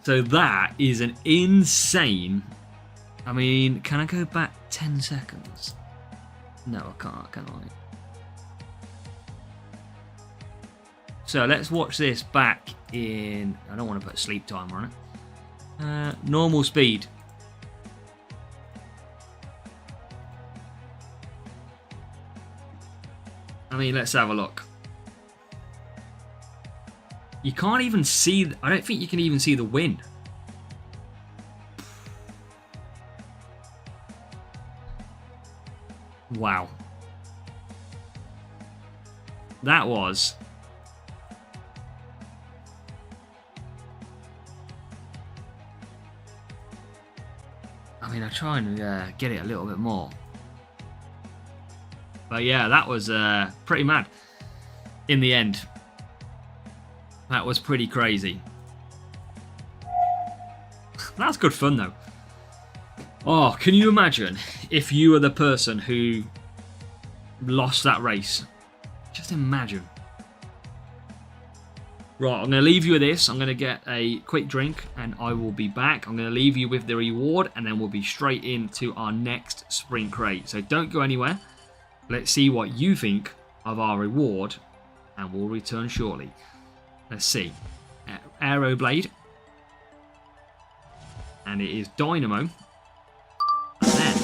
So that is an insane... I mean, can I go back 10 seconds? No, I can't, can I? So let's watch this back in... I don't want to put a sleep timer on it. Normal speed. I mean, let's have a look. You can't even see... I don't think you can even see the win. Wow. That was... I mean, I try and get it a little bit more. But yeah, that was pretty mad in the end. That was pretty crazy. That's good fun though. Oh, can you imagine if you were the person who lost that race? Just imagine. Right, I'm going to leave you with this. I'm going to get a quick drink and I will be back. I'm going to leave you with the reward and then we'll be straight into our next sprint crate. So don't go anywhere. Let's see what you think of our reward and we'll return shortly. Let's see. Aeroblade. And it is Dynamo. And then...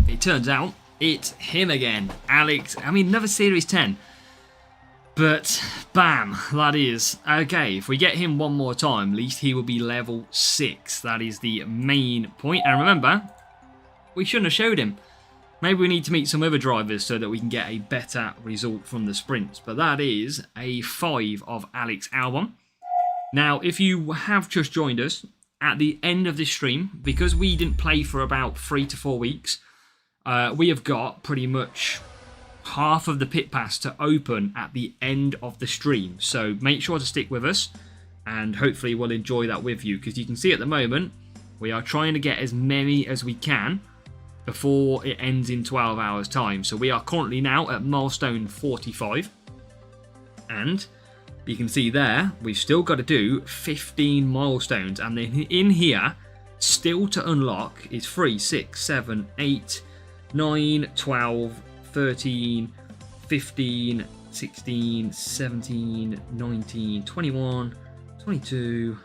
It turns out it's him again, Alex. I mean, another Series 10. But, bam, that is. Okay, if we get him one more time, at least he will be level 6. That is the main point. And remember, we shouldn't have showed him. Maybe we need to meet some other drivers so that we can get a better result from the sprints. But that is a 5 of Alex Albon. Now, if you have just joined us, at the end of this stream, because we didn't play for about 3 to 4 weeks, we have got pretty much half of the pit pass to open at the end of the stream. So make sure to stick with us and hopefully we'll enjoy that with you, because you can see at the moment we are trying to get as many as we can before it ends in 12 hours time. So we are currently now at milestone 45, and you can see there we've still got to do 15 milestones, and then in here still to unlock is 3, 6, 7, 8, 9, 12, 13, 15, 16, 17, 19, 21, 22,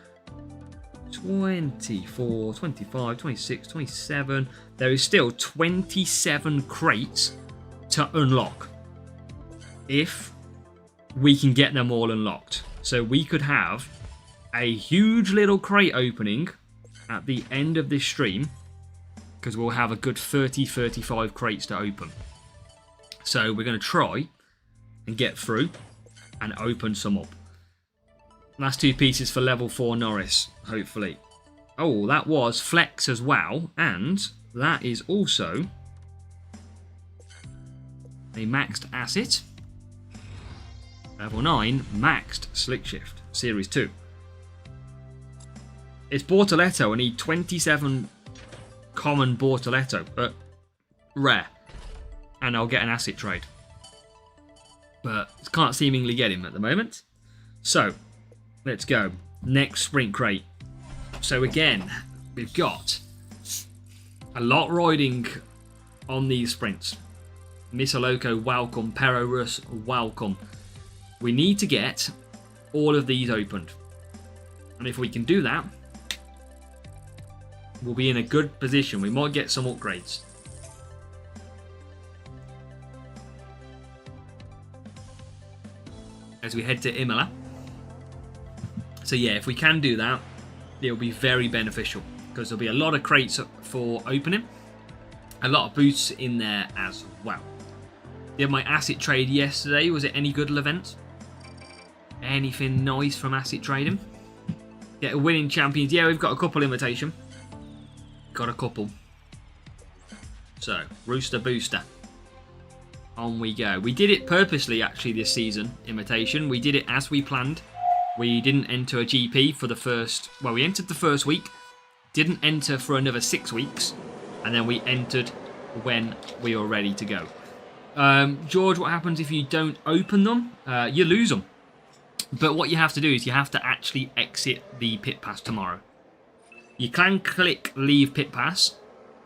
24, 25, 26, 27. There is still 27 crates to unlock if we can get them all unlocked. So we could have a huge little crate opening at the end of this stream, because we'll have a good 30-35 crates to open. So we're going to try and get through and open some up. Last 2 pieces for level 4 Norris, hopefully. Oh, that was Flex as well. And that is also a maxed asset. Level 9, maxed Slick Shift, Series 2. It's Bortoletto. I need 27 common Bortoletto. Rare. And I'll get an asset trade. But can't seemingly get him at the moment. So, let's go. Next sprint crate. So again, we've got a lot riding on these sprints. Misaloco, welcome. Perorus, welcome. We need to get all of these opened. And if we can do that, we'll be in a good position. We might get some upgrades. As we head to Imola. So yeah, if we can do that, it'll be very beneficial, because there'll be a lot of crates for opening, a lot of boosts in there as well. Did my asset trade yesterday. Was it any good, Levent? Anything nice from asset trading? Get a winning champions. Yeah, we've got a couple invitation. Got a couple. So, Rooster Booster. On we go. We did it purposely actually this season, invitation. We did it as we planned. We didn't enter a GP for the first... Well, we entered the first week. Didn't enter for another 6 weeks. And then we entered when we were ready to go. George, what happens if you don't open them? You lose them. But what you have to do is you have to actually exit the pit pass tomorrow. You can click leave pit pass.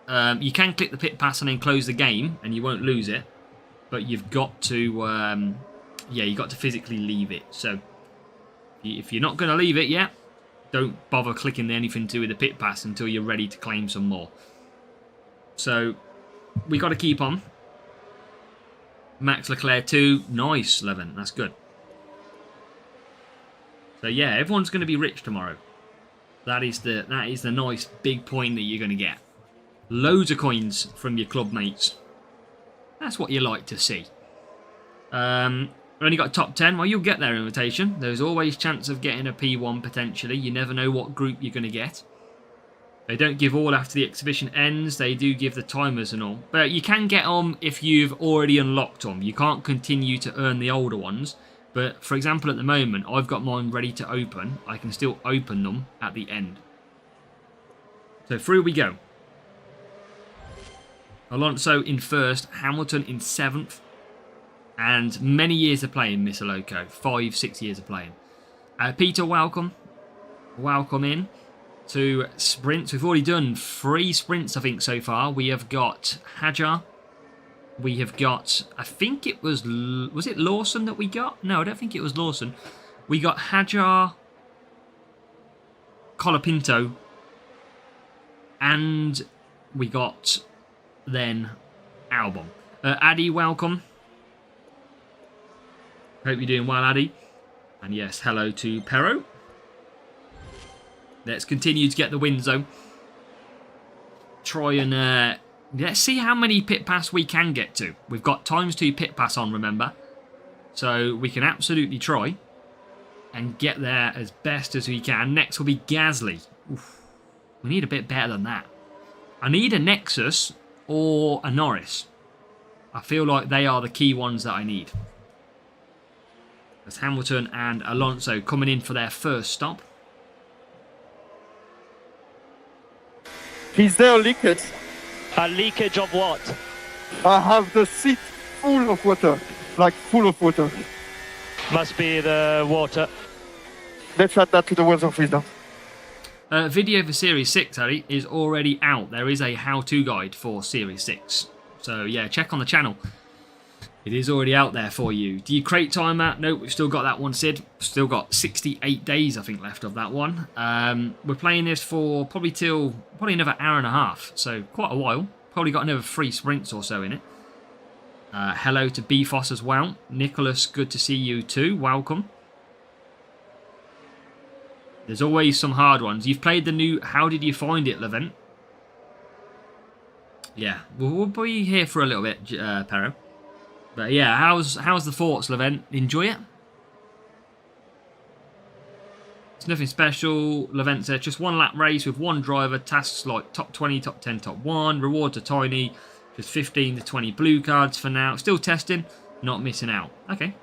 You can click the pit pass and then close the game, and you won't lose it. But you've got to, you've got to physically leave it. So if you're not going to leave it yet, don't bother clicking anything to do with the pit pass until you're ready to claim some more. So we got to keep on. Max Leclerc 2, nice, Levin, that's good. So yeah, everyone's going to be rich tomorrow. That is the nice big point that you're going to get. Loads of coins from your club mates. That's what you like to see. Only got top 10. Well, you'll get their invitation. There's always chance of getting a P1 potentially. You never know what group you're going to get. They don't give all after the exhibition ends. They do give the timers and all. But you can get them if you've already unlocked them. You can't continue to earn the older ones. But, for example, at the moment, I've got mine ready to open. I can still open them at the end. So, through we go. Alonso in first. Hamilton in 7th. And many years of playing, Miss Aloco. 5-6 years of playing. Peter, welcome. Welcome in to sprints. We've already done 3 sprints, I think, so far. We have got Hajar. We have got, I think it was it Lawson that we got? No, I don't think it was Lawson. We got Hajar, Colapinto, and we got then Albon. Addy, welcome. Hope you're doing well, Addy. And yes, hello to Pero. Let's continue to get the wins, though. Try and... let's see how many pit pass we can get to. We've got ×2 pit pass on, remember. So we can absolutely try and get there as best as we can. Next will be Gasly. Oof. We need a bit better than that. I need a Nexus or a Norris. I feel like they are the key ones that I need. There's Hamilton and Alonso coming in for their first stop. Is there leakage? A leakage of what? I have the seat full of water, like full of water. Must be the water. Let's add that to the words of wisdom. Video for Series 6, Harry, is already out. There is a how-to guide for Series 6. So, yeah, check on the channel. It is already out there for you. Do you crate timer? Nope, we've still got that one, Sid. Still got 68 days, I think, left of that one. We're playing this for probably another hour and a half. So, quite a while. Probably got another 3 sprints or so in it. Hello to BFOS as well. Nicholas, good to see you too. Welcome. There's always some hard ones. You've played the new... How did you find it, Levent? Yeah, we'll be here for a little bit, Pero. But yeah, how's the thoughts, Levent? Enjoy it? It's nothing special. Levent said, just one lap race with one driver. Tasks like top 20, top 10, top 1. Rewards are tiny. Just 15 to 20 blue cards for now. Still testing. Not missing out. Okay.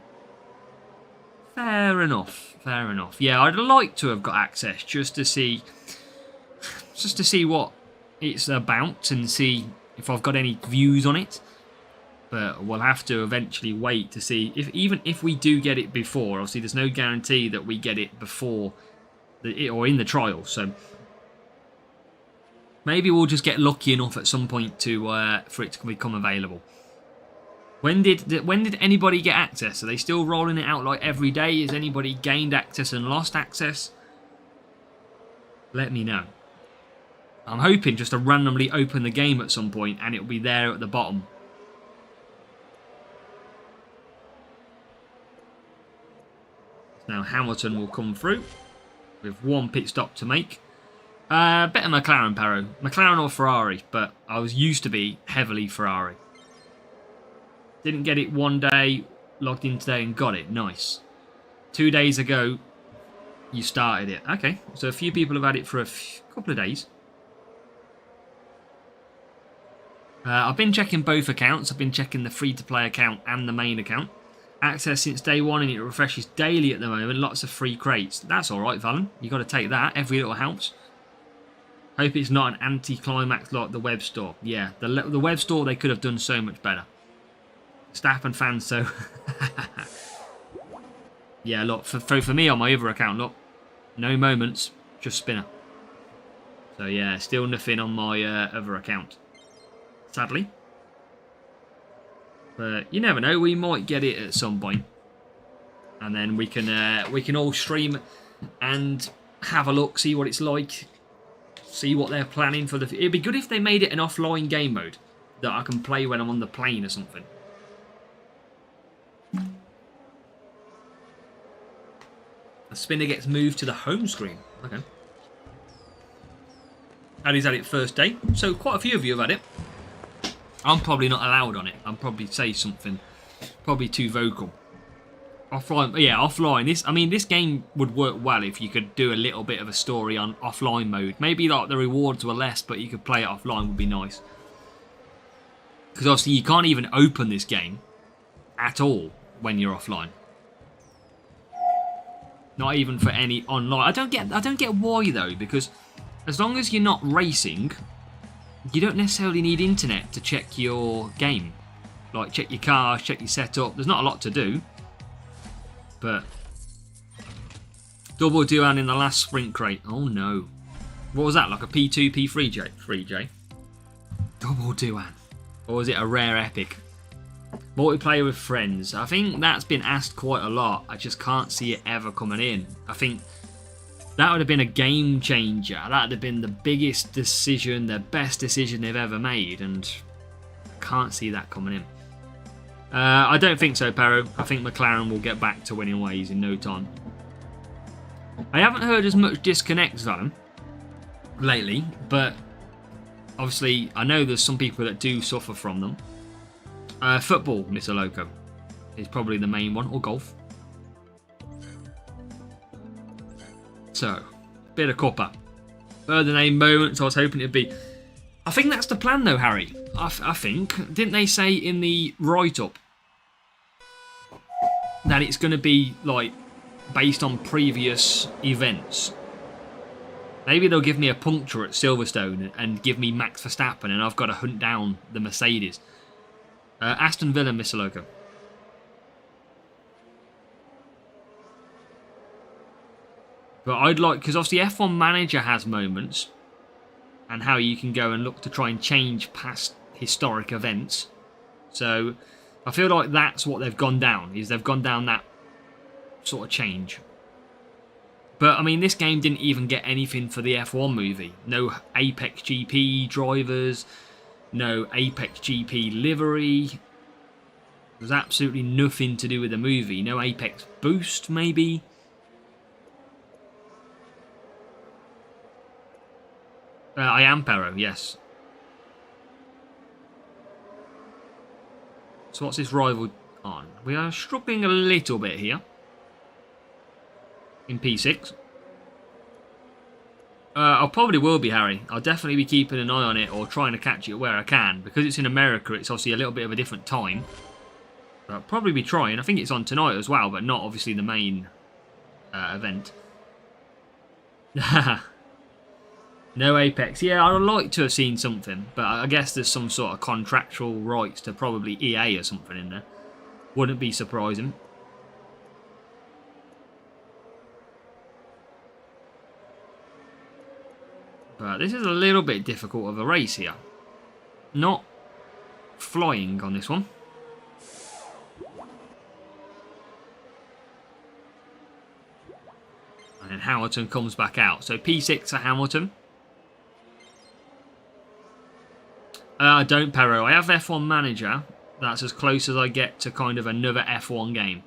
Fair enough. Fair enough. Yeah, I'd like to have got access just to see what it's about and see if I've got any views on it. But we'll have to eventually wait to see even if we do get it before. Obviously, there's no guarantee that we get it before or in the trial. So maybe we'll just get lucky enough at some point for it to become available. When did anybody get access? Are they still rolling it out like every day? Has anybody gained access and lost access? Let me know. I'm hoping just to randomly open the game at some point and it'll be there at the bottom. Now Hamilton will come through with one pit stop to make. Better McLaren, Pero. McLaren or Ferrari, but I was used to be heavily Ferrari. Didn't get it one day, logged in today and got it. Nice. 2 days ago, you started it. Okay, so a few people have had it for a couple of days. I've been checking both accounts. I've been checking the free-to-play account and the main account. Access since day one and it refreshes daily at the moment. Lots of free crates. That's alright, Valen. You got to take that. Every little helps. Hope it's not an anti-climax like the web store. Yeah, the web store, they could have done so much better. Staff and fans, so... yeah, look, for me on my other account, look. No moments, just spinner. So yeah, still nothing on my other account. Sadly. But you never know, we might get it at some point. And then we can all stream and have a look, see what it's like. See what they're planning for the... It'd be good if they made it an offline game mode that I can play when I'm on the plane or something. The spinner gets moved to the home screen. Okay. Addy's had it first day, so quite a few of you have had it. I'm probably not allowed on it. I'll probably say something probably too vocal. Offline, yeah, offline. This game would work well if you could do a little bit of a story on offline mode. Maybe like the rewards were less, but you could play it offline would be nice. Because obviously you can't even open this game at all when you're offline. Not even for any online. I don't get why though, because as long as you're not racing, you don't necessarily need internet to check your game. Like check your cars, check your setup. There's not a lot to do. But double Duan in the last sprint crate. Oh no. What was that? Like a P2, P3J? 3J? Double Duan. Or was it a rare epic? Multiplayer with friends. I think that's been asked quite a lot. I just can't see it ever coming in. I think that would have been a game changer. That would have been the biggest decision, the best decision they've ever made. And I can't see that coming in. I don't think so, Pero. I think McLaren will get back to winning ways in no time. I haven't heard as much disconnects on them lately, but obviously I know there's some people that do suffer from them. Football, Mr. Loco, is probably the main one, or golf. So, bit of cuppa. Further name moments, I was hoping it'd be... I think that's the plan though, Harry. I think. Didn't they say in the write-up that it's going to be, like, based on previous events? Maybe they'll give me a puncture at Silverstone and give me Max Verstappen and I've got to hunt down the Mercedes. Aston Villa, Mr. Loco. But I'd like, because obviously F1 Manager has moments and how you can go and look to try and change past historic events. So I feel like that's what they've gone down, is they've gone down that sort of change. But I mean, this game didn't even get anything for the F1 movie. No Apex GP drivers, no Apex GP livery. There's absolutely nothing to do with the movie. No Apex Boost, maybe. I am Pero, yes. So what's this rival on? We are struggling a little bit here. In P6. I probably will be, Harry. I'll definitely be keeping an eye on it or trying to catch it where I can. Because it's in America, it's obviously a little bit of a different time. But I'll probably be trying. I think it's on tonight as well, but not obviously the main event. No Apex. Yeah, I'd like to have seen something, but I guess there's some sort of contractual rights to probably EA or something in there. Wouldn't be surprising. But this is a little bit difficult of a race here. Not flying on this one. And then Hamilton comes back out. So P6 for Hamilton. I don't, Pero. I have F1 Manager. That's as close as I get to kind of another F1 game.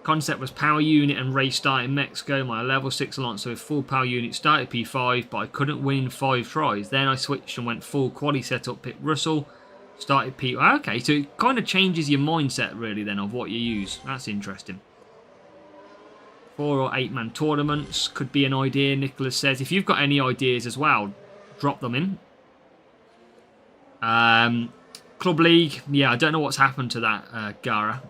Concept was power unit and race start in Mexico. My level 6 Alonso with full power unit started P5, but I couldn't win in 5 tries. Then I switched and went full quali setup, picked Russell, started P... Okay, so it kind of changes your mindset really then of what you use. That's interesting. 4 or 8 man tournaments could be an idea, Nicholas says. If you've got any ideas as well, drop them in. Club League, yeah, I don't know what's happened to that, Gara.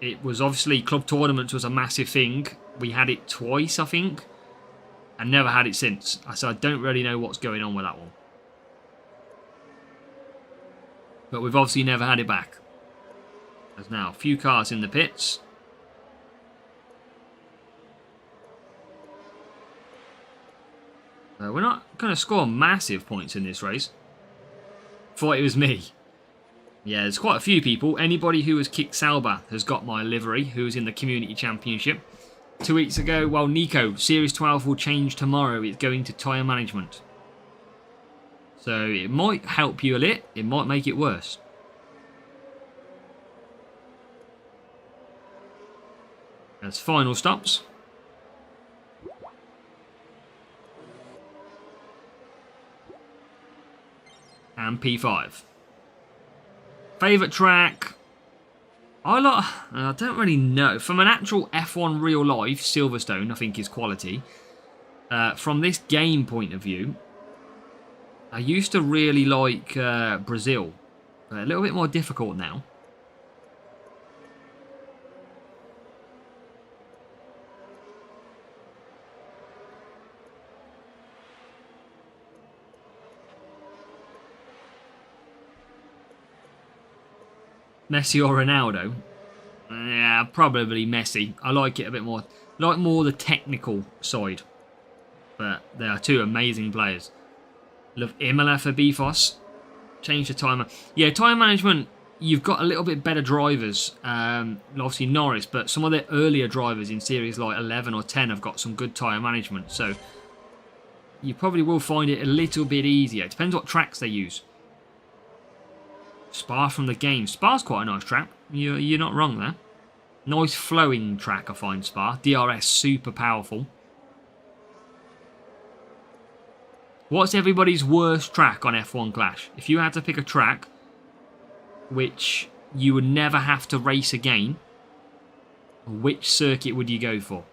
It was obviously, club tournaments was a massive thing. We had it twice, I think, and never had it since. So I don't really know what's going on with that one. But we've obviously never had it back. There's now a few cars in the pits. We're not going to score massive points in this race. Thought it was me. Yeah, there's quite a few people. Anybody who has kicked Sauber has got my livery, who's in the Community Championship. 2 weeks ago, well, Nico, Series 12 will change tomorrow. It's going to tyre management. So it might help you a little. It might make it worse. As final stops. And P5. Favourite track? I don't really know. From an actual F1 real life, Silverstone I think is quality. From this game point of view, I used to really like Brazil. A little bit more difficult now. Messi or Ronaldo? Yeah, probably Messi. I like it a bit more. I like more the technical side. But they are two amazing players. Love Imola for Bifos. Change the timer. Yeah, time management, you've got a little bit better drivers. Obviously Norris, but some of the earlier drivers in series like 11 or 10 have got some good tyre management. So you probably will find it a little bit easier. It depends what tracks they use. Spa from the game. Spa's quite a nice track. You're not wrong there. Nice flowing track, I find Spa. DRS super powerful. What's everybody's worst track on F1 Clash? If you had to pick a track which you would never have to race again, which circuit would you go for?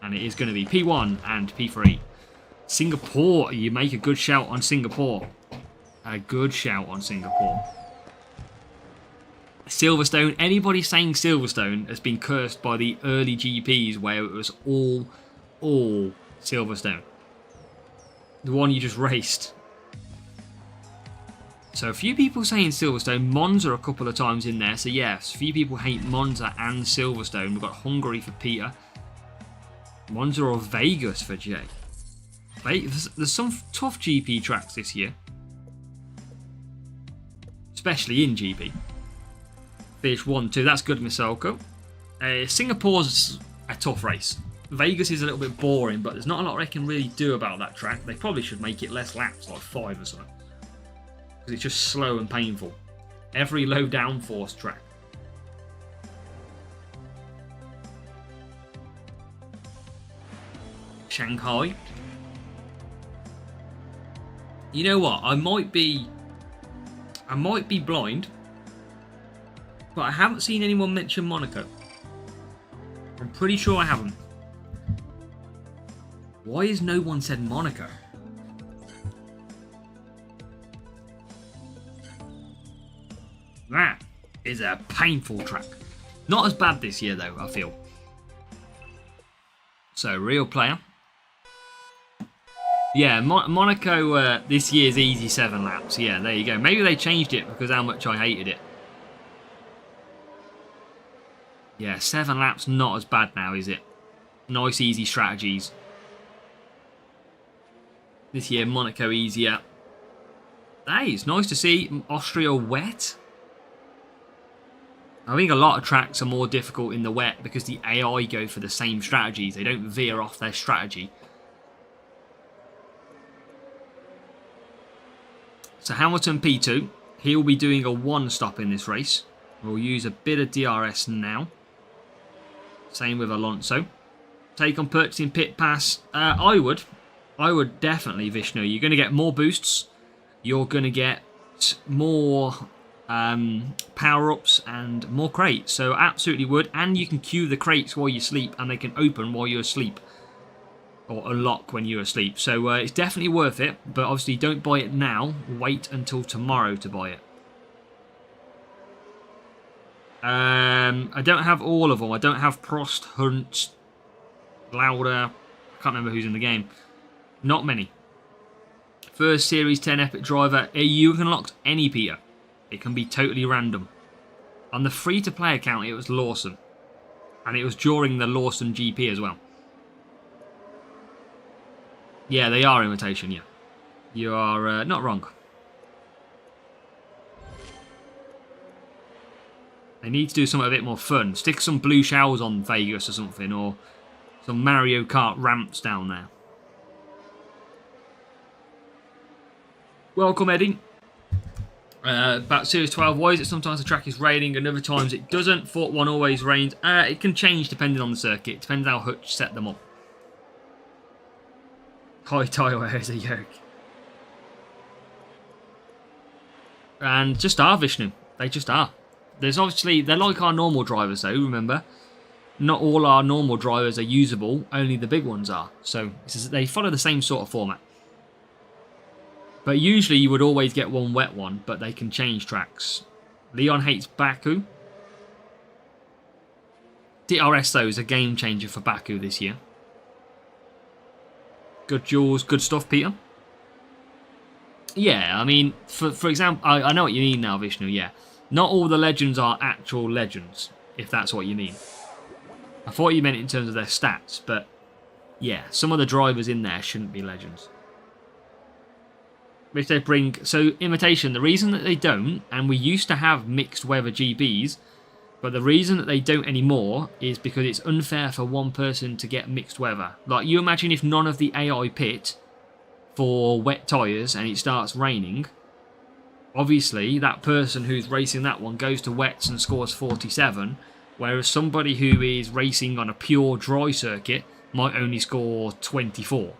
And it is going to be P1 and P3. Singapore, you make a good shout on Singapore. A good shout on Singapore. Silverstone, anybody saying Silverstone has been cursed by the early GPs where it was all Silverstone. The one you just raced. So a few people saying Silverstone, Monza a couple of times in there, so yes, a few people hate Monza and Silverstone. We've got Hungary for Peter. Monza or Vegas for Jay. There's some tough GP tracks this year. Especially in GP. Fish 1-2, that's good, Misalko. Singapore's a tough race. Vegas is a little bit boring, but there's not a lot they can really do about that track. They probably should make it less laps, like 5 or something. Because it's just slow and painful. Every low downforce track. Shanghai. You know what? I might be blind, but I haven't seen anyone mention Monaco. I'm pretty sure I haven't. Why has no one said Monaco? That is a painful track. Not as bad this year though, I feel. So, real player. Yeah, Monaco this year's easy 7 laps. Yeah, there you go. Maybe they changed it because how much I hated it. Yeah, 7 laps not as bad now, is it? Nice easy strategies. This year, Monaco easier. Hey, it's nice to see Austria wet. I think a lot of tracks are more difficult in the wet because the AI go for the same strategies. They don't veer off their strategy. So Hamilton P2. He'll be doing a 1-stop in this race. We'll use a bit of DRS now. Same with Alonso. Take on purchasing pit pass. I would definitely, Vishnu. You're going to get more boosts. You're going to get more power-ups and more crates. So absolutely would. And you can queue the crates while you sleep and they can open while you're asleep. Or unlock when you're asleep. So it's definitely worth it. But obviously don't buy it now. Wait until tomorrow to buy it. I don't have all of them. I don't have Prost, Hunt, Lauda. I can't remember who's in the game. Not many. First Series 10 Epic Driver. You can unlock any Peter. It can be totally random. On the free-to-play account, it was Lawson. And it was during the Lawson GP as well. Yeah, they are imitation, yeah. You are not wrong. They need to do something a bit more fun. Stick some blue showers on Vegas or something, or some Mario Kart ramps down there. Welcome, Eddie. About Series 12, why is it sometimes the track is raining and other times it doesn't? Fort 1 always rains. It can change depending on the circuit. It depends how Hutch set them up. High tire wears a yoke. And just are, Vishnu. They just are. There's obviously, they're like our normal drivers though, remember? Not all our normal drivers are usable, only the big ones are. So they follow the same sort of format. But usually you would always get one wet one, but they can change tracks. Leon hates Baku. DRS though is a game changer for Baku this year. Good Jules, good stuff, Peter. Yeah, I mean, for example, I know what you mean now, Vishnu, yeah. Not all the legends are actual legends, if that's what you mean. I thought you meant in terms of their stats, but yeah, some of the drivers in there shouldn't be legends. If they bring... So, imitation, the reason that they don't, and we used to have mixed weather GBs, but the reason that they don't anymore is because it's unfair for one person to get mixed weather. Like, you imagine if none of the AI pit for wet tyres and it starts raining, obviously that person who's racing that one goes to wets and scores 47, whereas somebody who is racing on a pure dry circuit might only score 24.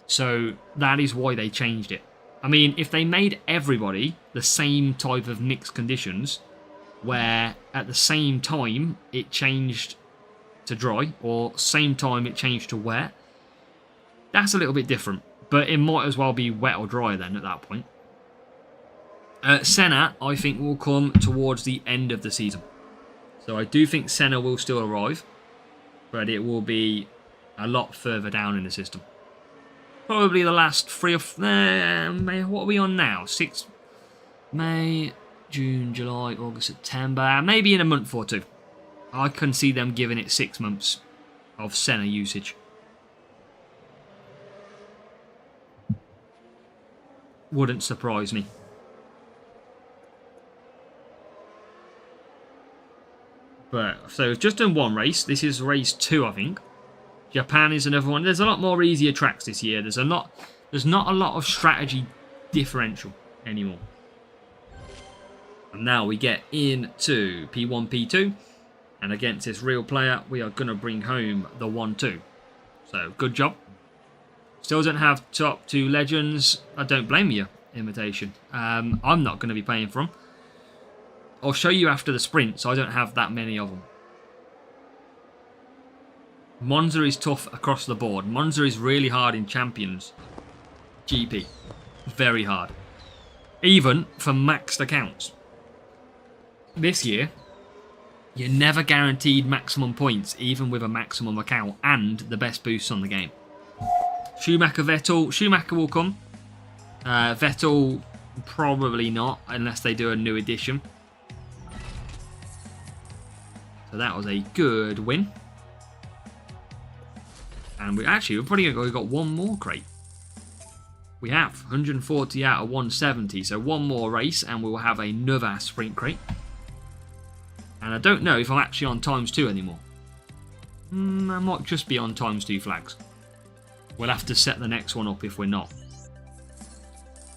So that is why they changed it. I mean, if they made everybody the same type of mixed conditions, where at the same time it changed to dry, or same time it changed to wet, that's a little bit different. But it might as well be wet or dry then at that point. Senna, I think, will come towards the end of the season. So I do think Senna will still arrive, but it will be a lot further down in the system. Probably the last 3 or... May, what are we on now? 6... May, June, July, August, September. Maybe in a month or two. I can see them giving it 6 months of Senna usage. Wouldn't surprise me. But, so we've just done one race. This is race 2, I think. Japan is another one. There's a lot more easier tracks this year. There's not a lot of strategy differential anymore. And now we get into P1, P2. And against this real player, we are going to bring home the 1-2. So, good job. Still don't have top 2 legends. I don't blame you, Invitation. I'm not going to be paying for them. I'll show you after the sprint, so I don't have that many of them. Monza is tough across the board. Monza is really hard in Champions GP. Very hard. Even for maxed accounts. This year, you're never guaranteed maximum points, even with a maximum account and the best boosts on the game. Schumacher, Vettel. Schumacher will come. Vettel, probably not, unless they do a new edition. So that was a good win. And we've probably got one more crate. We have 140 out of 170. So one more race and we will have another sprint crate. And I don't know if I'm actually on ×2 anymore. I might just be on ×2 flags. We'll have to set the next one up if we're not.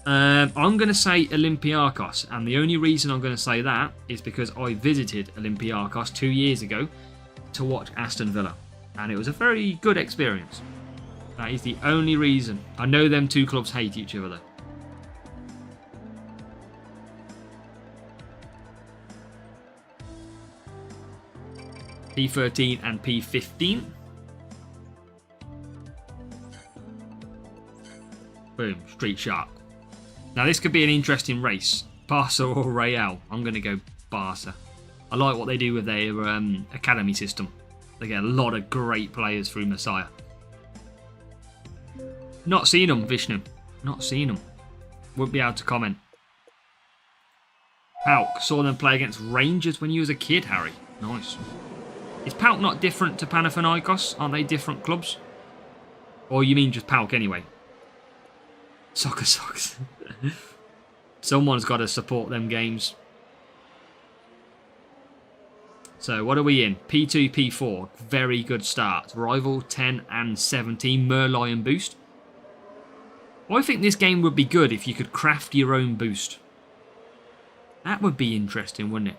I'm going to say Olympiacos. And the only reason I'm going to say that is because I visited Olympiacos 2 years ago to watch Aston Villa. And it was a very good experience. That is the only reason. I know them two clubs hate each other though. P13 and P15. Boom, Street Shark. Now this could be an interesting race. Barca or Real. I'm going to go Barca. I like what they do with their academy system. They get a lot of great players through Messiah. Not seen them, Vishnu. Not seen them. Wouldn't be able to comment. Pauk. Saw them play against Rangers when you was a kid, Harry. Nice. Is Pauk not different to Panathinaikos? Aren't they different clubs? Or you mean just Pauk anyway? Soccer socks. Someone's got to support them games. So, what are we in? P2, P4. Very good start. Rival 10 and 17. Merlion boost. Well, I think this game would be good if you could craft your own boost. That would be interesting, wouldn't it?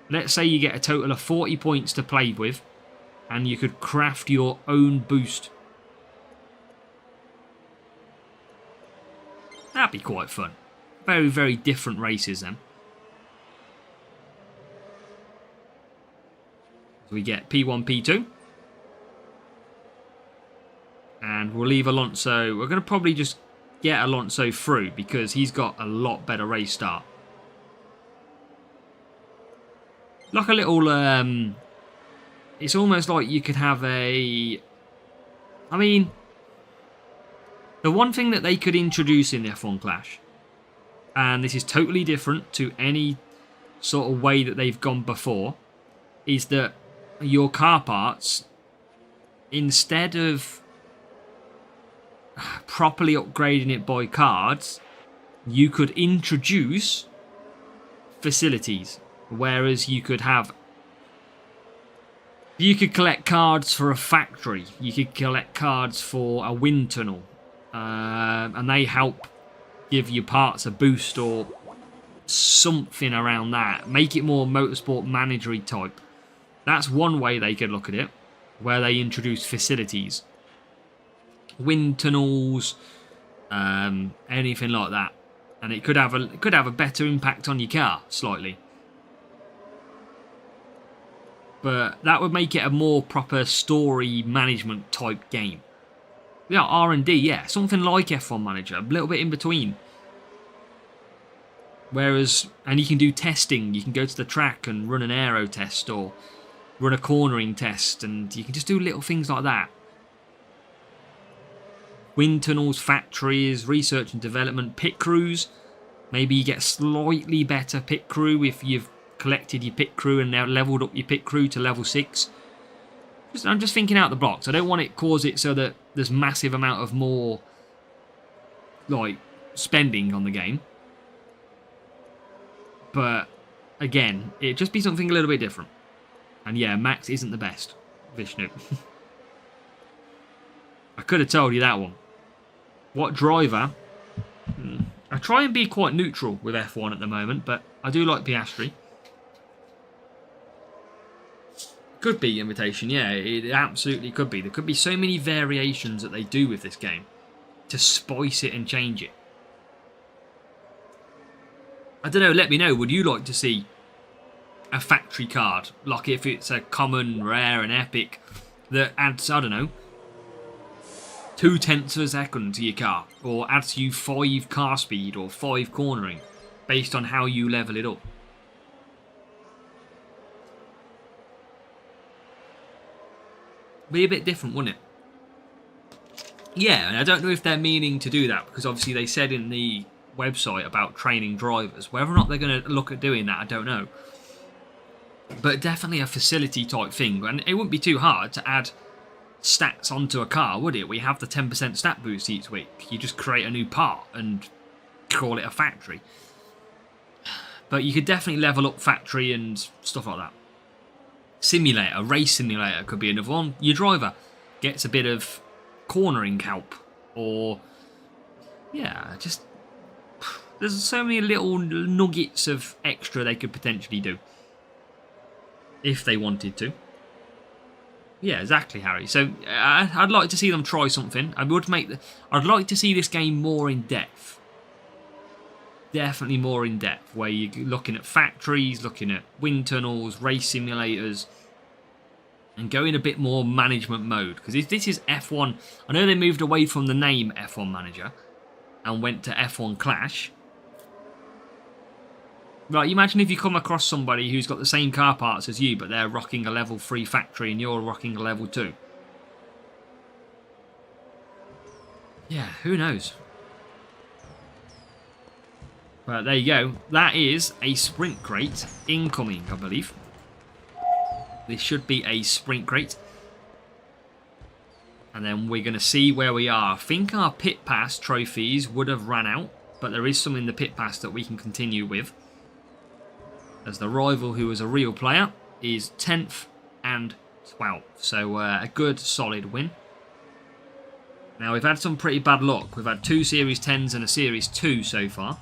Let's say you get a total of 40 points to play with. And you could craft your own boost. That'd be quite fun. Very, very different races then. So we get P1, P2. And we'll leave Alonso. We're going to probably just get Alonso through because he's got a lot better race start. Like a little... it's almost like you could have a... I mean... The one thing that they could introduce in the F1 Clash, and this is totally different to any sort of way that they've gone before, is that your car parts, instead of properly upgrading it by cards, you could introduce facilities. Whereas you could have... You could collect cards for a factory. You could collect cards for a wind tunnel. and they help give your parts a boost or something around that. Make it more motorsport managery type. That's one way they could look at it, where they introduce facilities, wind tunnels, anything like that, and it could have a better impact on your car slightly. But that would make it a more proper story management type game. Yeah, R&D, yeah, something like F1 Manager, a little bit in between. Whereas, and you can do testing, you can go to the track and run an aero test or run a cornering test, and you can just do little things like that. Wind tunnels, factories, research and development, pit crews. Maybe you get a slightly better pit crew if you've collected your pit crew and now leveled up your pit crew to level 6. I'm just thinking out the box. I don't want it cause it so that there's massive amount of more like spending on the game. But again, it'd just be something a little bit different. And yeah, Max isn't the best, Vishnu. I could have told you that one. What driver? I try and be quite neutral with F1 at the moment, but I do like Piastri. Could be Invitation, yeah, it absolutely could be. There could be so many variations that they do with this game to spice it and change it. I don't know, let me know, would you like to see a factory card? Like if it's a common, rare and epic that adds, I don't know, 0.2 of a second to your car, or adds you 5 car speed or 5 cornering based on how you level it up. Be a bit different, wouldn't it? Yeah, and I don't know if they're meaning to do that, because obviously they said in the website about training drivers. Whether or not they're going to look at doing that, I don't know. But definitely a facility type thing, and it wouldn't be too hard to add stats onto a car, would it? We have the 10% stat boost each week. You just create a new part and call it a factory. But you could definitely level up factory and stuff like that. Simulator, race simulator could be another one. Your driver gets a bit of cornering help, or yeah, just there's so many little nuggets of extra they could potentially do if they wanted to. Yeah, exactly, Harry. So I'd like to see them try something. I'd like to see this game more in depth. Definitely more in depth, where you're looking at factories, looking at wind tunnels, race simulators, and go in a bit more management mode. Because if this is F1, I know they moved away from the name F1 Manager and went to F1 Clash. Right, imagine if you come across somebody who's got the same car parts as you, but they're rocking a level 3 factory and you're rocking a level 2. Yeah, who knows? Well, there you go. That is a sprint crate incoming, I believe. This should be a sprint crate. And then we're going to see where we are. I think our pit pass trophies would have ran out, but there is some in the pit pass that we can continue with. As the rival, who is a real player, is 10th and 12th. So a good, solid win. Now, we've had some pretty bad luck. We've had 2 Series 10s and a Series 2 so far.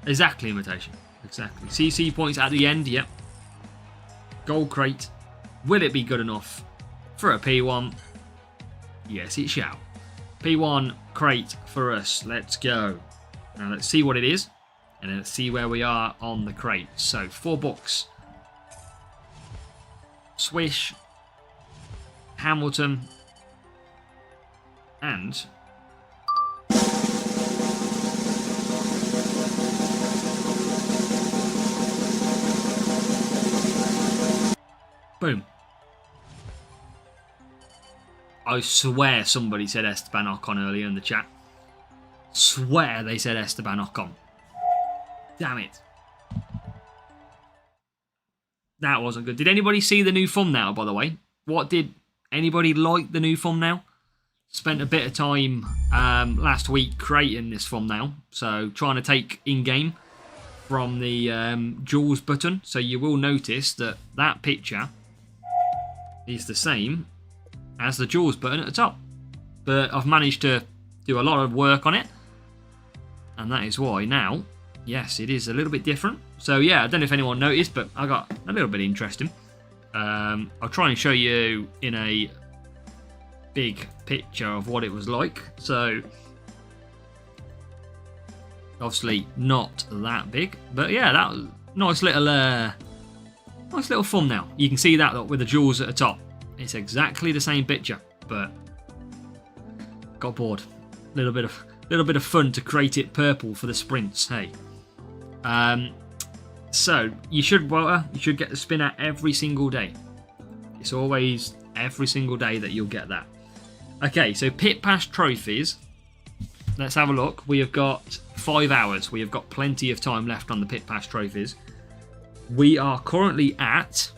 Exactly, Imitation. Exactly. CC points at the end, yep. Gold crate. Will it be good enough for a P1? Yes, it shall. P1 crate for us. Let's go. Now, let's see what it is. And then let's see where we are on the crate. So, 4 books. Swish. Hamilton. And boom. I swear somebody said Esteban Ocon earlier in the chat. Swear they said Esteban Ocon. Damn it. That wasn't good. Did anybody see the new thumbnail, by the way? What did anybody like the new thumbnail? Spent a bit of time last week creating this thumbnail. So trying to take in-game from the Jules button. So you will notice that that picture is the same as the Jules button at the top. But I've managed to do a lot of work on it. And that is why now, yes, it is a little bit different. So yeah, I don't know if anyone noticed, but I got a little bit interesting. I'll try and show you in a big picture of what it was like. So obviously not that big, but yeah, that was nice little thumbnail. You can see that with the jewels at the top. It's exactly the same picture, but got bored. Little bit of fun to create it purple for the sprints. Hey, so you should get the spin out every single day. It's always every single day that you'll get that. Okay, so pit pass trophies. Let's have a look. We have got 5 hours. We have got plenty of time left on the pit pass trophies. We are currently at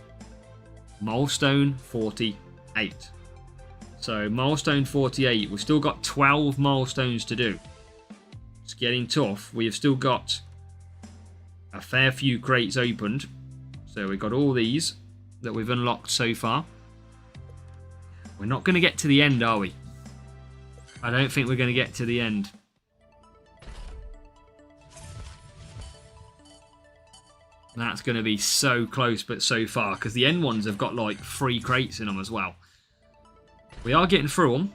milestone 48. So milestone 48, we've still got 12 milestones to do. It's getting tough. We have still got a fair few crates opened. So we've got all these that we've unlocked so far. We're not going to get to the end, are we? I don't think we're going to get to the end. That's going to be so close but so far, because the end ones have got like 3 crates in them as well. We are getting through them.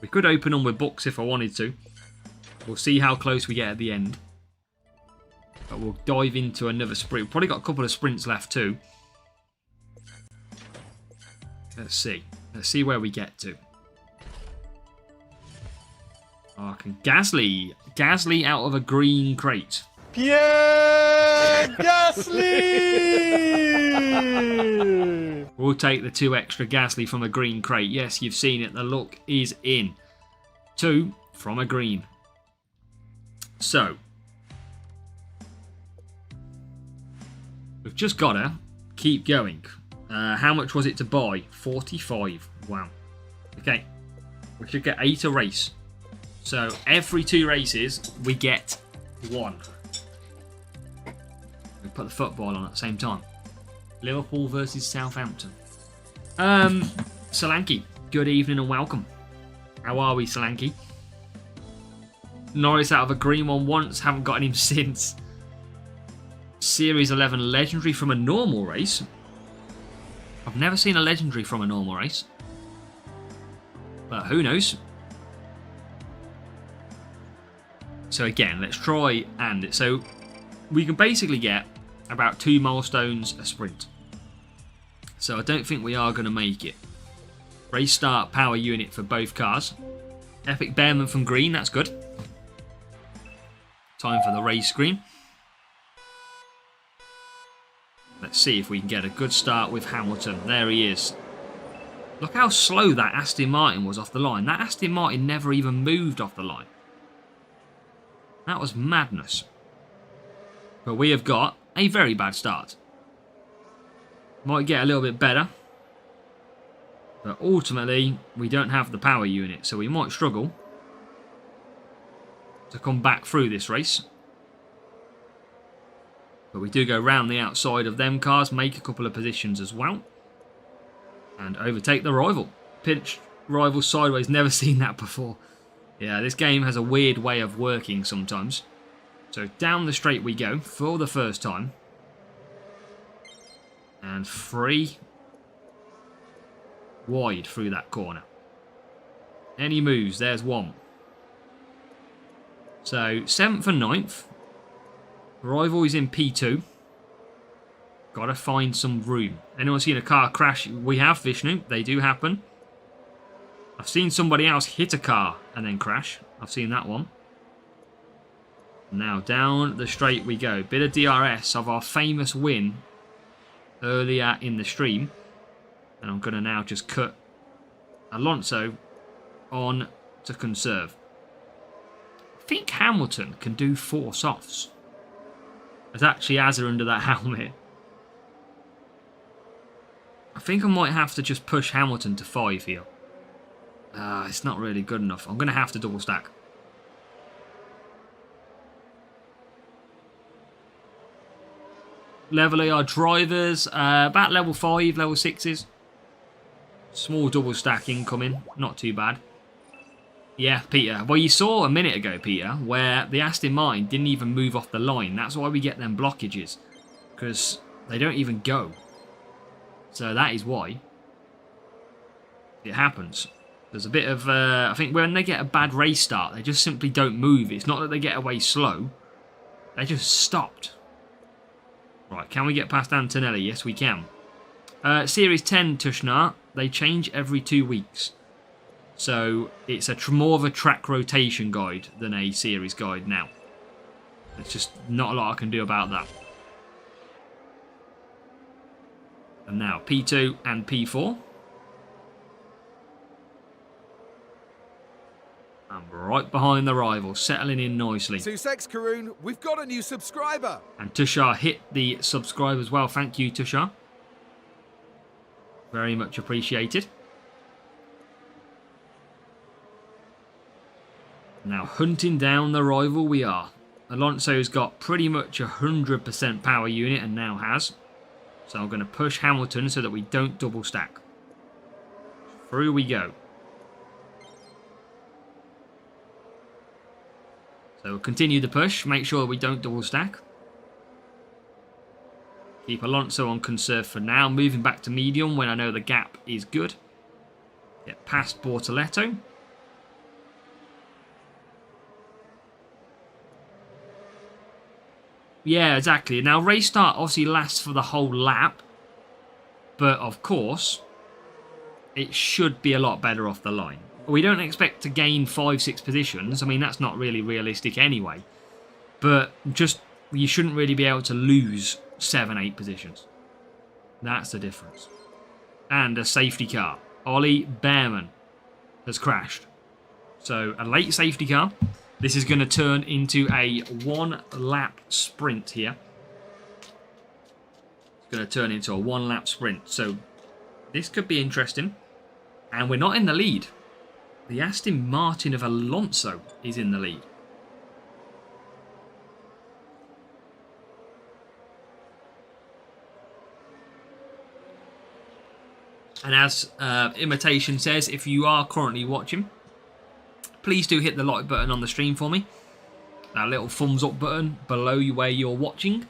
We could open them with books if I wanted to. We'll see how close we get at the end. But we'll dive into another sprint. We've probably got a couple of sprints left too. Let's see. Let's see where we get to. Oh, I can Gasly out of a green crate. Pierre Gasly! We'll take the 2 extra Gasly from a green crate. Yes, you've seen it. The look is in. 2 from a green. So, we've just got to keep going. How much was it to buy? 45. Wow. Okay. We should get 8 a race. So, every 2 races, we get 1. We put the football on at the same time. Liverpool versus Southampton. Solanke, good evening and welcome. How are we, Solanke? Norris out of a green one once, haven't gotten him since. Series 11 legendary from a normal race. I've never seen a legendary from a normal race. But who knows? So again, let's try and... So we can basically get about 2 milestones a sprint. So I don't think we are going to make it. Race start power unit for both cars. Epic Bearman from green, that's good. Time for the race screen. Let's see if we can get a good start with Hamilton. There he is. Look how slow that Aston Martin was off the line. That Aston Martin never even moved off the line. That was madness. But we have got a very bad start. Might get a little bit better. But ultimately, we don't have the power unit, so we might struggle to come back through this race. But we do go round the outside of them cars, make a couple of positions as well. And overtake the rival. Pinch rival sideways, never seen that before. Yeah, this game has a weird way of working sometimes. So down the straight we go for the first time. And 3 wide through that corner. Any moves? There's 1. So 7th and 9th. Rival is in P2. Got to find some room. Anyone seen a car crash? We have, Vishnu. They do happen. I've seen somebody else hit a car and then crash. I've seen that one. Now down the straight we go. Bit of DRS of our famous win earlier in the stream. And I'm going to now just cut Alonso on to conserve. I think Hamilton can do 4 softs. There's actually Azza under that helmet. I think I might have to just push Hamilton to 5 here. It's not really good enough. I'm going to have to double stack. Level AR drivers, about level 5, level 6s. Small double stack incoming, not too bad. Yeah, Peter. Well, you saw a minute ago, Peter, where the Aston Martin didn't even move off the line. That's why we get them blockages, because they don't even go. So that is why it happens. There's a bit of, I think when they get a bad race start, they just simply don't move. It's not that they get away slow. They just stopped. Right, can we get past Antonelli? Yes, we can. Series 10, Tushnar, they change every 2 weeks. So it's more of a track rotation guide than a series guide now. It's just not a lot I can do about that. And now P2 and P4. And right behind the rivals, settling in nicely. 2 secs, Karun. We've got a new subscriber. And Tushar hit the subscribe as well. Thank you, Tushar. Very much appreciated. Now hunting down the rival we are. Alonso's got pretty much 100% power unit and now has. So I'm going to push Hamilton so that we don't double stack. Through we go. So we'll continue the push, make sure we don't double stack. Keep Alonso on conserve for now, moving back to medium when I know the gap is good. Get past Bortoletto. Yeah, exactly. Now race start obviously lasts for the whole lap, but of course, it should be a lot better off the line. We don't expect to gain 5-6 positions. I mean, that's not really realistic anyway. But just, you shouldn't really be able to lose 7-8 positions. That's the difference. And a safety car. Ollie Behrman has crashed. So, a late safety car. This is going to turn into a 1-lap sprint here. It's going to turn into a 1-lap sprint. So, this could be interesting. And we're not in the lead. The Aston Martin of Alonso is in the lead. And as Imitation says, if you are currently watching, please do hit the like button on the stream for me. That little thumbs up button below you where you're watching.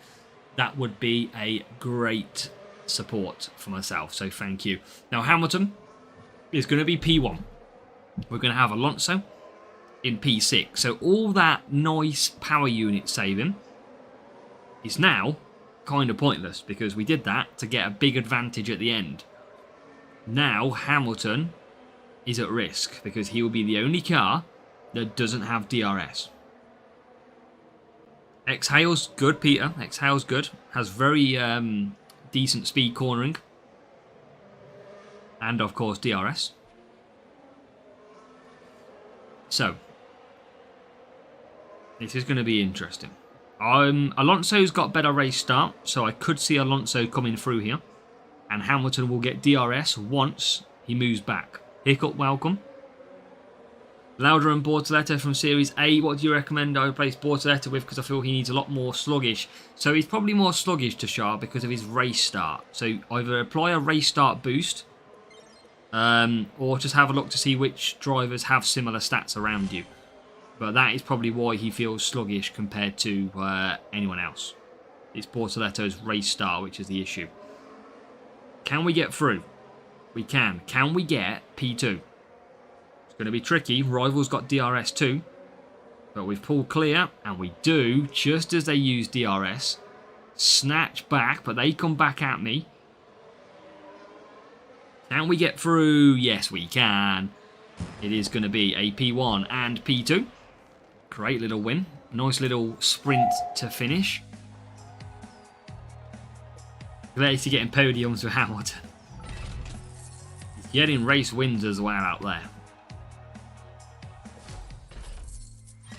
That would be a great support for myself, so thank you. Now Hamilton is going to be P1. We're going to have Alonso in P6. So all that nice power unit saving is now kind of pointless because we did that to get a big advantage at the end. Now Hamilton is at risk because he will be the only car that doesn't have DRS. Exhale's good, Peter. Exhale's good. Has very decent speed cornering. And of course DRS. So, this is going to be interesting. Alonso's got better race start, so I could see Alonso coming through here. And Hamilton will get DRS once he moves back. Hiccup, welcome. Lauda and Bortoletto from Series A. What do you recommend I replace Bortoletto with? Because I feel he needs a lot more sluggish. So he's probably more sluggish to Shah because of his race start. So either apply a race start boost, or just have a look to see which drivers have similar stats around you. But that is probably why he feels sluggish compared to anyone else. It's Bortoletto's race start which is the issue. Can we get through? We can. Can we get P2? It's going to be tricky. Rivals got DRS too. But we've pulled clear, and we do, just as they use DRS. Snatch back, but they come back at me. Can we get through? Yes, we can. It is going to be a P1 and P2. Great little win. Nice little sprint to finish. Glad to getting podiums with Hamilton. He's getting race wins as well out there.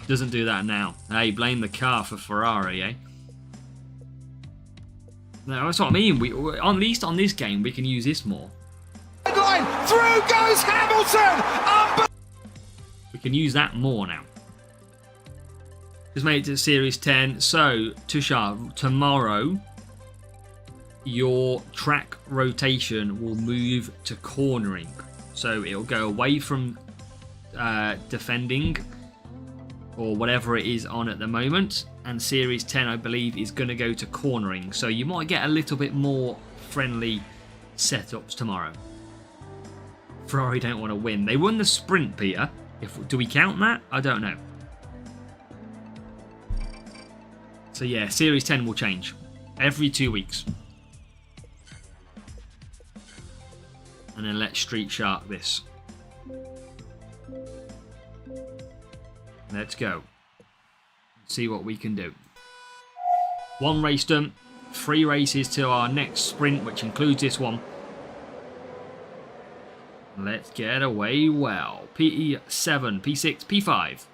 Doesn't do that now. Hey, blame the car for Ferrari, eh? No, that's what I mean. At least on this game, we can use this more. Through goes Hamilton! We can use that more now. Just made it to Series 10. So, Tushar, tomorrow, your track rotation will move to cornering. So, it'll go away from defending or whatever it is on at the moment. And Series 10, I believe, is going to go to cornering. So you might get a little bit more friendly setups tomorrow. Ferrari don't want to win. They won the sprint, Peter. Do we count that? I don't know. So yeah, Series 10 will change every 2 weeks. And then let's Street Shark this. Let's go. See what we can do. 1 race done. 3 races to our next sprint, which includes this one. Let's get away well. P7, P6, P5.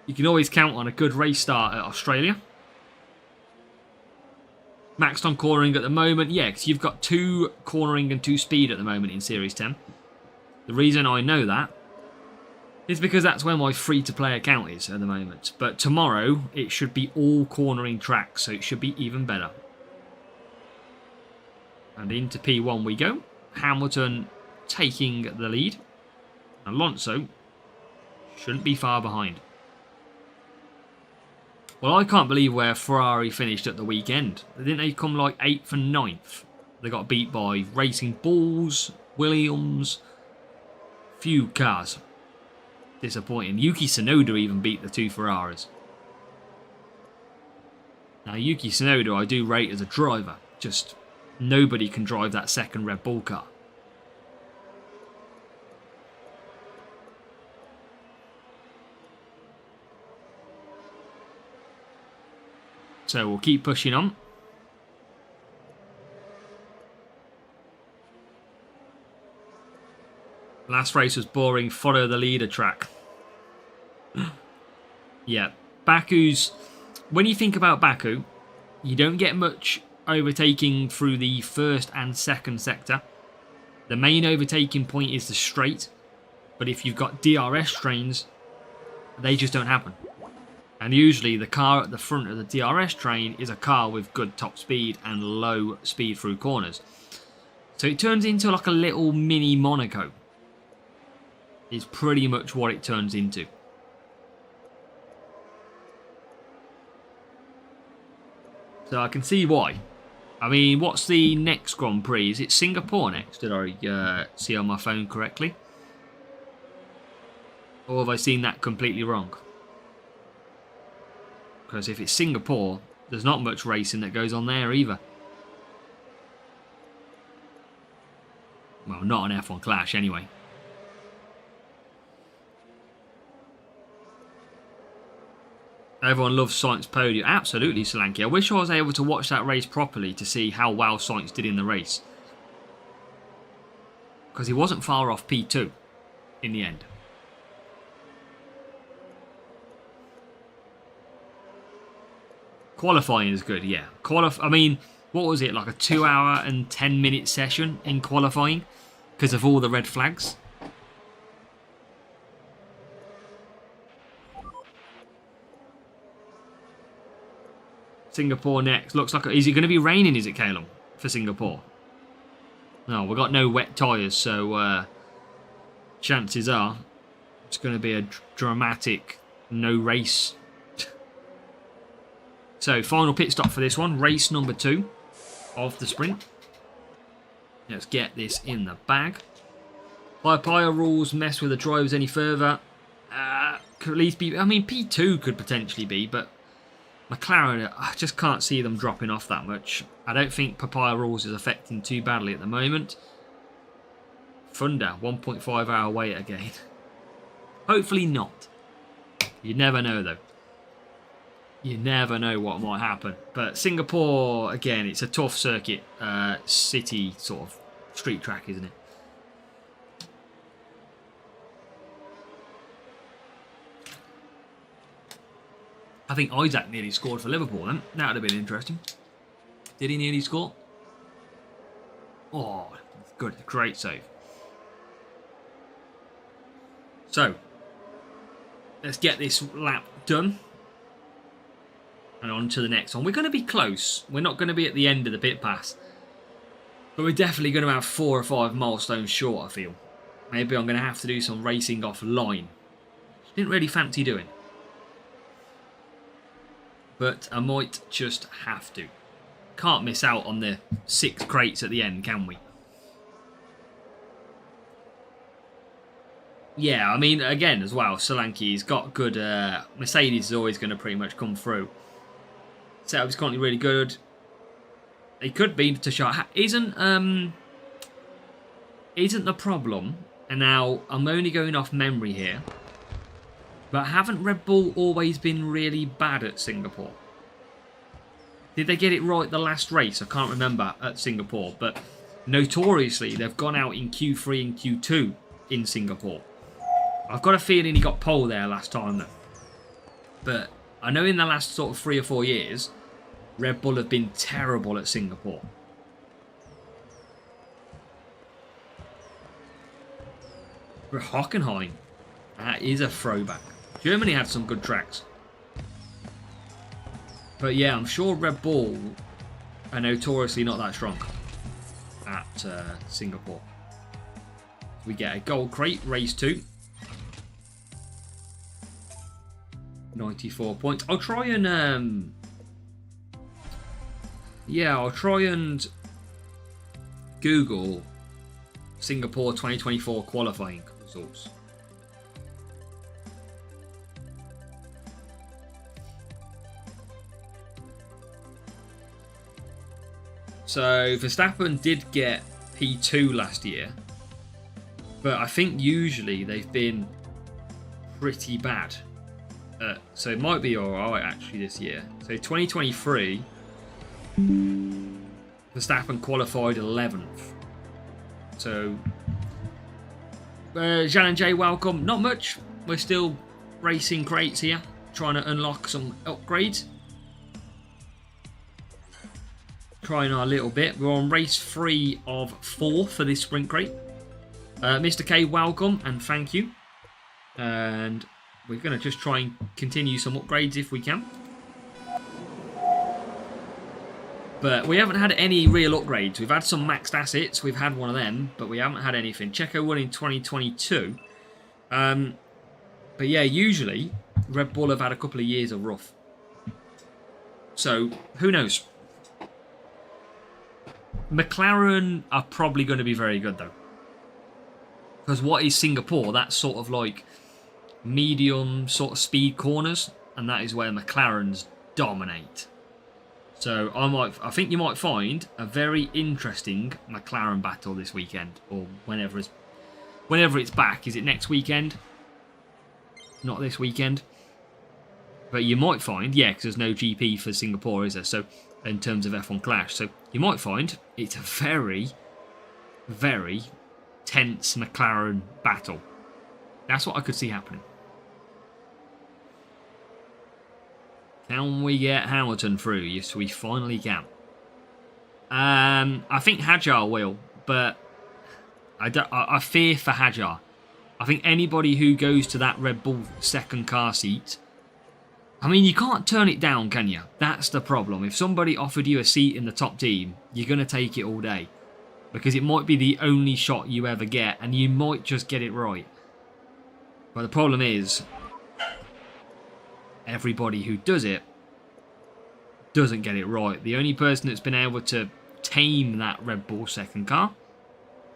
You can always count on a good race start at Australia. Maxed on cornering at the moment. Yeah, because you've got 2 cornering and 2 speed at the moment in Series 10. The reason I know that is because that's where my free-to-play account is at the moment. But tomorrow, it should be all cornering tracks, so it should be even better. And into P1 we go. Hamilton taking the lead. Alonso shouldn't be far behind. Well, I can't believe where Ferrari finished at the weekend. Didn't they come like 8th and 9th? They got beat by Racing Bulls, Williams, few cars. Disappointing. Yuki Tsunoda even beat the 2 Ferraris. Now, Yuki Tsunoda I do rate as a driver. Just nobody can drive that second Red Bull car. So we'll keep pushing on. Last race was boring. Follow the leader track. Yeah. Baku's... When you think about Baku, you don't get much overtaking through the first and second sector. The main overtaking point is the straight. But if you've got DRS trains, they just don't happen. And usually the car at the front of the DRS train is a car with good top speed and low speed through corners. So it turns into like a little mini Monaco. Is pretty much what it turns into. So I can see why. I mean, what's the next Grand Prix? Is it Singapore next? Did I see on my phone correctly? Or have I seen that completely wrong? Because if it's Singapore, there's not much racing that goes on there either. Well, not an F1 Clash anyway. Everyone loves Sainz podium. Absolutely, Solanke. I wish I was able to watch that race properly to see how well Sainz did in the race. Because he wasn't far off P2 in the end. Qualifying is good, yeah. I mean, what was it? Like a 2 hour and 10 minute session in qualifying because of all the red flags. Singapore next. Looks like... Is it going to be raining, is it, Calum, for Singapore? No, we've got no wet tyres, so chances are it's going to be a dramatic no race. So, final pit stop for this one. Race number 2 of the sprint. Let's get this in the bag. High rules mess with the drivers any further. Could at least be... I mean, P2 could potentially be, but McLaren, I just can't see them dropping off that much. I don't think Papaya rules is affecting too badly at the moment. Thunder, 1.5 hour wait again. Hopefully not. You never know, though. You never know what might happen. But Singapore, again, it's a tough circuit. City sort of street track, isn't it? I think Isaac nearly scored for Liverpool then. That would have been interesting. Did he nearly score? Oh, good. Great save. So, let's get this lap done. And on to the next one. We're going to be close. We're not going to be at the end of the pit pass. But we're definitely going to have 4 or 5 milestones short, I feel. maybe I'm going to have to do some racing offline. Didn't really fancy doing. But I might just have to. Can't miss out on the 6 crates at the end, can we? Yeah, I mean, again, as well, Solanke's got good... Mercedes is always going to pretty much come through. Setup's currently really good. It could be to shot. Isn't the problem, and now I'm only going off memory here, but haven't Red Bull always been really bad at Singapore? Did they get it right the last race? I can't remember at Singapore, but notoriously they've gone out in Q3 and Q2 in Singapore. I've got a feeling he got pole there last time though. But I know in the last sort of 3 or 4 years, Red Bull have been terrible at Singapore. But Hockenheim, that is a throwback. Germany had some good tracks. But yeah, I'm sure Red Bull are notoriously not that strong at Singapore. We get a gold crate, race 2. 94 points. I'll try and... yeah, I'll try and Google Singapore 2024 qualifying results. So Verstappen did get P2 last year, but I think usually they've been pretty bad. So it might be alright actually this year. So 2023, Verstappen qualified 11th. So Jean and Jay, welcome. Not much. We're still racing crates here, trying to unlock some upgrades. Trying our little bit. We're on race 3 of 4 for this sprint crate. Mr. K, welcome and thank you. And we're going to just try and continue some upgrades if we can. But we haven't had any real upgrades. We've had some maxed assets. We've had one of them, but we haven't had anything. Checo won in 2022. But yeah, usually Red Bull have had a couple of years of rough. So, who knows? McLaren are probably going to be very good, though. Because what is Singapore? That's sort of like medium sort of speed corners, and that is where McLarens dominate. So I think you might find a very interesting McLaren battle this weekend, or whenever it's back. Is it next weekend? Not this weekend. But you might find, yeah, because there's no GP for Singapore, is there? So in terms of F1 Clash, so you might find it's a very, very tense McLaren battle. That's what I could see happening. Can we get Hamilton through? Yes, we finally can. I think Hadjar will, but I fear for Hadjar. I think anybody who goes to that Red Bull second car seat, I mean, you can't turn it down, can you? That's the problem. If somebody offered you a seat in the top team, you're going to take it all day. Because it might be the only shot you ever get, and you might just get it right. But the problem is, everybody who does it doesn't get it right. The only person that's been able to tame that Red Bull second car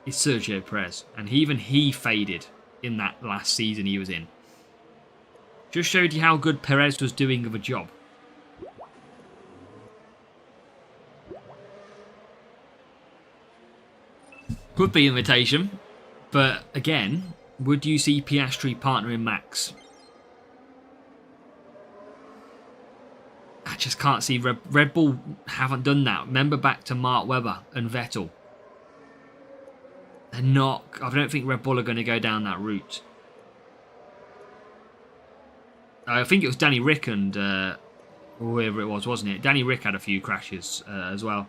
is Sergio Perez. And even he faded in that last season he was in. Just showed you how good Perez was doing of a job. Could be invitation. But again, would you see Piastri partnering Max? I just can't see. Red Bull haven't done that. Remember back to Mark Webber and Vettel. They're not. I don't think Red Bull are going to go down that route. I think it was Danny Rick and whoever it was, wasn't it? Danny Rick had a few crashes as well.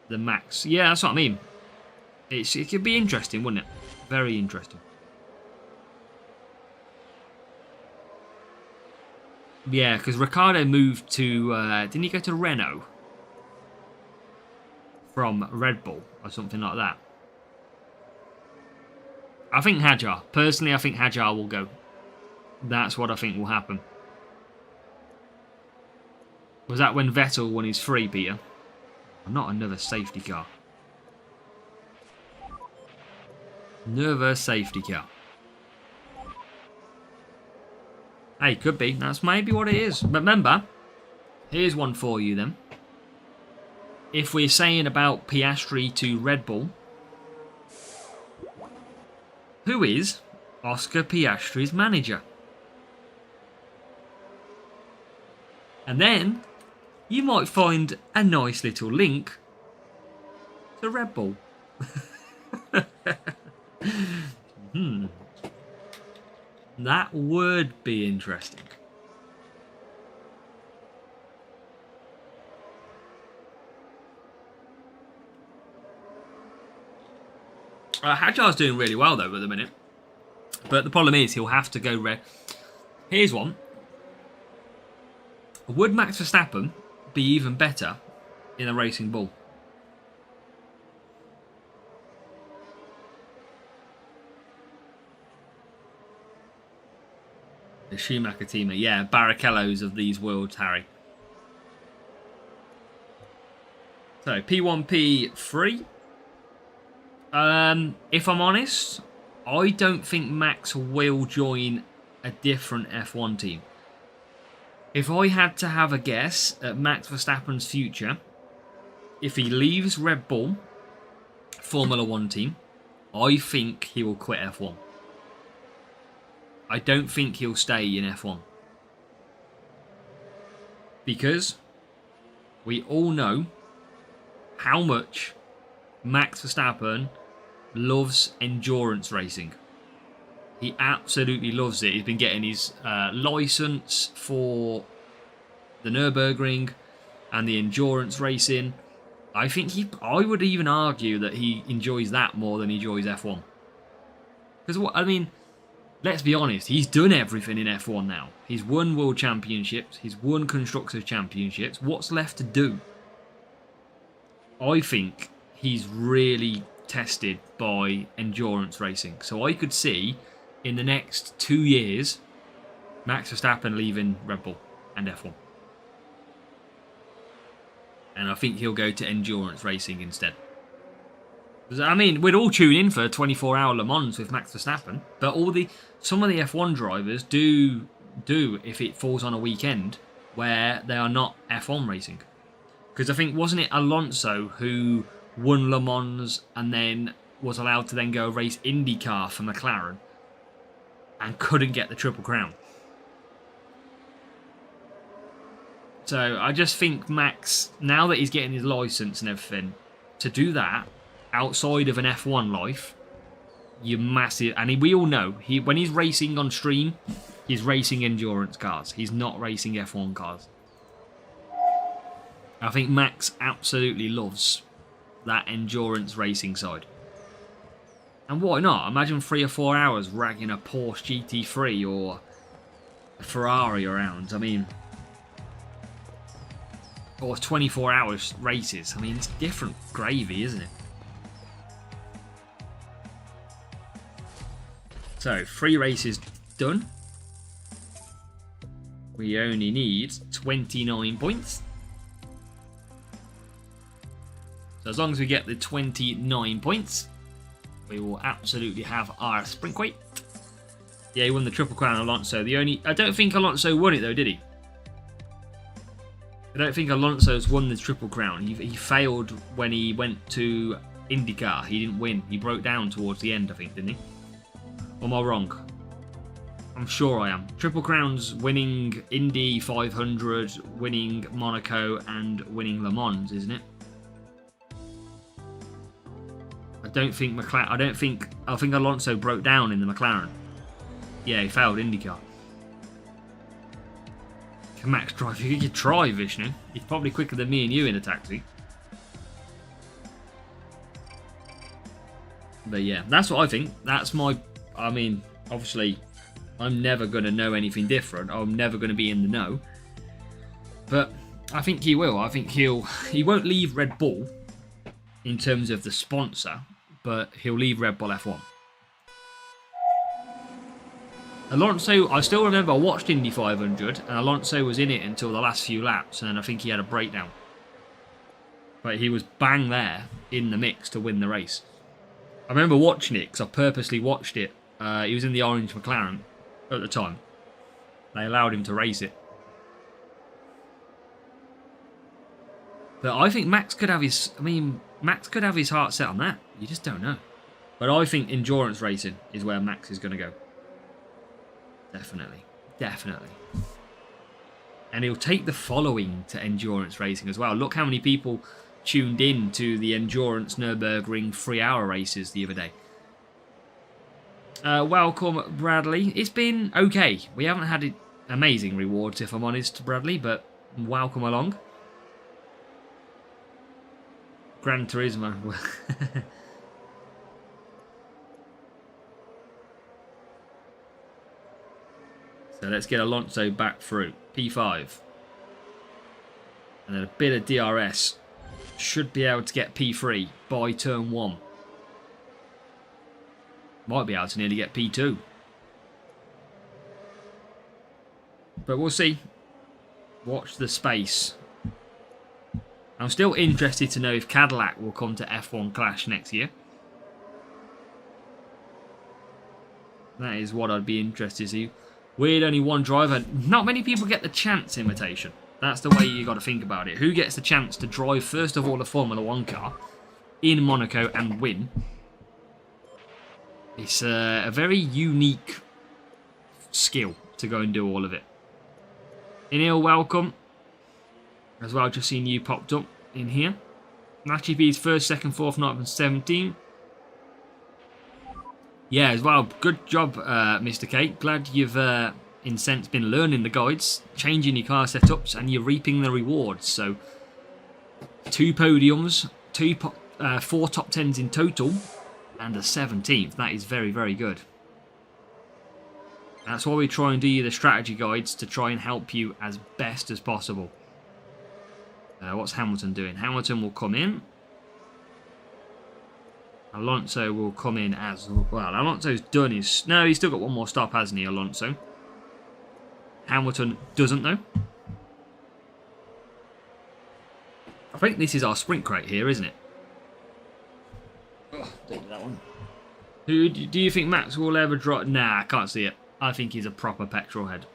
The Max. Yeah, that's what I mean. It could be interesting, wouldn't it? Very interesting. Yeah, because Ricciardo moved to... didn't he go to Renault? From Red Bull or something like that. I think Hajar. Personally, I think Hajar will go. That's what I think will happen. Was that when Vettel won his 3, Peter? Not another safety car. Another safety car. Hey, could be. That's maybe what it is. But remember, here's one for you then. If we're saying about Piastri to Red Bull, who is Oscar Piastri's manager? And then you might find a nice little link to Red Bull. That would be interesting. Hajar's doing really well though at the minute. But the problem is he'll have to go red. Here's one. Would Max Verstappen be even better in a racing bull? The Schumacher teammate. Yeah, Barrichello's of these worlds, Harry. So, P1, P3. If I'm honest, I don't think Max will join a different F1 team. If I had to have a guess at Max Verstappen's future, if he leaves Red Bull Formula 1 team, I think he will quit F1. I don't think he'll stay in F1. Because we all know how much Max Verstappen loves endurance racing. He absolutely loves it. He's been getting his license for the Nürburgring and the endurance racing. I think I would even argue that he enjoys that more than he enjoys F1. Because I mean, let's be honest, he's done everything in F1 now. He's won World Championships, he's won Constructors' Championships. What's left to do? I think he's really tested by endurance racing. So I could see in the next 2 years Max Verstappen leaving Red Bull and F1. And I think he'll go to endurance racing instead. I mean, we'd all tune in for 24-hour Le Mans with Max Verstappen, but some of the F1 drivers do if it falls on a weekend where they are not F1 racing. Because I think, wasn't it Alonso who won Le Mans and then was allowed to then go race IndyCar for McLaren and couldn't get the Triple Crown? So I just think Max, now that he's getting his license and everything, to do that outside of an F1 life, you're massive. And we all know, when he's racing on stream, he's racing endurance cars. He's not racing F1 cars. I think Max absolutely loves that endurance racing side. And why not? Imagine 3 or 4 hours ragging a Porsche GT3 or a Ferrari around. I mean, or 24 hours races. I mean, it's different gravy, isn't it? So, 3 races done. We only need 29 points. So as long as we get the 29 points, we will absolutely have our sprint weight. Yeah, he won the Triple Crown, Alonso. I don't think Alonso won it though, did he? I don't think Alonso's won the Triple Crown. He failed when he went to IndyCar. He didn't win. He broke down towards the end, I think, didn't he? Or am I wrong? I'm sure I am. Triple Crowns, winning Indy 500, winning Monaco, and winning Le Mans, isn't it? I think Alonso broke down in the McLaren. Yeah, he failed IndyCar. Can Max drive? You could try, Vishnu. He's probably quicker than me and you in a taxi. But yeah, that's what I think. That's my... I mean, obviously, I'm never going to know anything different. I'm never going to be in the know. But I think he will. I think he won't leave Red Bull in terms of the sponsor, but he'll leave Red Bull F1. Alonso, I still remember I watched Indy 500 and Alonso was in it until the last few laps, and then I think he had a breakdown. But he was bang there in the mix to win the race. I remember watching it because I purposely watched it. He was in the orange McLaren at the time. They allowed him to race it. But I think Max could have his... Max could have his heart set on that. You just don't know. But I think endurance racing is where Max is going to go. Definitely. Definitely. And he'll take the following to endurance racing as well. Look how many people tuned in to the Endurance Nürburgring 3-hour races the other day. Welcome, Bradley. It's been okay. We haven't had amazing rewards, if I'm honest, Bradley, but welcome along. Gran Turismo. So let's get Alonso back through. P5. And then a bit of DRS. Should be able to get P3 by turn 1. Might be able to nearly get P2. But we'll see. Watch the space. I'm still interested to know if Cadillac will come to F1 Clash next year. That is what I'd be interested to see. Weird, only one driver. Not many people get the chance, Imitation. That's the way you got to think about it. Who gets the chance to drive, first of all, a Formula 1 car in Monaco and win? It's a very unique skill to go and do all of it. Inil, welcome. As well, just seen you popped up in here. Matchy B's first, second, fourth, ninth and 17. Yeah, as well. Good job, Mr. K. Glad you've, in sense, been learning the guides, changing your car setups, and you're reaping the rewards. So, 2 podiums, 4 top 10s in total, and a 17th. That is very, very good. That's why we try and do you the strategy guides, to try and help you as best as possible. What's Hamilton doing? Hamilton will come in. Alonso will come in as well. Alonso's done his... No, he's still got one more stop, hasn't he, Alonso? Hamilton doesn't, though. I think this is our sprint crate here, isn't it? Oh, don't do that one. Who do you think Max will ever drop? Nah, I can't see it. I think he's a proper petrol head.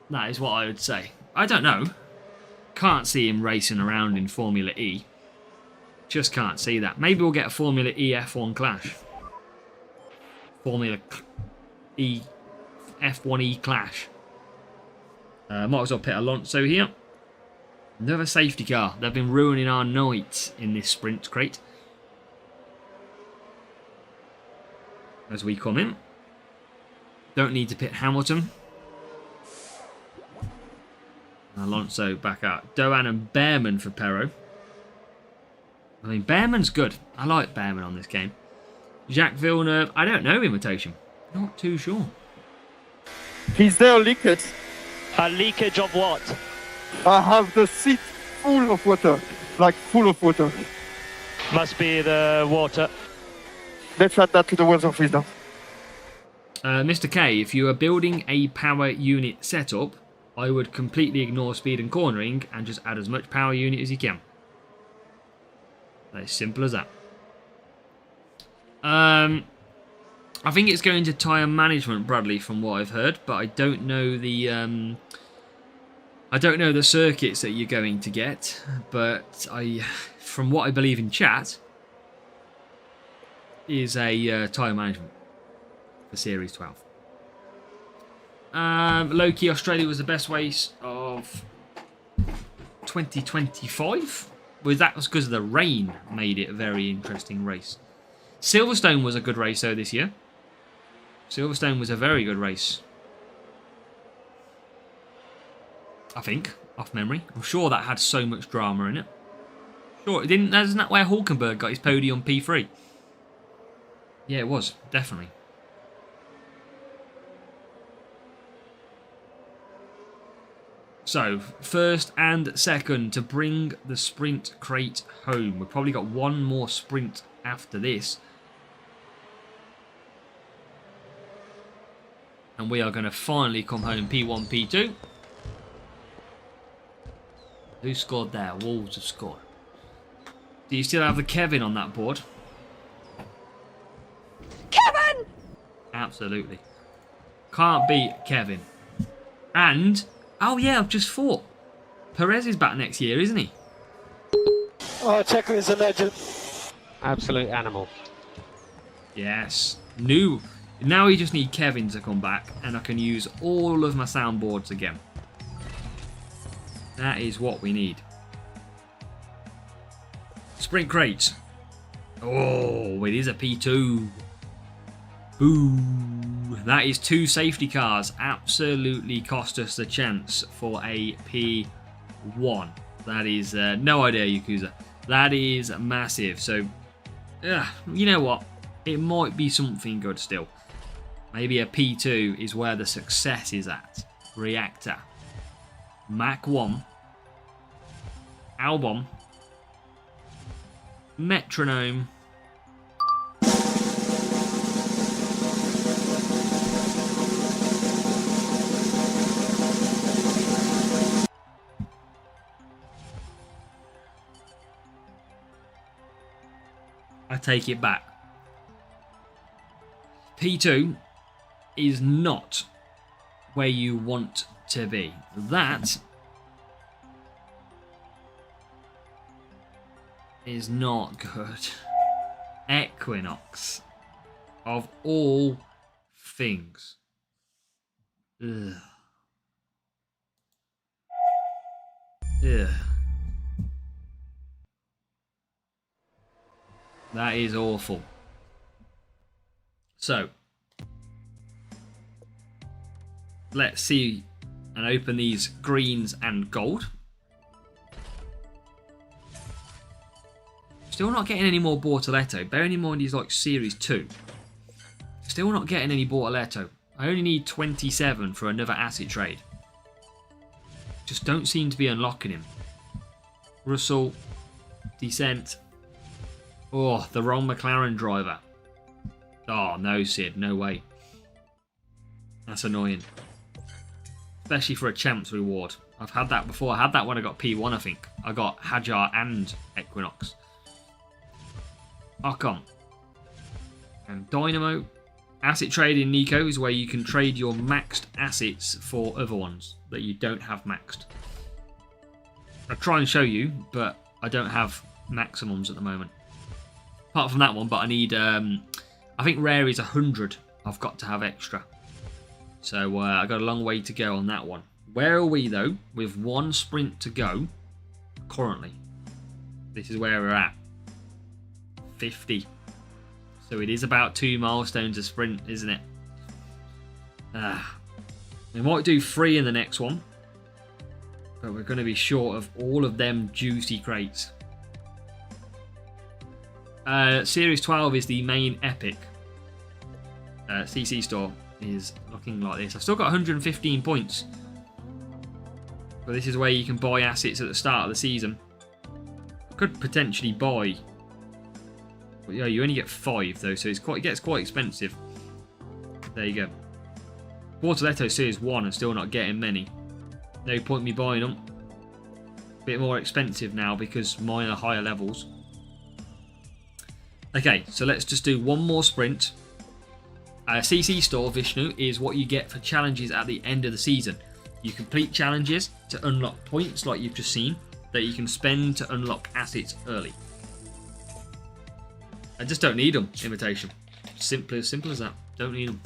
That is what I would say. I don't know. Can't see him racing around in Formula E. Just can't see that. Maybe we'll get a Formula E F1 Clash. Formula E F1E Clash. Might as well put Alonso here. Another safety car. They've been ruining our night in this sprint crate. As we come in. Don't need to pit Hamilton. Alonso back out. Doan and Behrman for Perro. I mean, Behrman's good. I like Behrman on this game. Jacques Villeneuve. I don't know, Imitation. Not too sure. Is there leakage? A leakage of what? I have the seat full of water, like full of water. Must be the water. Let's add that to the weather office now. Mr. K, if you are building a power unit setup, I would completely ignore speed and cornering and just add as much power unit as you can. As simple as that. I think it's going to tyre management, Bradley, from what I've heard, but I don't know the circuits that you're going to get. But from what I believe in chat, is a tyre management for Series 12. Low-key, Australia was the best race of 2025. That was because the rain made it a very interesting race. Silverstone was a good race, though, this year. Silverstone was a very good race. I think, off memory. I'm sure that had so much drama in it. Sure, it didn't. Isn't that where Hulkenberg got his podium P3? Yeah, it was, definitely. So, first and second to bring the sprint crate home. We've probably got one more sprint after this. And we are going to finally come home P1, P2. Who scored there? Wolves have scored. Do you still have the Kevin on that board? Kevin! Absolutely. Can't beat Kevin. And, oh yeah, I've just thought. Perez is back next year, isn't he? Oh, Checo is a legend. Absolute animal. Yes. New. Now we just need Kevin to come back and I can use all of my soundboards again. That is what we need. Sprint crates. Oh, it is a P2. Boom. That is 2 safety cars. Absolutely cost us the chance for a P1. That is no idea, Yakuza. That is massive. So, you know what? It might be something good still. Maybe a P2 is where the success is at. Reactor. Mach 1. Albon. Metronome. I take it back. P2 is not where you want to be. That is not good. Equinox. Of all things. Ugh. Ugh. That is awful. So, let's see and open these greens and gold. Still not getting any more Bortoletto. Bearing in mind he's like Series 2. Still not getting any Bortoletto. I only need 27 for another asset trade. Just don't seem to be unlocking him. Russell. Descent. Oh, the wrong McLaren driver. Oh, no, Sid. No way. That's annoying. Especially for a champs reward. I've had that before. I had that when I got P1, I think. I got Hajar and Equinox. Ocon. And Dynamo. Asset trading, Nico, is where you can trade your maxed assets for other ones that you don't have maxed. I'll try and show you, but I don't have maximums at the moment. Apart from that one, but I need, I think rare is 100 I've got to have extra. So I got a long way to go on that one. Where are we, though, with 1 sprint to go currently? This is where we're at. 50. So it is about 2 milestones a sprint, isn't it? We might do 3 in the next one. But we're going to be short of all of them juicy crates. Series 12 is the main epic. CC store is looking like this. I've still got 115 points. But this is where you can buy assets at the start of the season. Could potentially buy... But yeah, you only get 5 though, so it gets quite expensive. There you go. Bortoletto Series 1 and still not getting many. No point me buying them. Bit more expensive now because mine are higher levels. Okay, so let's just do one more sprint. CC store, Vishnu, is what you get for challenges at the end of the season. You complete challenges to unlock points like you've just seen that you can spend to unlock assets early. I just don't need them, Invitation. Simple as that. Don't need them.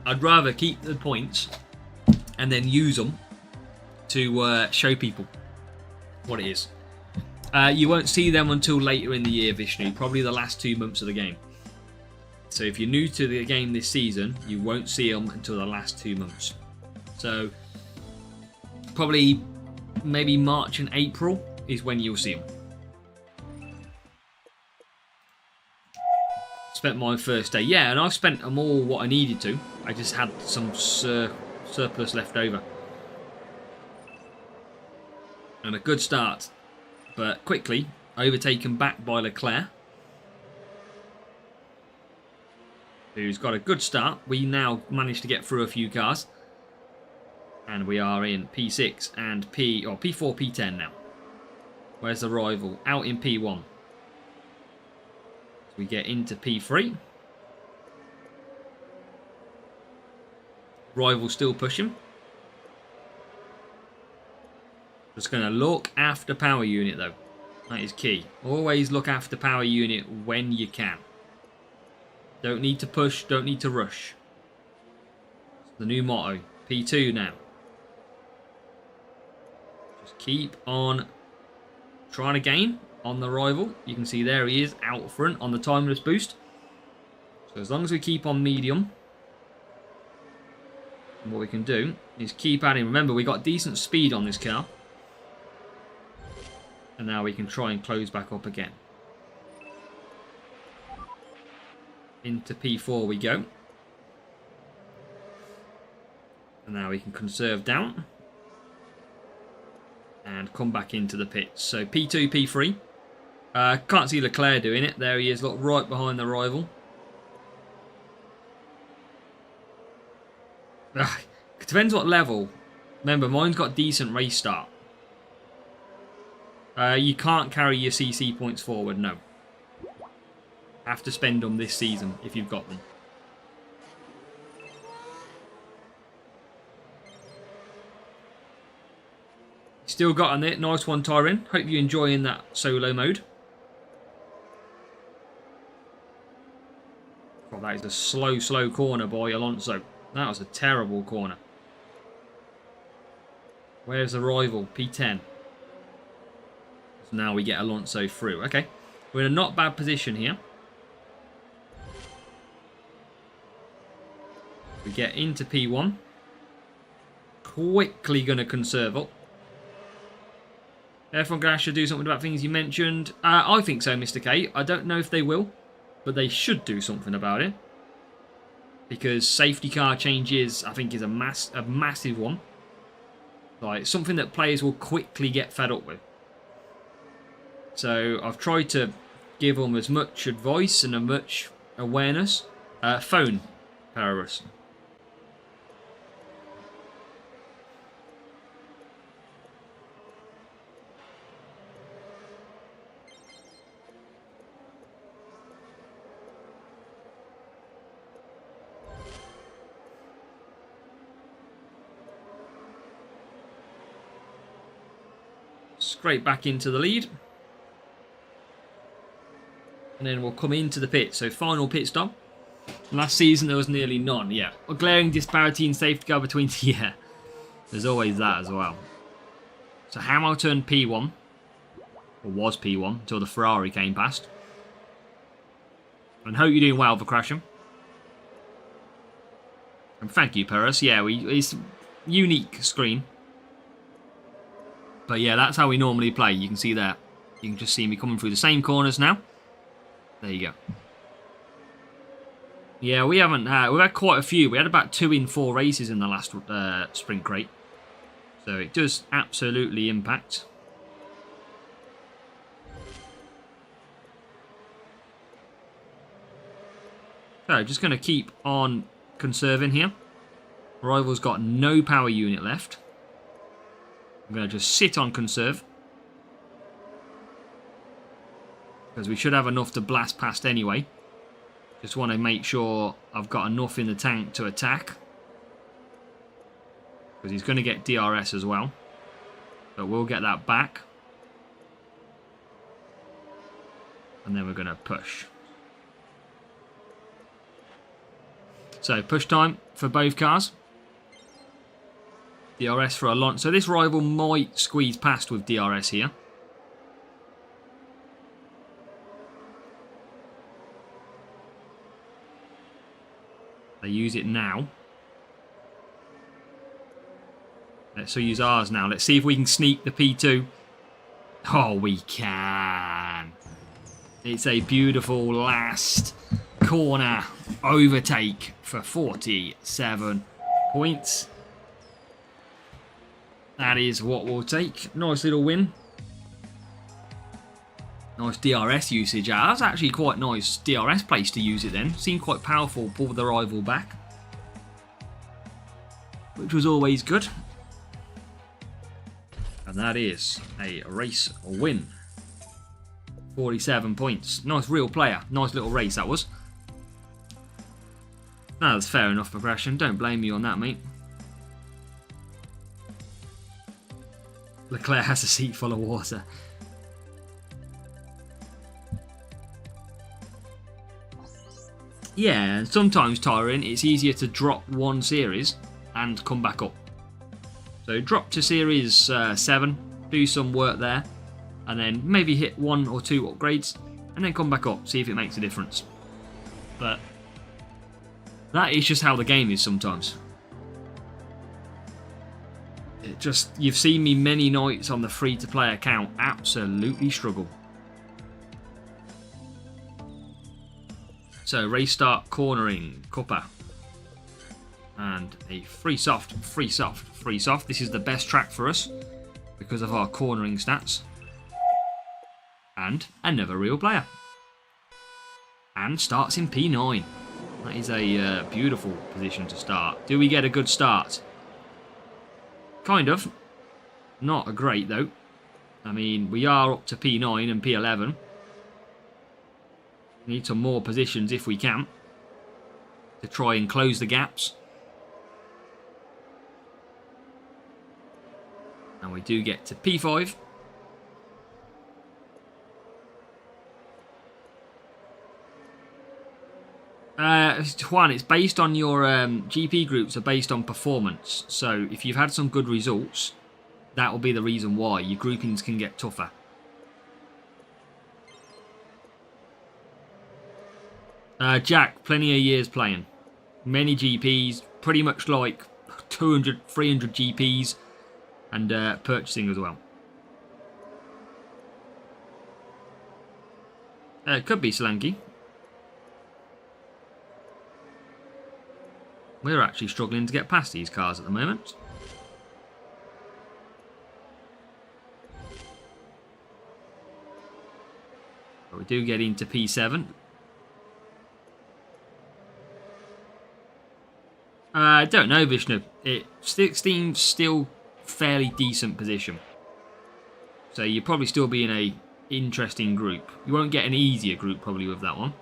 I'd rather keep the points and then use them to show people what it is. You won't see them until later in the year, Vishnu, probably the last 2 months of the game. So if you're new to the game this season, you won't see them until the last 2 months. So probably maybe March and April is when you'll see them. Spent my first day. Yeah, and I've spent them all what I needed to. I just had some surplus left over. And a good start. But quickly, Overtaken back by Leclerc, who's got a good start. We now managed to get through a few cars. And we are in P6 and P4, P10 now. Where's the rival? Out in P1. So we get into P3. Rival still pushing. Just going to look after power unit though. That is key. Always look after power unit when you can. Don't need to push, don't need to rush. It's the new motto. P2 now. Just keep on trying to gain on the rival. You can see there he is out front on the timeless boost. So as long as we keep on medium, what we can do is keep adding. Remember, we got decent speed on this car. And now we can try and close back up again. Into P4 we go. And now we can conserve down. And come back into the pits. So P2, P3. Can't see Leclerc doing it. There he is, look, right behind the rival. It depends what level. Remember, mine's got decent race start. You can't carry your CC points forward, no. Have to spend them this season if you've got them. Still got on it. Nice one, Tyron. Hope you're enjoying that solo mode. Oh, that is a slow corner by Alonso. That was a terrible corner. Where's the rival? P10. So now we get Alonso through. Okay. We're in a not bad position here. We get into P1. Quickly going to conserve up. F1 Grass should do something about things you mentioned. I think so, Mr. K. I don't know if they will, but they should do something about it. Because safety car changes, I think, is a massive one. Like, something that players will quickly get fed up with. So, I've tried to give them as much advice and as much awareness. Phone, Paris. Straight back into the lead. And then we'll come into the pit. So final pit stop. Last season there was nearly none. Yeah. A glaring disparity in safety car between... Yeah. There's always that as well. So Hamilton P1. Or was P1 until the Ferrari came past. And hope you're doing well for crashing. And thank you, Paris. Yeah, it's unique screen. But yeah, that's how we normally play. You can see there. You can just see me coming through the same corners now. There you go. Yeah, we haven't had... We've had quite a few. We had about 2 in 4 races in the last sprint crate. So it does absolutely impact. So just going to keep on conserving here. Rival's got no power unit left. I'm going to just sit on conserve. Because we should have enough to blast past anyway. Just want to make sure I've got enough in the tank to attack. Because he's going to get DRS as well. But we'll get that back. And then we're going to push. So push time for both cars. DRS for Alonso. So this rival might squeeze past with DRS here. They use it now. Let's use ours now. Let's see if we can sneak the P2. Oh, we can. It's a beautiful last corner overtake for 47 points. That is what we'll take. Nice little win. Nice DRS usage. That's actually quite nice DRS place to use it then. Seemed quite powerful, pull the rival back. Which was always good. And that is a race win. 47 points. Nice real player. Nice little race that was. No, that's fair enough progression. Don't blame me on that, mate. Leclerc has a seat full of water. Yeah, and sometimes, Tyron, it's easier to drop one series and come back up. So drop to series 7, do some work there, and then maybe hit 1 or 2 upgrades, and then come back up, see if it makes a difference. But that is just how the game is sometimes. It just, you've seen me many nights on the free-to-play account absolutely struggle. So race start, cornering, cuppa. And a free soft, free soft, free soft. This is the best track for us because of our cornering stats. And another real player. And starts in P9. That is a beautiful position to start. Do we get a good start? Kind of. Not a great though. I mean, we are up to P9 and P11. Need some more positions if we can to try and close the gaps. And we do get to P5. Juan, it's based on your GP groups are based on performance. So if you've had some good results, that will be the reason why your groupings can get tougher. Jack, plenty of years playing. Many GPs, pretty much like 200, 300 GPs, and purchasing as well. It could be Solanke. We're actually struggling to get past these cars at the moment. But we do get into P7. I don't know, Vishnu. 16's still fairly decent position. So you'll probably still be in a interesting group. You won't get an easier group probably with that one.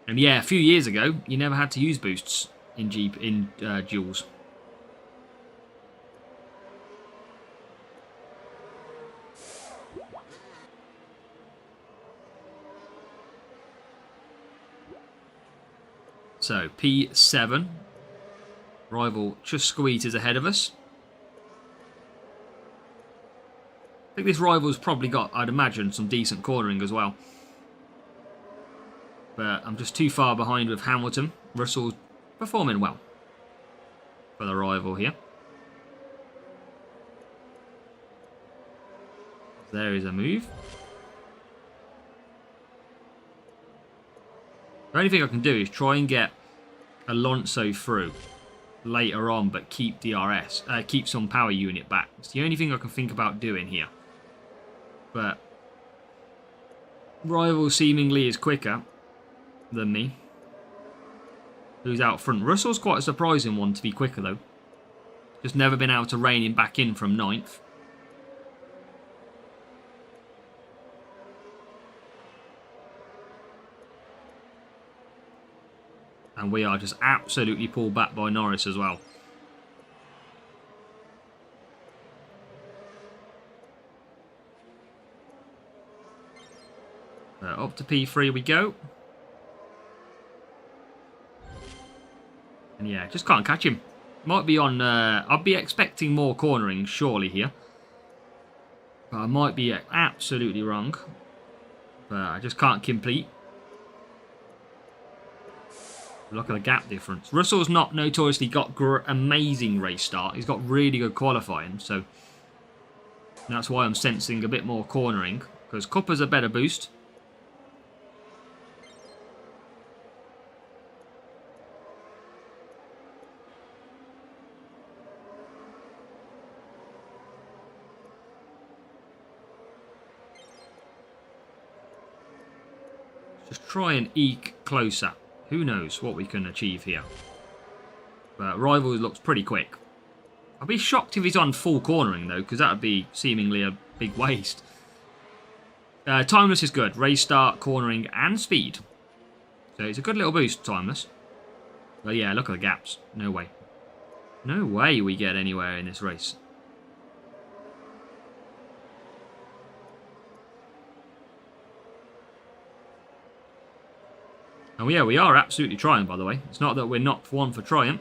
And yeah, a few years ago, you never had to use boosts in duels. So, P7. Rival just squeezes ahead of us. I think this rival's probably got, I'd imagine, some decent cornering as well. But I'm just too far behind with Hamilton. Russell's performing well for the rival here. There is a move. The only thing I can do is try and get Alonso through later on, but keep DRS, keep some power unit back. It's the only thing I can think about doing here. But rival seemingly is quicker than me. Who's out front? Russell's quite a surprising one to be quicker though. Just never been able to rein him back in from 9th. And we are just absolutely pulled back by Norris as well. Up to P3 we go. And yeah, just can't catch him. Might be on... I'd be expecting more cornering surely here. But I might be absolutely wrong. But I just can't complete. Look at the gap difference. Russell's not notoriously got amazing race start. He's got really good qualifying. So that's why I'm sensing a bit more cornering. Because Cuppa's a better boost. Just try and eke closer. Who knows what we can achieve here. But Rivals looks pretty quick. I'd be shocked if he's on full cornering though, because that would be seemingly a big waste. Timeless is good. Race start, cornering and speed. So it's a good little boost, Timeless. But yeah, look at the gaps. No way. No way we get anywhere in this race. Oh yeah, we are absolutely trying, by the way. It's not that we're not one for trying.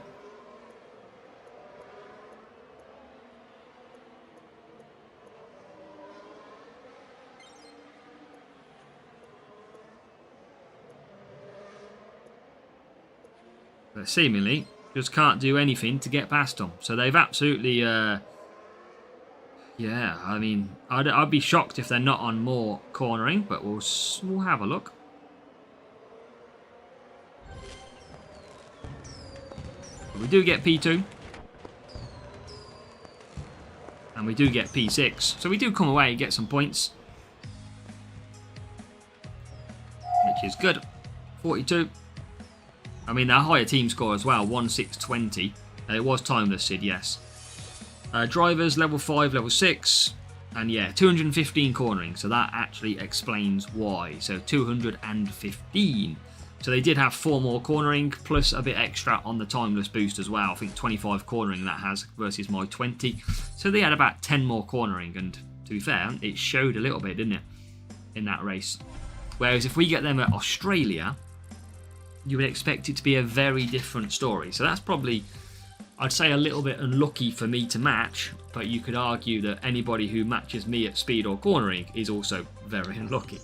But seemingly just can't do anything to get past them. So they've absolutely, yeah, I mean, I'd be shocked if they're not on more cornering, but we'll have a look. We do get P2. And we do get P6. So we do come away and get some points. Which is good. 42. I mean, our higher team score as well. 1,620. It was timeless, Sid, yes. Drivers, level 5, level 6. And yeah, 215 cornering. So that actually explains why. So 215. So they did have 4 more cornering, plus a bit extra on the timeless boost as well. I think 25 cornering that has versus my 20. So they had about 10 more cornering, and to be fair, it showed a little bit, didn't it, in that race. Whereas if we get them at Australia, you would expect it to be a very different story. So that's probably, I'd say, a little bit unlucky for me to match, but you could argue that anybody who matches me at speed or cornering is also very unlucky.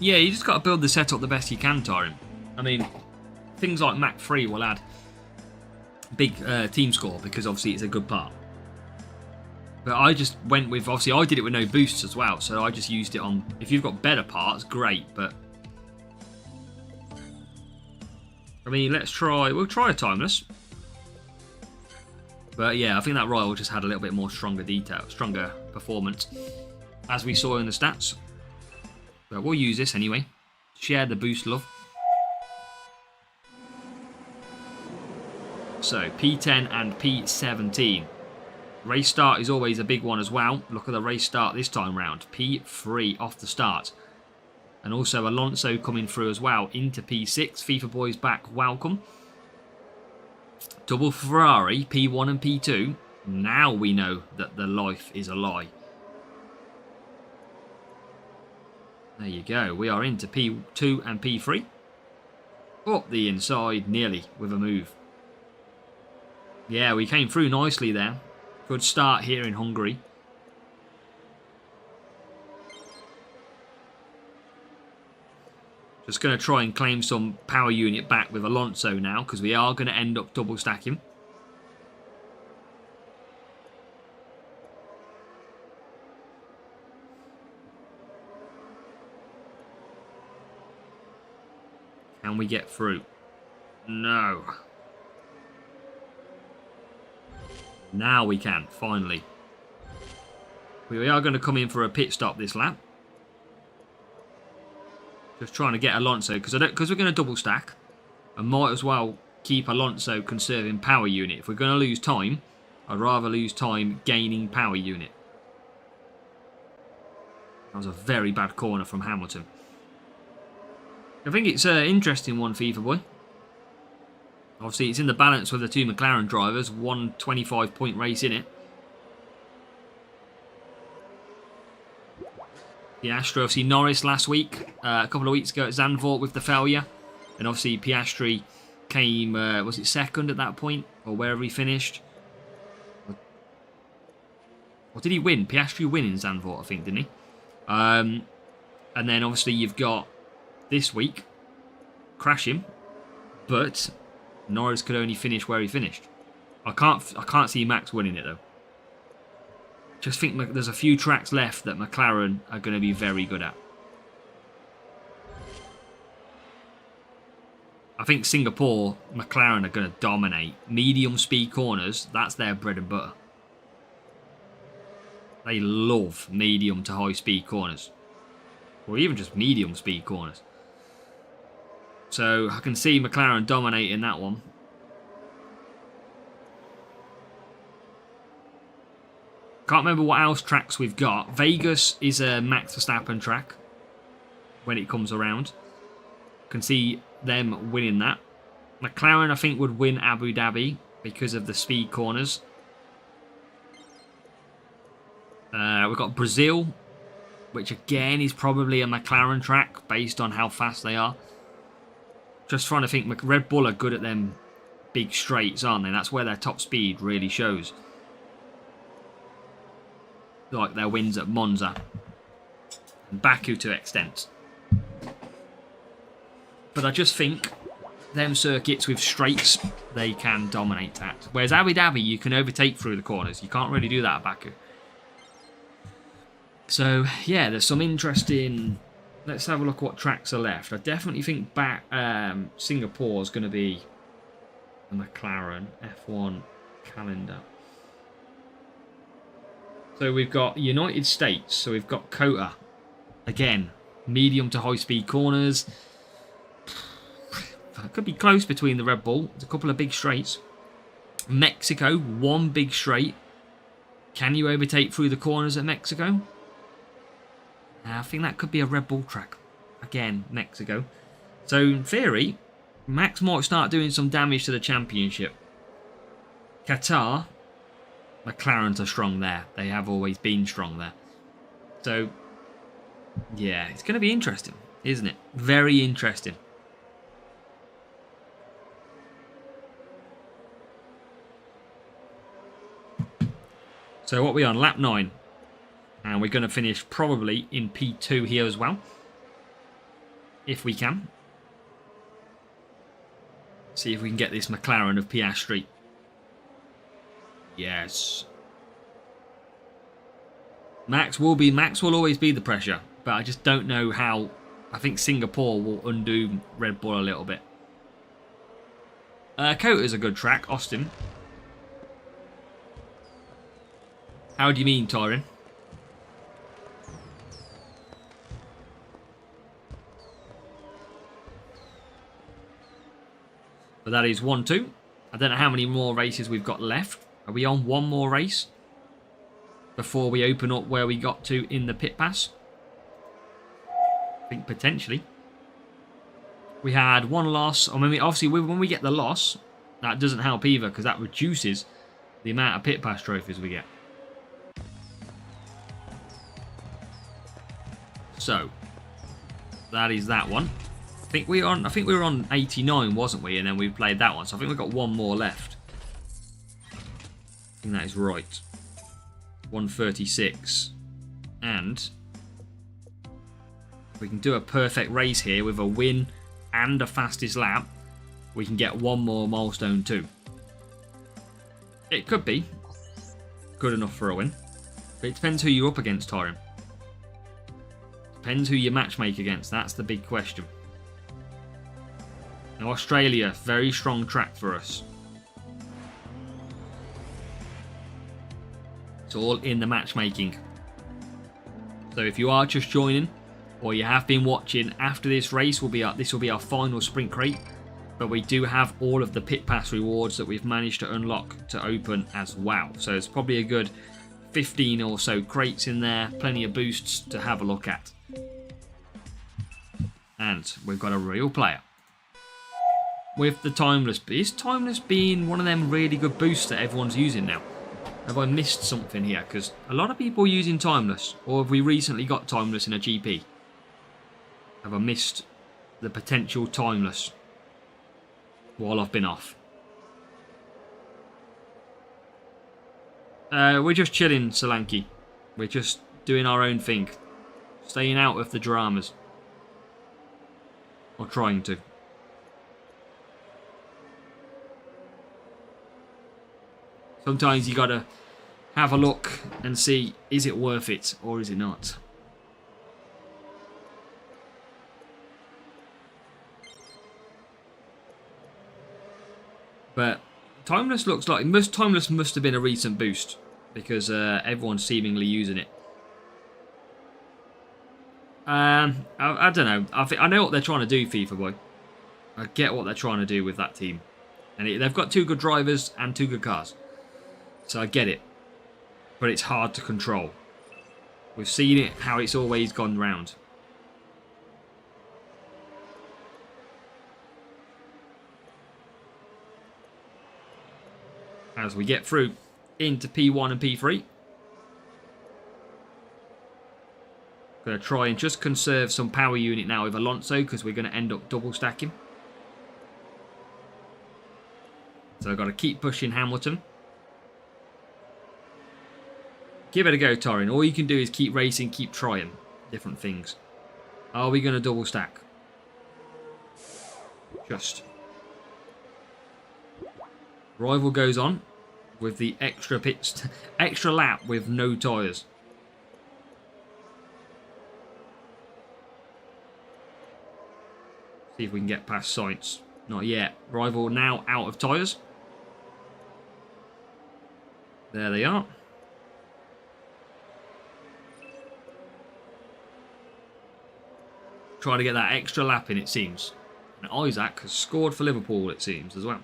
Yeah, you just got to build the setup the best you can, Tyron. I mean, things like Mach 3 will add big team score because obviously it's a good part. But I just went with, obviously I did it with no boosts as well, so I just used it on, if you've got better parts, great, but I mean, we'll try a timeless. But yeah, I think that Royal just had a little bit more stronger performance, as we saw in the stats. But we'll use this anyway. Share the boost, love. So, P10 and P17. Race start is always a big one as well. Look at the race start this time round. P3 off the start. And also Alonso coming through as well into P6. FIFA boys back, welcome. Double Ferrari, P1 and P2. Now we know that the life is a lie. There you go. We are into P2 and P3. Up the inside, nearly, with a move. Yeah, we came through nicely there. Good start here in Hungary. Just going to try and claim some power unit back with Alonso now, because we are going to end up double stacking. Can we get through? No. Now we can, finally. We are going to come in for a pit stop this lap. Just trying to get Alonso, because we're going to double stack. I might as well keep Alonso conserving power unit. If we're going to lose time, I'd rather lose time gaining power unit. That was a very bad corner from Hamilton. I think it's an interesting one, FIFA boy. Obviously, it's in the balance with the two McLaren drivers. 125-point race in it. Piastri, obviously Norris last week. A couple of weeks ago at Zandvoort with the failure. And obviously Piastri came, was it second at that point? Or wherever he finished? Or did he win? Piastri win in Zandvoort, I think, didn't he? And then obviously you've got this week crashing. But Norris could only finish where he finished. I can't see Max winning it though. Just think there's a few tracks left that McLaren are going to be very good at. I think Singapore, McLaren are going to dominate. Medium speed corners, that's their bread and butter. They love medium to high speed corners. Or even just medium speed corners. So I can see McLaren dominating that one. Can't remember what else tracks we've got. Vegas is a Max Verstappen track when it comes around. Can see them winning that. McLaren, I think, would win Abu Dhabi because of the speed corners. We've got Brazil, which again is probably a McLaren track based on how fast they are. Just trying to think, Red Bull are good at them big straights, aren't they? That's where their top speed really shows. Like their wins at Monza and Baku to extent. But I just think them circuits with straights, they can dominate that. Whereas Abu Dhabi, you can overtake through the corners. You can't really do that at Baku. So, yeah, there's some interesting... Let's have a look what tracks are left. I definitely think Singapore is going to be the McLaren F1 calendar. So we've got United States. So we've got Kota. Again, medium to high speed corners. It could be close between the Red Bull. There's a couple of big straights. Mexico, one big straight. Can you overtake through the corners at Mexico? I think that could be a Red Bull track. Again, Mexico. So, in theory, Max might start doing some damage to the championship. Qatar, McLarens are strong there. They have always been strong there. So, yeah, it's going to be interesting, isn't it? Very interesting. So, what are we on? Lap 9. And we're going to finish probably in P2 here as well. If we can. See if we can get this McLaren of Piastri. Yes. Max will always be the pressure. But I just don't know how. I think Singapore will undo Red Bull a little bit. Kota's a good track. Austin. How do you mean, Tyron? But that is 1-2. I don't know how many more races we've got left. Are we on one more race before we open up where we got to in the pit pass? I think potentially. We had one loss. I mean, obviously, when we get the loss, that doesn't help either because that reduces the amount of pit pass trophies we get. So, that is that one. I think we were on 89, wasn't we? And then we played that one. So I think we've got one more left. I think that is right. 136. And if we can do a perfect race here with a win and a fastest lap, we can get one more milestone too. It could be good enough for a win. But it depends who you're up against, Tyron. Depends who you matchmake against. That's the big question. Now, Australia, very strong track for us. It's all in the matchmaking. So if you are just joining, or you have been watching, after this race, this will be our final sprint crate. But we do have all of the pit pass rewards that we've managed to unlock to open as well. So it's probably a good 15 or so crates in there. Plenty of boosts to have a look at. And we've got a real player. With the Timeless. Is Timeless being one of them really good boosts that everyone's using now? Have I missed something here? Because a lot of people are using Timeless. Or have we recently got Timeless in a GP? Have I missed the potential Timeless while I've been off? We're just chilling, Solanke. We're just doing our own thing. Staying out of the dramas. Or trying to. Sometimes you gotta have a look and see, is it worth it or is it not? But Timeless looks like... Timeless must have been a recent boost because everyone's seemingly using it. I don't know. I know what they're trying to do, FIFA Boy. I get what they're trying to do with that team. And they've got 2 good drivers and 2 good cars. So I get it. But it's hard to control. We've seen it, how it's always gone round. As we get through into P1 and P3. Going to try and just conserve some power unit now with Alonso because we're going to end up double stacking. So I've got to keep pushing Hamilton. Give it a go, Torin. All you can do is keep racing, keep trying different things. Are we going to double stack? Just. Rival goes on with the extra lap with no tyres. See if we can get past Sainz. Not yet. Rival now out of tyres. There they are. Trying to get that extra lap in, it seems. And Isaac has scored for Liverpool, it seems, as well.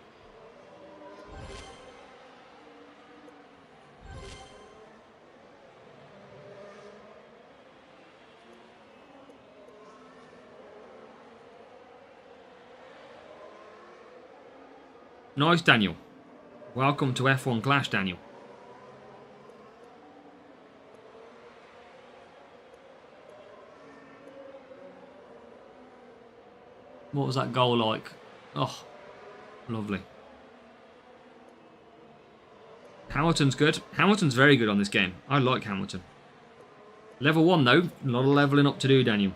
Nice, Daniel. Welcome to F1 Clash, Daniel. What was that goal like? Oh, lovely. Hamilton's good. Hamilton's very good on this game. I like Hamilton. Level 1 though. A lot of levelling up to do, Daniel.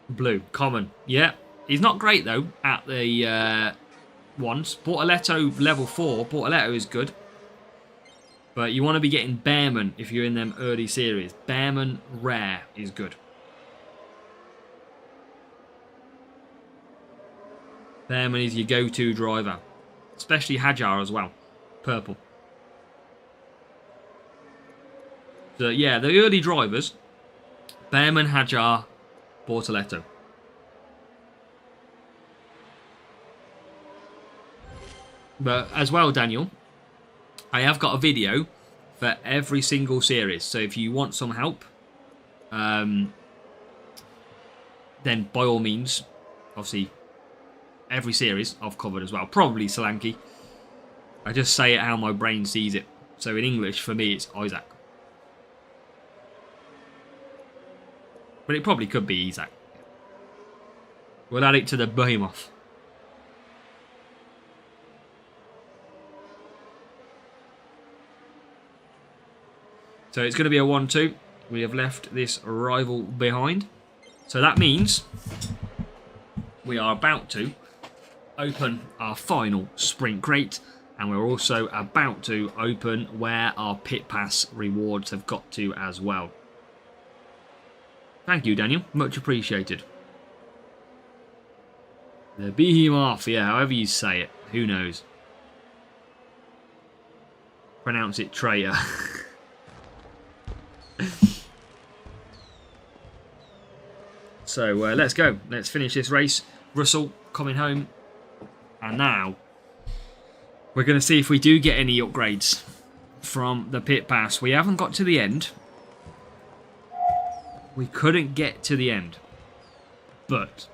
Blue, common. Yeah, he's not great though at the ones. Bortoletto level 4. Bortoletto is good. But you want to be getting Bearman if you're in them early series. Bearman rare is good. Bearman is your go-to driver. Especially Hajar as well. Purple. So yeah, the early drivers. Bearman, Hajar, Bortoletto. But as well, Daniel, I have got a video for every single series. So if you want some help, then by all means, obviously, every series I've covered as well. Probably Solanke. I just say it how my brain sees it. So in English, for me, it's Isaac. But it probably could be Isaac. We'll add it to the behemoth. So it's going to be a 1-2. We have left this rival behind. So that means we are about to open our final sprint crate. And we're also about to open where our pit pass rewards have got to as well. Thank you, Daniel. Much appreciated. The behemoth, yeah, however you say it. Who knows? Pronounce it traitor. So let's go. Let's finish this race. Russell coming home. And now we're going to see if we do get any upgrades from the pit pass. We haven't got to the end. We couldn't get to the end. But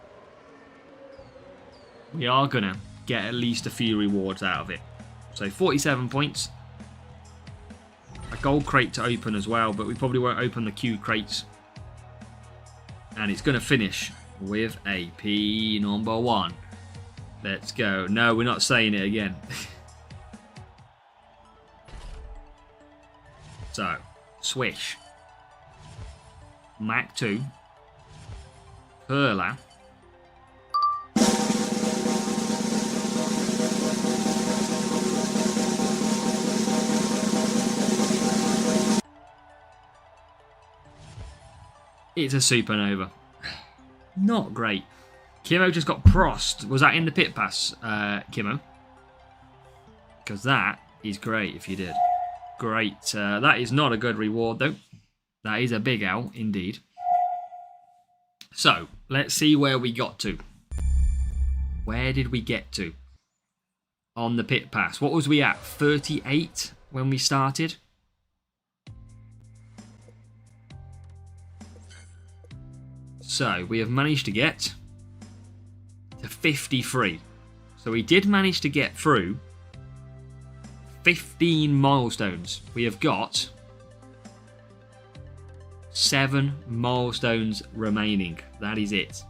we are going to get at least a few rewards out of it. So 47 points. A gold crate to open as well, but we probably won't open the Q crates. And it's going to finish with a P number 1. Let's go. No, we're not saying it again. So, swish. Mach 2. Perla. It's a supernova. Not great. Kimo just got Prost. Was that in the pit pass, Kimo? Because that is great if you did. Great. That is not a good reward, though. That is a big L, indeed. So, let's see where we got to. Where did we get to? On the pit pass. What was we at? 38 when we started? So, we have managed to get to 53. So, we did manage to get through 15 milestones. We have got 7 milestones remaining. That is it.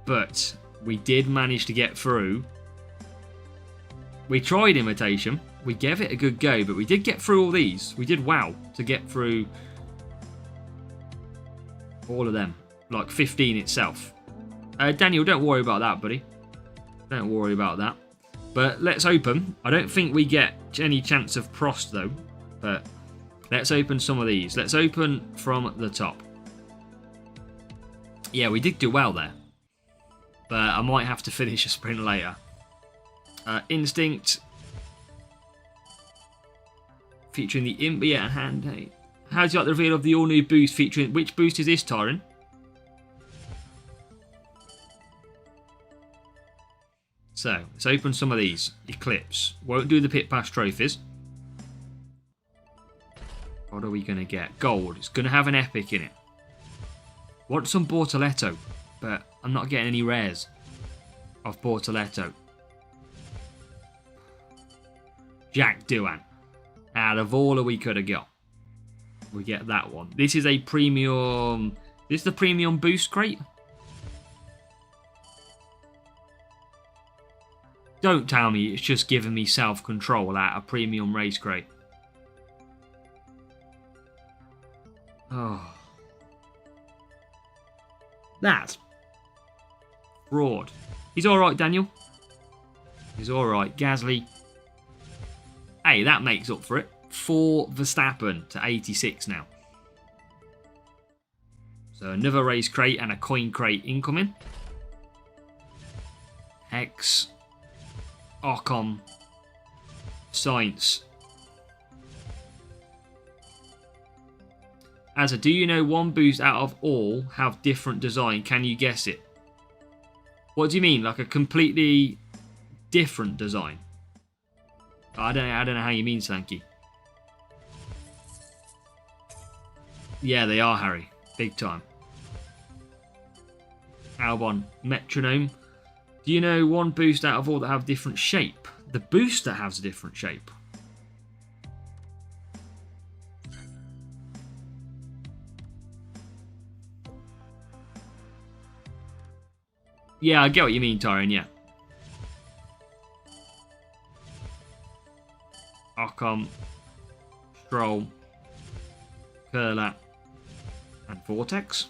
But we did manage to get through. We tried imitation. We gave it a good go, but we did get through all these. We did well to get through all of them. Like 15 itself. Daniel, don't worry about that, buddy. Don't worry about that. But let's open. I don't think we get any chance of Prost, though. But let's open some of these. Let's open from the top. Yeah, we did do well there. But I might have to finish a sprint later. Instinct. Featuring the Imbia and Hand. How do you like the reveal of the all-new boost featuring... Which boost is this, Tyron? So, let's open some of these. Eclipse. Won't do the pit pass trophies. What are we going to get? Gold. It's going to have an epic in it. Want some Bortoletto, but I'm not getting any rares of Bortoletto. Jack Doohan. Out of all that we could have got, we get that one. This is a premium... This is the premium boost crate. Don't tell me it's just giving me self-control out of premium race crate. Oh. That's fraud. He's alright, Daniel. He's alright. Gasly. Hey, that makes up for it. For Verstappen to 86 now. So another race crate and a coin crate incoming. Hex. Ocon. Science. As a, do you know one boost out of all have different design? Can you guess it? What do you mean? Like a completely different design? I don't know how you mean, Slanky. Yeah, they are, Harry. Big time. Albon. Metronome. Do you know one boost out of all that have different shape? The booster has a different shape. Yeah, I get what you mean, Tyron, yeah. Ocon, Stroll, Curlat, and Vortex.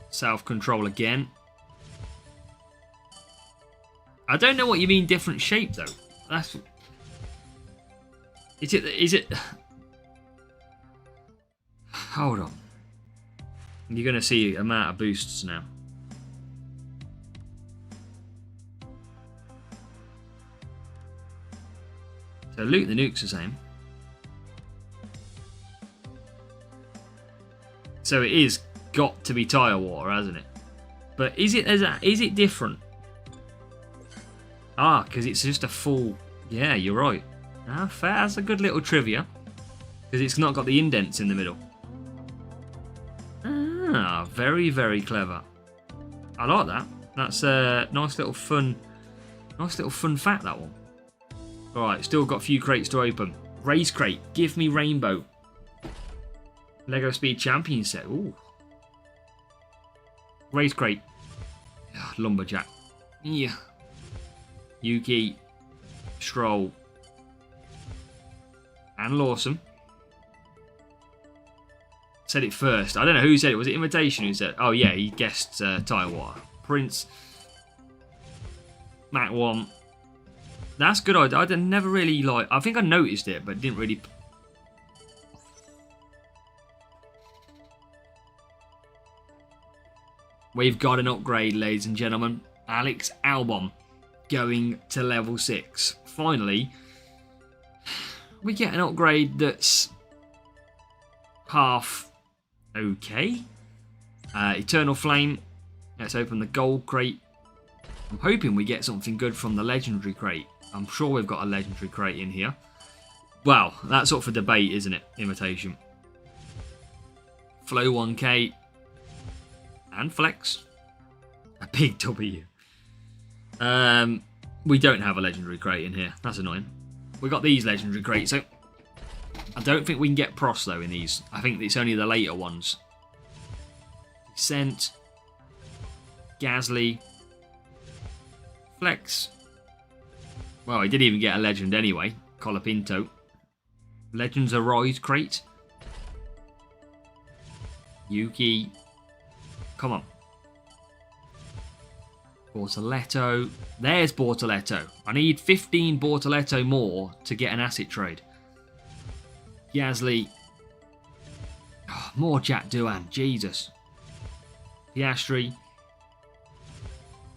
Self-control again. I don't know what you mean different shape though. That's... Is it... Hold on. You're going to see amount of boosts now. So Luke the Nuke's the same. So it is got to be tyre water, hasn't it? But is it different? Ah, because it's just a full... Yeah, you're right. Ah, fair. That's a good little trivia. Because it's not got the indents in the middle. Ah, very, very clever. I like that. That's a nice little fun fact, that one. Alright, still got a few crates to open. Race crate. Give me rainbow. Lego Speed Champion set. Ooh. Race crate. Lumberjack. Yeah. Yuki. Stroll, and Lawson. Said it first. I don't know who said it. Was it Invitation who said? Oh yeah, he guessed Taiwan. Prince, Mac 1. That's good. I never really like. I think I noticed it, but didn't really. We've got an upgrade, ladies and gentlemen. Alex Albon going to level 6. Finally, we get an upgrade that's half okay. Eternal Flame. Let's open the gold crate. I'm hoping we get something good from the legendary crate. I'm sure we've got a legendary crate in here. Well, that's up for debate, isn't it? Invitation. Flow 1k. And Flex. A big W. We don't have a legendary crate in here. That's annoying. We got these legendary crates, so I don't think we can get pros though in these. I think it's only the later ones. Descent. Gasly. Flex. Well, he didn't even get a legend anyway. Colapinto. Legends Arise crate. Yuki. Come on. Bortoletto. There's Bortoletto. I need 15 Bortoletto more to get an asset trade. Gasly. Oh, more Jack Doohan. Jesus. Piastri.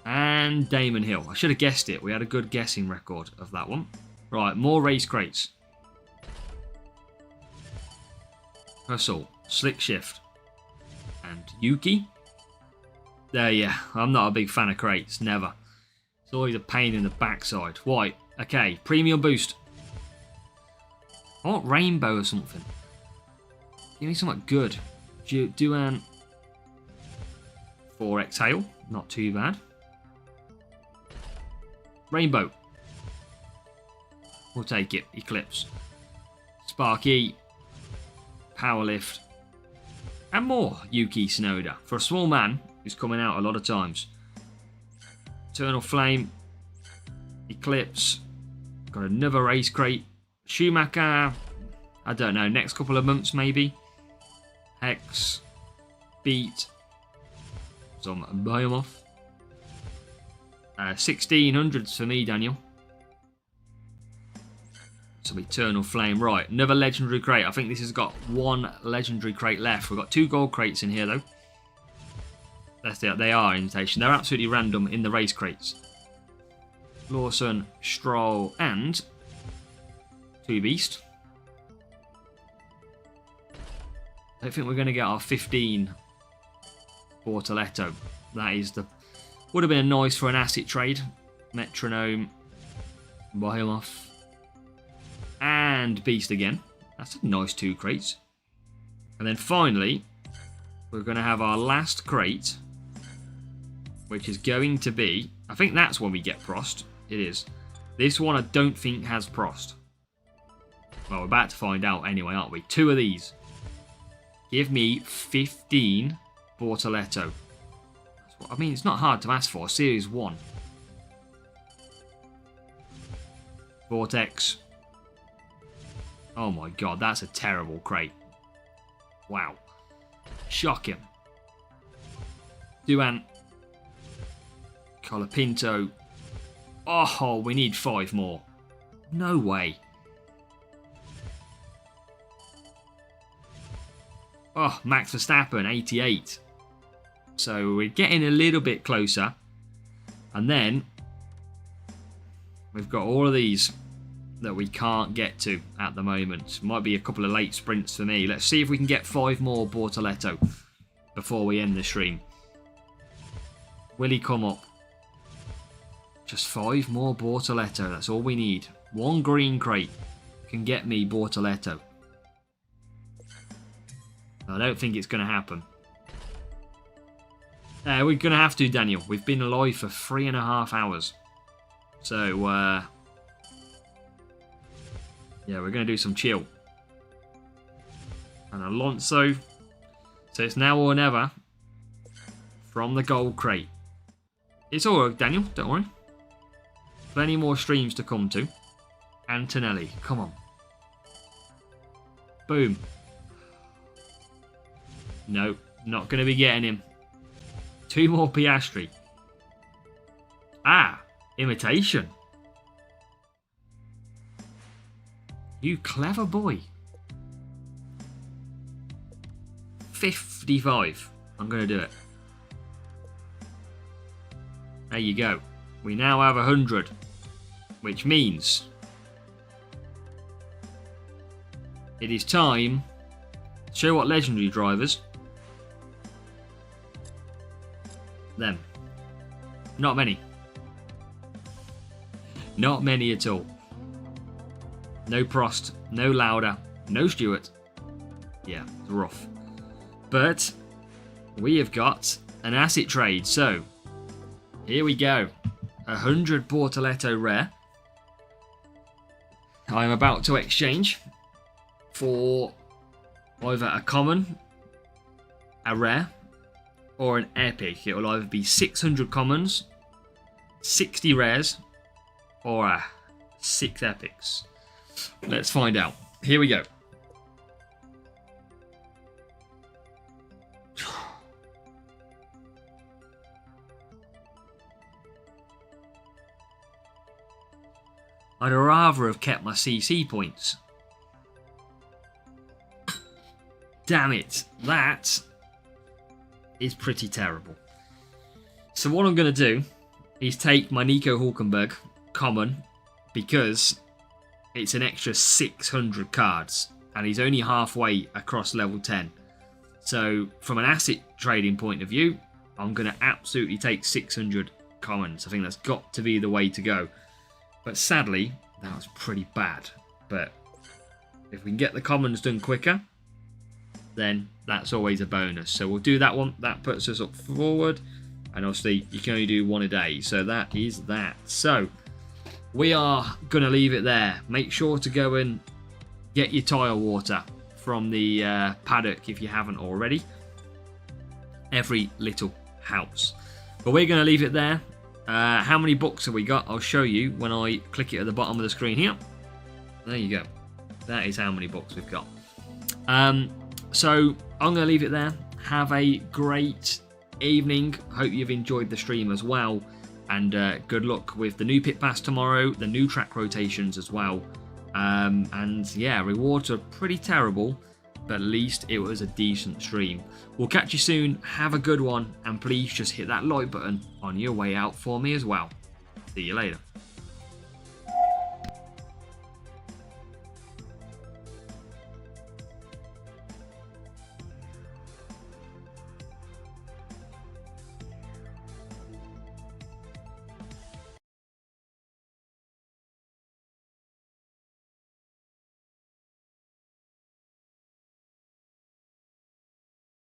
And Damon Hill. I should have guessed it. We had a good guessing record of that one. Right, more race crates. Hustle. Slick Shift. And Yuki. There, yeah. I'm not a big fan of crates. Never. It's always a pain in the backside. Why? Okay. Premium boost. I want rainbow or something. Give me something good. Doohan. 4 exhale. Not too bad. Rainbow. We'll take it. Eclipse. Sparky. Powerlift. And more Yuki Tsunoda. For a small man who's coming out a lot of times. Eternal Flame. Eclipse. Got another race crate. Schumacher. I don't know. Next couple of months maybe. Hex. Beat. Some Behemoth. 1600s for me, Daniel. Some Eternal Flame. Right, another legendary crate. I think this has got 1 legendary crate left. We've got 2 gold crates in here, though. They are invitation. They're absolutely random in the race crates. Lawson, Stroll, and 2 Beast. I don't think we're going to get our 15 Bortoletto. That is the... Would have been nice for an asset trade. Metronome, Behemoth, and Beast again. That's a nice 2 crates. And then finally, we're going to have our last crate, which is going to be... I think that's when we get Prost. It is. This one I don't think has Prost. Well, we're about to find out anyway, aren't we? 2 of these. Give me 15 Bortoletto. I mean, it's not hard to ask for. Series 1. Vortex. Oh my god, that's a terrible crate. Wow. Shocking. Doohan. Colapinto. Oh, we need 5 more. No way. Oh, Max Verstappen, 88. So we're getting a little bit closer. And then we've got all of these that we can't get to at the moment. Might be a couple of late sprints for me. Let's see if we can get 5 more Bortoletto before we end the stream. Will he come up? Just 5 more Bortoletto. That's all we need. 1 green crate can get me Bortoletto. I don't think it's going to happen. We're going to have to, Daniel. We've been alive for 3.5 hours. So, yeah, we're going to do some chill. And Alonso. So it's now or never from the gold crate. It's alright, Daniel. Don't worry. Plenty more streams to come to. Antonelli, come on. Boom. No, not going to be getting him. 2 more Piastri. Ah, imitation. You clever boy. 55. I'm going to do it. There you go. We now have 100. Which means it is time to show what legendary drivers. Them. Not many. Not many at all. No Prost, no Lauda, no Stewart. Yeah, it's rough. But we have got an asset trade. So here we go. 100 Bortoletto rare. I'm about to exchange for either a common, a rare, or an epic. It will either be 600 commons, 60 rares, or 6 epics. Let's find out. Here we go. I'd rather have kept my CC points. Damn it, that is pretty terrible. So what I'm going to do is take my Nico Hulkenberg common, because it's an extra 600 cards and he's only halfway across level 10. So from an asset trading point of view, I'm going to absolutely take 600 commons. I think that's got to be the way to go. But sadly, that was pretty bad. But if we can get the commons done quicker, then that's always a bonus. So we'll do that one. That puts us up forward. And obviously, you can only do 1 a day. So that is that. So we are going to leave it there. Make sure to go and get your tyre water from the paddock if you haven't already. Every little helps. But we're going to leave it there. How many books have we got? I'll show you when I click it at the bottom of the screen here. There you go. That is how many books we've got. So I'm going to leave it there. Have a great evening. Hope you've enjoyed the stream as well. And good luck with the new pit pass tomorrow, the new track rotations as well. And yeah, rewards are pretty terrible, but at least it was a decent stream. We'll catch you soon. Have a good one. And please just hit that like button on your way out for me as well. See you later.